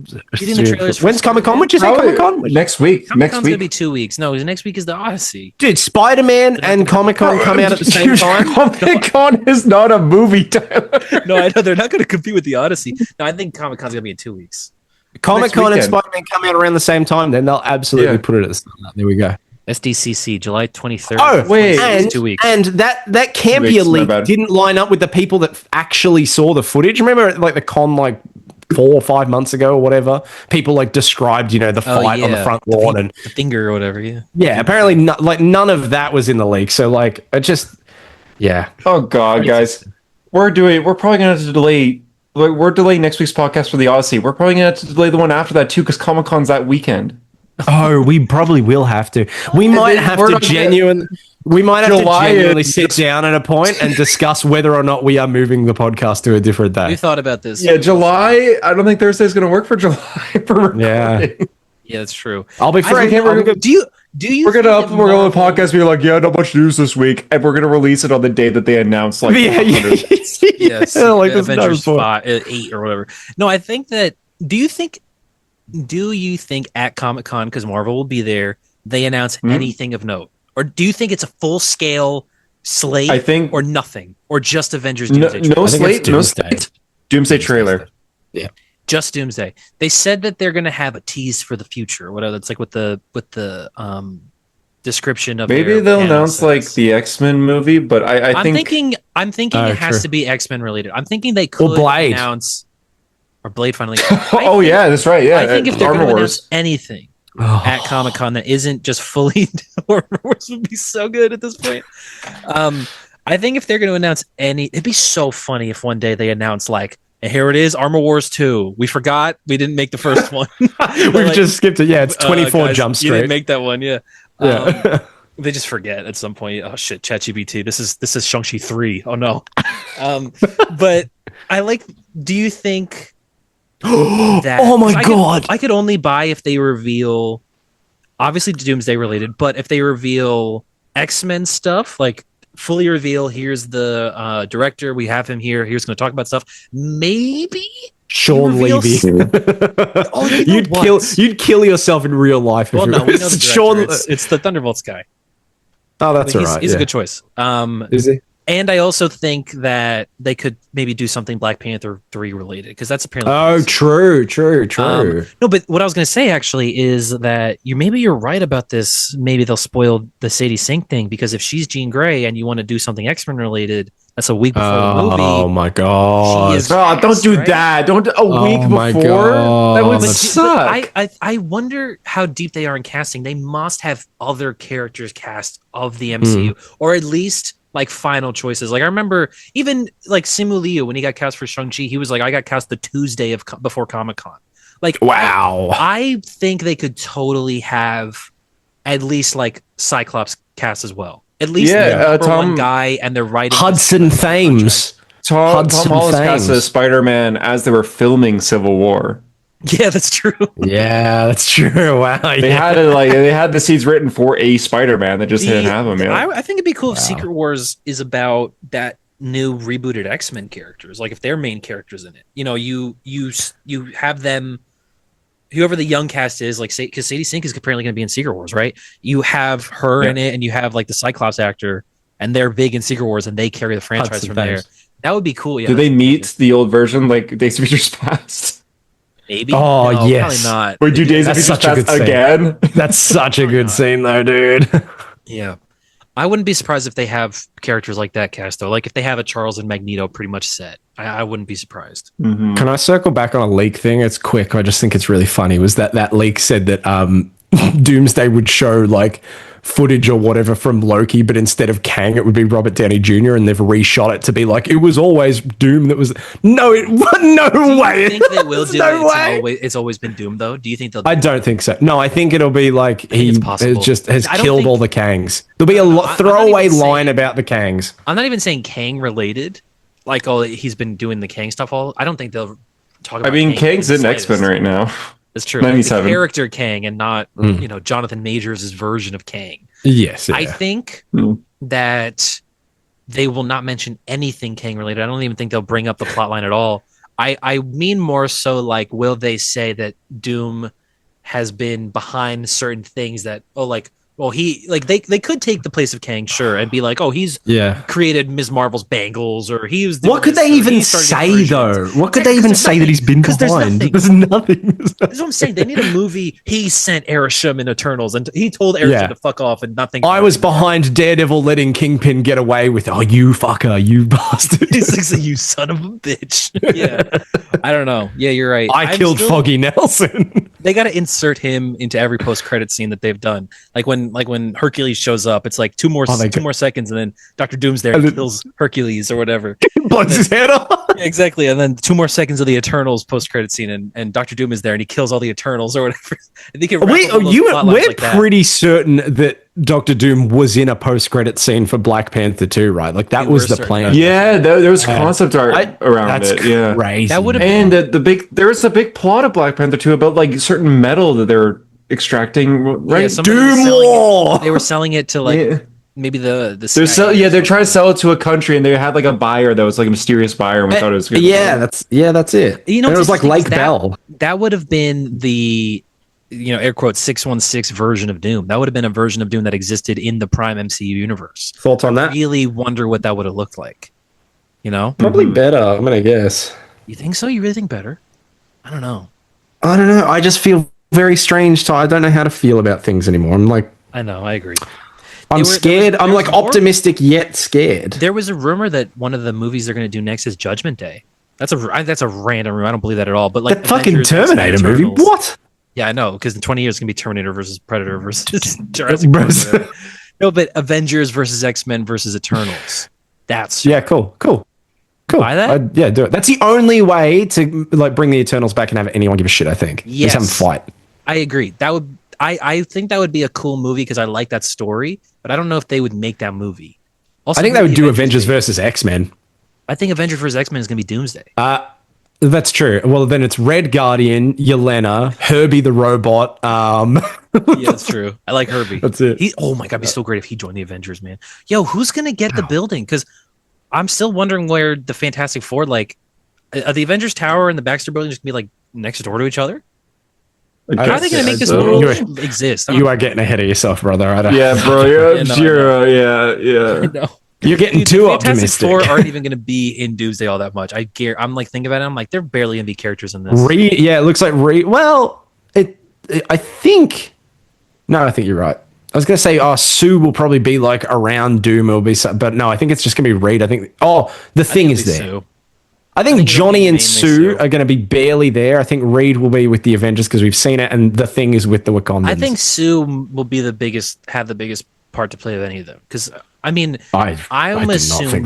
When's Comic-Con? When'd you say Comic-Con? Next week. Comic-Con's gonna be 2 weeks. No, next week is the Odyssey. Dude, Spider-Man and Comic-Con come out at the same time. Comic-Con is not a movie, Tyler. No, I know they're not going to compete with the Odyssey. No, I think Comic-Con's gonna be in 2 weeks. Comic-Con and Spider-Man come out around the same time, then they'll absolutely put it at the start. There we go. SDCC, July 23rd. Oh, wait. 2 weeks. And that Campea leak didn't line up with the people that actually saw the footage. Remember, like, the con, 4 or 5 months ago or whatever? People, described, the fight on the front lawn. And the finger or whatever, yeah. Yeah, apparently, none of that was in the leak. So, it just... Yeah. Oh, God, guys. We're probably going to have to delay... we're delaying next week's podcast for the Odyssey. We're probably going to have to delay the one after that, too, because Comic-Con's that weekend. Oh, we probably will have to. We might have to genuinely sit down at a point and discuss whether or not we are moving the podcast to a different day. You thought about this. Yeah, July. I don't think Thursday's going to work for July for recording. Yeah, that's true. I'll be free. Do you? We're gonna the podcast. Be like, not much news this week, and we're gonna release it on the day that they announce. Yes, Avengers 8 or whatever. No, I think that. Do you think at Comic-Con, because Marvel will be there, they announce anything of note? Or do you think it's a full-scale slate or nothing? Or just Avengers Doomsday? No slate. Doomsday trailer. Yeah. Just Doomsday. They said that they're going to have a tease for the future. Whatever. It's with the description of maybe they'll announce the X-Men movie, but I'm thinking it has to be X-Men related. I'm thinking they could announce... Or Blade finally. Yeah, that's right. Yeah, I think if they're going to announce anything at Comic-Con that isn't just fully Armor Wars would be so good at this point. I think if they're going to announce it'd be so funny if one day they announce here it is, Armor Wars 2. We forgot we didn't make the first one. We've just skipped it. Yeah, it's 24 guys, Jump Street. You didn't make that one. Yeah. Yeah. They just forget at some point. Oh shit, ChatGPT. This is Shang-Chi 3. Oh no. But do you think? Oh my god! I could only buy if they reveal, obviously Doomsday related, but if they reveal X-Men stuff, fully reveal. Here's the director. We have him here. Here's going to talk about stuff. Maybe Sean Levy. You'd kill yourself in real life. Well, no, we know the director. It's the Thunderbolts guy. Oh, that's all right. He's a good choice. Is he? And I also think that they could maybe do something Black Panther 3 related, because that's apparently. Oh, true. No, but what I was going to say actually is that you're right about this. Maybe they'll spoil the Sadie Sink thing, because if she's Jean Grey and you want to do something X-Men related, that's a week before the movie. Oh my god! Don't do that. Don't a week before. That would suck. I wonder how deep they are in casting. They must have other characters cast of the MCU, or at least like final choices. Like I remember even like Simu Liu, when he got cast for Shang-Chi, he was like, I got cast the Tuesday before Comic-Con. Like, wow. I think they could totally have at least like Cyclops cast as well. At least the number one guy, and they're writing Hudson Thames. Tom Holland cast as Spider-Man as they were filming Civil War. Yeah, that's true. Yeah, that's true. Wow. They had the seeds written for a Spider-Man that just didn't have them yet. I think it'd be cool if Secret Wars is about that new rebooted X-Men characters. Like if they're main characters in it. You know, you have them, whoever the young cast is, like, because Sadie Sink is apparently going to be in Secret Wars, right? You have her in it, and you have like the Cyclops actor, and they're big in Secret Wars, and they carry the franchise from there. That would be cool. Yeah. Do they meet the old version, like Days of Future Past? Maybe. Oh, no, yes. Probably not. Or do Days of Future Past again? That's such a good scene, though, dude. Yeah. I wouldn't be surprised if they have characters like that cast, though. Like if they have a Charles and Magneto pretty much set. I wouldn't be surprised. Mm-hmm. Can I circle back on a leak thing? It's quick. I just think it's really funny. Was that leak said that Doomsday would show like footage or whatever from Loki, but instead of Kang, it would be Robert Downey Jr. and they've reshot it to be like it was always Doom. That was no way. Do you think they will do it? It's always been Doom, though. Do you think they'll? I don't think so. No, I think it'll be like he just has killed all the Kangs. There'll be a throwaway line about the Kangs. I'm not even saying Kang related. Like, he's been doing the Kang stuff I don't think they'll talk about. I mean, Kang's in X-Men right now. That's true. Like the character Kang, and not Jonathan Majors' version of Kang. Yes, yeah. I think that they will not mention anything Kang related. I don't even think they'll bring up the plotline at all. I mean more so like, will they say that Doom has been behind certain things that they could take the place of Kang, sure, and be like, he's created Ms. Marvel's bangles, or he was. What could they even say though? What could they even say that he's been behind? There's nothing. That's what I'm saying. They need a movie. He sent Arishem in Eternals, and he told Arishem to fuck off, and nothing. I was behind Daredevil letting Kingpin get away with. Oh, you fucker, you bastard! He's like, you son of a bitch. Yeah, I don't know. Yeah, you're right. I killed Foggy Nelson. They got to insert him into every post-credit scene that they've done. Like when Hercules shows up, it's like two more seconds, and then Dr. Doom's there and kills Hercules or whatever. Blows his head off. Yeah, exactly. And then 2 more seconds of the Eternals post-credit scene, and Dr. Doom is there and he kills all the Eternals or whatever. I think we're pretty certain that Dr. Doom was in a post-credit scene for Black Panther 2, right? Like that was the plan. Yeah, there was concept art around it. Yeah, crazy. That would have and there was a big plot of Black Panther 2 about like certain metal that they're extracting, right? Yeah, Doom War. They were selling it to like maybe the they're trying to sell it to a country, and they had like a buyer that was like a mysterious buyer, and we thought it was good. That's it. You know, and it was like Lake Bell. That would have been the air quotes 616 version of Doom. That would have been a version of Doom that existed in the Prime MCU universe. Thoughts on that? I really wonder what that would have looked like. You know, probably better. I'm gonna guess. You think so? You really think better? I don't know. I just feel very strange. I don't know how to feel about things anymore. I'm like, I know. I agree. I'm scared. I'm like optimistic yet scared. There was a rumor that one of the movies they're going to do next is Judgment Day. That's a random rumor. I don't believe that at all. But like that fucking Terminator movie. What? Yeah, I know. Because in 20 years, it's going to be Terminator versus Predator versus Jurassic Park. No, but Avengers versus X-Men versus Eternals. That's cool. Buy that? Do it. That's the only way to like bring the Eternals back and have anyone give a shit. I think. Yes, have them fight. I agree. That would. I think that would be a cool movie because I like that story, but I don't know if they would make that movie. Also, I think they would do Avengers versus X-Men. I think Avengers versus X-Men is going to be Doomsday. That's true. Well, then it's Red Guardian, Yelena, Herbie the robot. Yeah, that's true. I like Herbie. That's it. Oh my god, it'd be so great if he joined the Avengers, man. Yo, who's going to get the building? Because I'm still wondering where the Fantastic Four, like, are the Avengers Tower and the Baxter Building just going to be like next door to each other? How are they going to make this world exist? You are getting ahead of yourself, brother. Yeah, bro. Yeah. You're getting too optimistic. Fantastic Four aren't even going to be in Doomsday all that much. I'm like thinking about it. I'm like, they're barely going to be characters in this. It looks like Well, I think. No, I think you're right. I was going to say, Sue will probably be like around Doom. It'll be, but no, I think it's just going to be Reed. I think. The Thing is there. Sue. I think Johnny and Sue are going to be barely there. I think Reed will be with the Avengers because we've seen it, and the Thing is with the Wakandans. I think Sue will be have the biggest part to play of any of them. Because I mean, I'm assuming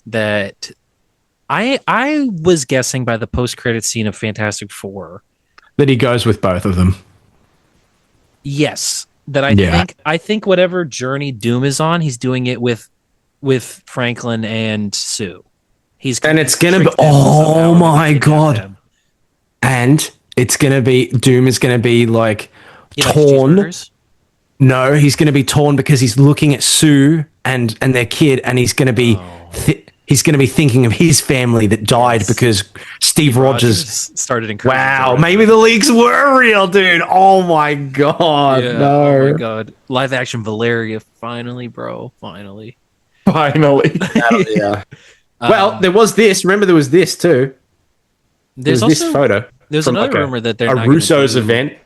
that I was guessing by the post-credit scene of Fantastic Four that he goes with both of them. Yes, that I think whatever journey Doom is on, he's doing it with Franklin and Sue. It's gonna be oh my god, and it's gonna be Doom is gonna be like torn. No, he's gonna be torn because he's looking at Sue and their kid, and he's gonna be he's gonna be thinking of his family that died because Steve Rogers started encouraging. Wow, maybe the leaks were real, dude. Oh my god, no! Oh my god, live action Valeria, finally, bro, finally. Yeah. Well, there was this. Remember, there was this too. There's this photo. There's another rumor that they're not Russo's event.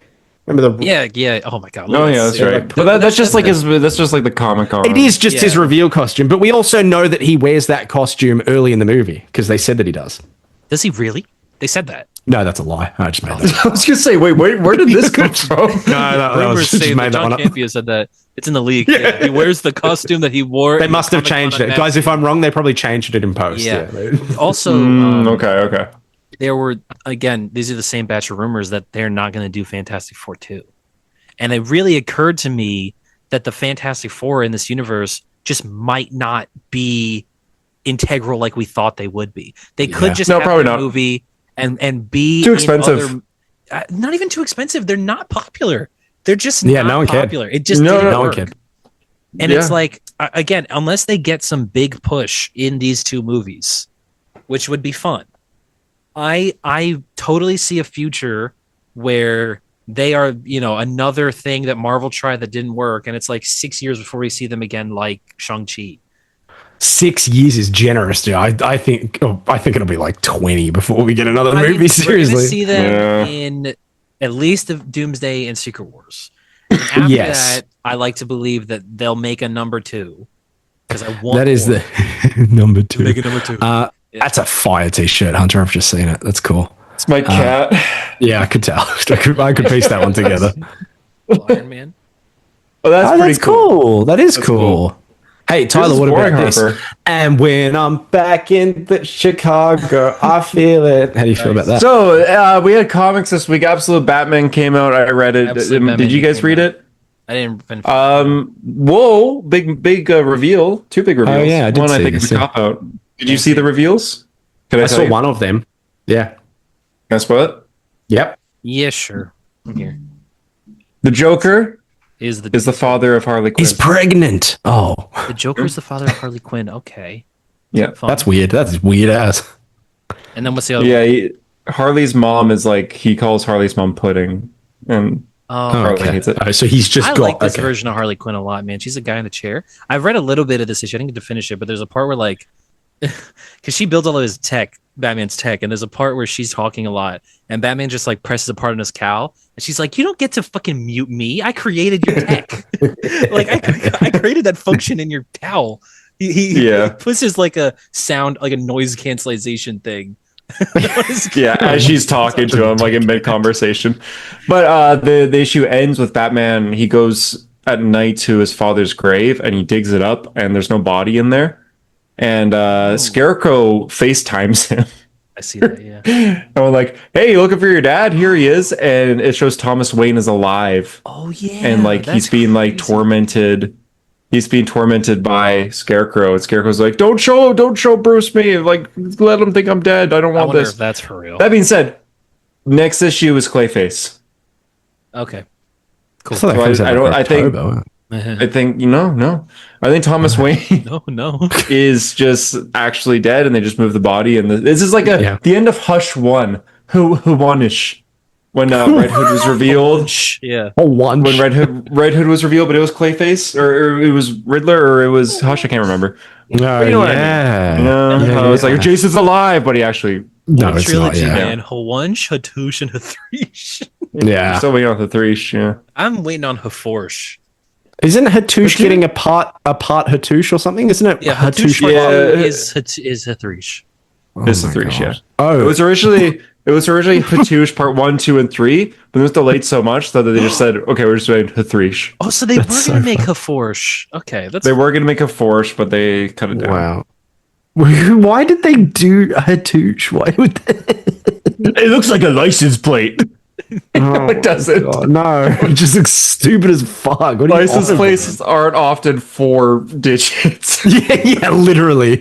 Remember the? Yeah. Oh my god. No, yeah, that's right. But that's just like that's just like the Comic-Con. It is just his reveal costume, but we also know that he wears that costume early in the movie because they said that he does. Does he really? They said that. No, that's a lie. I just made that. I was gonna say, wait, where did this come from? No, rumors say that John Campea said that it's in the leak. Yeah. He wears the costume that he wore. They must have changed it, guys. If I'm wrong, they probably changed it in post. Yeah. Also, okay. There were these are the same batch of rumors that they're not going to do Fantastic Four 2, and it really occurred to me that the Fantastic Four in this universe just might not be integral like we thought they would be. They could just have a movie. And be too expensive. Not even too expensive. They're not popular. They're just not no one popular. Cared. It just no didn't one work. cared. And it's like again, unless they get some big push in these two movies, which would be fun. I totally see a future where they are, another thing that Marvel tried that didn't work, and it's like 6 years before we see them again, like Shang-Chi. 6 years is generous, dude. I think it'll be like 20 before we get another movie. Seriously, we're gonna see them in at least of Doomsday and Secret Wars. And after that, I like to believe that they'll make a number 2 because I want that is the number 2. Make a number 2. That's a fire t-shirt, Hunter. I've just seen it. That's cool. It's my cat. Yeah, I could tell. I could piece that one together. Iron Man. Oh, that's pretty cool. That is cool. Hey, Tyler, what about this? Harper. And when I'm back in Chicago, I feel it. How do you feel about that? So we had comics this week. Absolute Batman came out. I read it. Did you guys read it? I didn't. Whoa! Big reveal. 2 big reveals. Oh yeah, I did. I think it's a cop out. Did you see the reveals? I saw one of them. Yeah. Can I spoil it? Yep. Yeah, sure. I'm here. The Joker is the father of Harley Quinn. He's pregnant. Oh. The Joker is the father of Harley Quinn. Okay. Yeah. That's weird. That's weird ass. And then what's the other one? Harley's mom is like, he calls Harley's mom pudding. And Harley hates it. So he's just I like this version of Harley Quinn a lot, man. She's a guy in the chair. I've read a little bit of this issue. I didn't get to finish it, but there's a part where like, because she builds all of his tech, Batman's tech, and there's a part where she's talking a lot, and Batman just like presses a part on his cowl, and she's like, "You don't get to fucking mute me. I created your tech. Like I created that function in your cowl." He puts his like a sound, like a noise cancellation thing. As she's talking to him, like in mid conversation. But the issue ends with Batman. He goes at night to his father's grave, and he digs it up, and there's no body in there. And Scarecrow FaceTimes him. I see that, yeah. And we're like, "Hey, you looking for your dad? Here he is." And it shows Thomas Wayne is alive. Oh yeah. And like he's being like tormented. He's being tormented by Scarecrow. And Scarecrow's like, Don't show Bruce me. Like, let him think I'm dead. I don't want this. If that's for real. That being said, next issue is Clayface. Okay. Cool. I think no. I think Thomas Wayne no is just actually dead, and they just moved the body. And this is like the end of Hush 1. Who one-ish. when Red Hood was revealed. Yeah. When Red Hood was revealed, but it was Clayface, or it was Riddler, or it was Hush. I can't remember. No, you know what I mean? I was like, Jason's alive, but he actually. No, it's trilogy, not. Yeah. Man. Hawansh, Hatoosh, and Hathreesh. Yeah. Still waiting on the Threesh. Yeah. I'm waiting on Haforsh. Isn't Hatoosh getting a part Hatoosh or something? Isn't it? Yeah, Hatoosh is Hathreesh. It's the Threesh. Yeah. Oh, it was originally Hatoosh part 1, 2, and 3, but it was delayed so much that they just said, okay, we're just doing Hathreesh. Oh, so they were going to make Haforsh. Okay, they were going to make a Forsh, but they cut it down. Wow. Why did they do Hatoosh? Why would they? It looks like a license plate. No, it doesn't. God, no, it just looks stupid as fuck. License plates aren't often 4 digits. yeah, literally.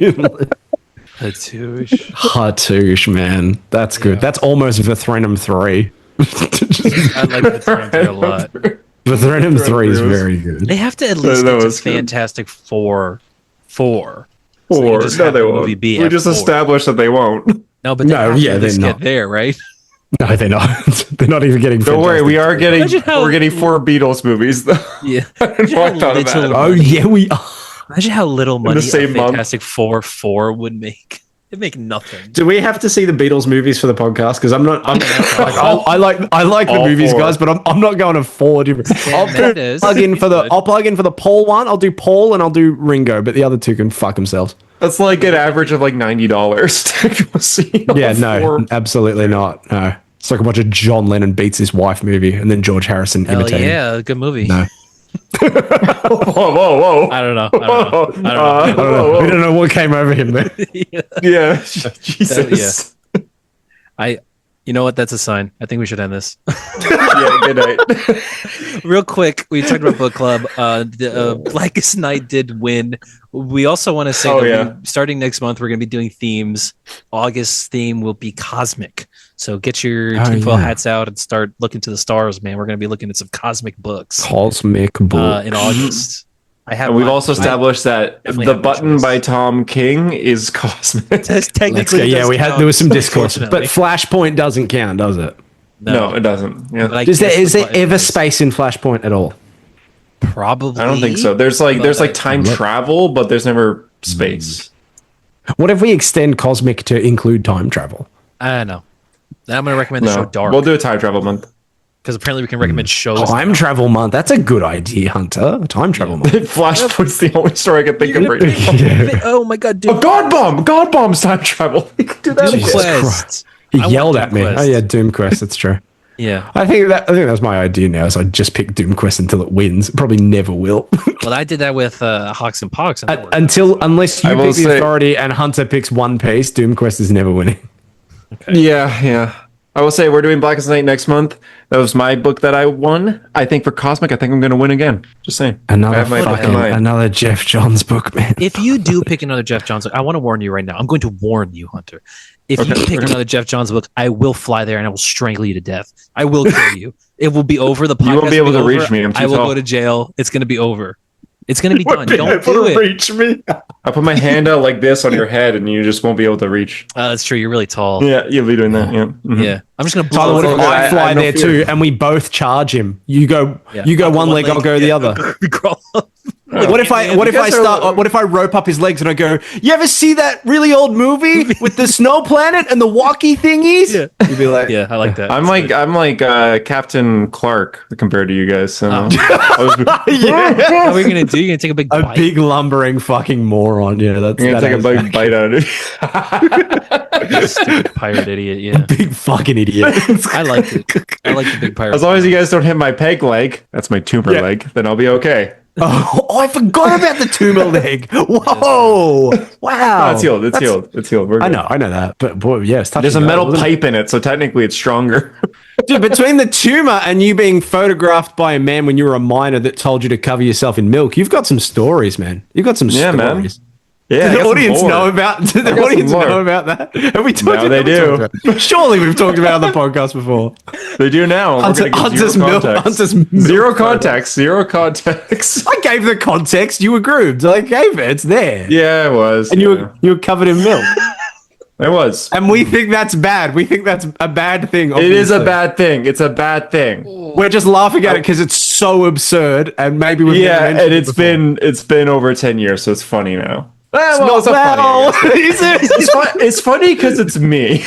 Hatoosh, man. That's good. That's almost Vithrenum 3. I like Vithrenum 3 a lot. Vithrenum 3 is very good. They have to at least get to Fantastic Four. No, they won't. We just established that they won't. No, but they get there, right? No, they're not. They're not even getting. Don't worry, we are getting. We're getting 4 Beatles movies, though. Yeah. Oh yeah, we are. Imagine how little money Fantastic Four would make. It'd make nothing. Do we have to see the Beatles movies for the podcast? Because I'm not. I like the movies, 4. Guys, but I'm not going to 4 different. I'll plug in for the Paul one. I'll do Paul and I'll do Ringo, but the other 2 can fuck themselves. That's like an average of like $90 to see. Yeah, no, absolutely not. No, it's like a bunch of John Lennon beats his wife movie, and then George Harrison imitating. Yeah, good movie. No. whoa! I don't know. We don't know what came over him there. Yeah. Jesus. You know what? That's a sign. I think we should end this. Yeah, good night. Real quick, we talked about book club. Blackest Night did win. We also want to say starting next month, we're going to be doing themes. August theme will be cosmic. So get your tinfoil hats out and start looking to the stars, man. We're going to be looking at some cosmic books. Cosmic books. In August. And we've also established that the button by Tom King is cosmic. Technically, there was some discourse, but Flashpoint doesn't count, does it? No, it doesn't. Yeah. Is there ever space in Flashpoint at all? Probably. I don't think so. There's time travel, but there's never space. What if we extend cosmic to include time travel? I don't know. Then I'm going to recommend the show Dark. We'll do a time travel month. Because apparently we can recommend shows. Time travel month. That's a good idea, Hunter. Time travel month. Flashpoint's the only story I can think of right now. Oh my god, dude. God Bomb's time travel. We could do that. Quest. He yelled at me. Oh yeah, Doom Quest. That's true. Yeah. I think that's my idea now. So I just pick Doom Quest until it wins. It probably never will. Well, I did that with Hawks and Pogs. Unless you pick the Authority and Hunter picks One Piece, Doom Quest is never winning. Okay. Yeah. I will say we're doing Blackest Night next month. That was my book that I won. I think for Cosmic, I think I'm going to win again. Just saying. Another Jeff Johns book, man. If you do pick another Jeff Johns book, I want to warn you right now. I'm going to warn you, Hunter. If you pick another Jeff Johns book, I will fly there and I will strangle you to death. I will kill you. It will be over. The podcast you won't be able to over. Reach me. I will go to jail. It's going to be over. It's going to be done. Don't do it. Reach me. I put my hand out like this on your head, and you just won't be able to reach. That's true. You're really tall. Yeah, you'll be doing that. Yeah. Mm-hmm. Yeah. I'm just going to blow it. I fly there too, and we both charge him. You go one leg, I'll go the other. We crawl up. What if I rope up his legs and I go, you ever see that really old movie with the snow planet and the walkie thingies? Yeah. You'd be like, yeah, I like that. I'm like Captain Clark compared to you guys. So. How are we gonna do? You're gonna take a bite? Big lumbering fucking moron. Yeah, that's you're gonna take a big bite out of it. Stupid pirate idiot. Yeah, big fucking idiot. I like it. I like the big pirate. As long as you guys don't hit my peg leg, that's my tumor leg, then I'll be okay. Oh, I forgot about the tumor leg. Whoa! Wow. No, it's healed. It's healed. I know that. But boy, yes, there's a metal pipe in it, so technically it's stronger. Dude, between the tumor and you being photographed by a man when you were a minor that told you to cover yourself in milk, you've got some stories, man. You've got some stories. Man. Yeah, the audience know about that. Have we talked about they do. Surely we've talked about it on the podcast before. They do now. Hunter's zero context. Zero context. I gave the context. You were groomed. I gave it. It's there. Yeah, it was. And you were covered in milk. It was. And we think that's bad. We think that's a bad thing. It is a bad thing. It's a bad thing. We're just laughing at it because it's so absurd, and maybe we've and it's been over 10 years, so it's funny now. It's it's funny because it's me.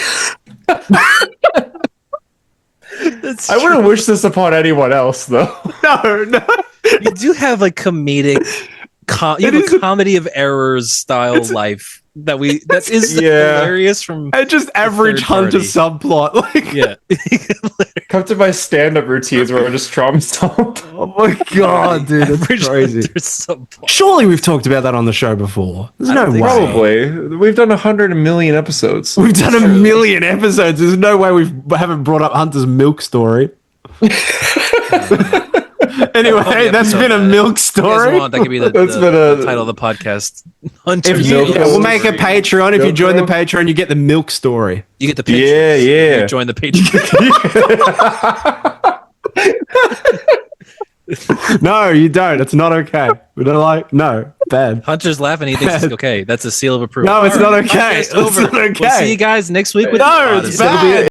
I wouldn't wish this upon anyone else, though. No. You do have a comedic, you have a comedy of errors style life that is hilarious from and just average Hunter subplot. Come to my stand-up routines where I'm just trauma stomped. Oh my god, dude, that's crazy. Surely we've talked about that on the show before. There's no way. Probably. We've done 100 million episodes. We've done a million episodes. There's no way we haven't brought up Hunter's milk story. Anyway, that's been a milk story. That could be the title of the podcast. We'll make a Patreon. If you join the Patreon, you get the milk story. You get the Patreon. Yeah. You join the Patreon. No, you don't. It's not okay. We don't bad. Hunter's laughing. He thinks it's okay. That's a seal of approval. No, it's not okay. It's not okay. We'll see you guys next week with it's bad.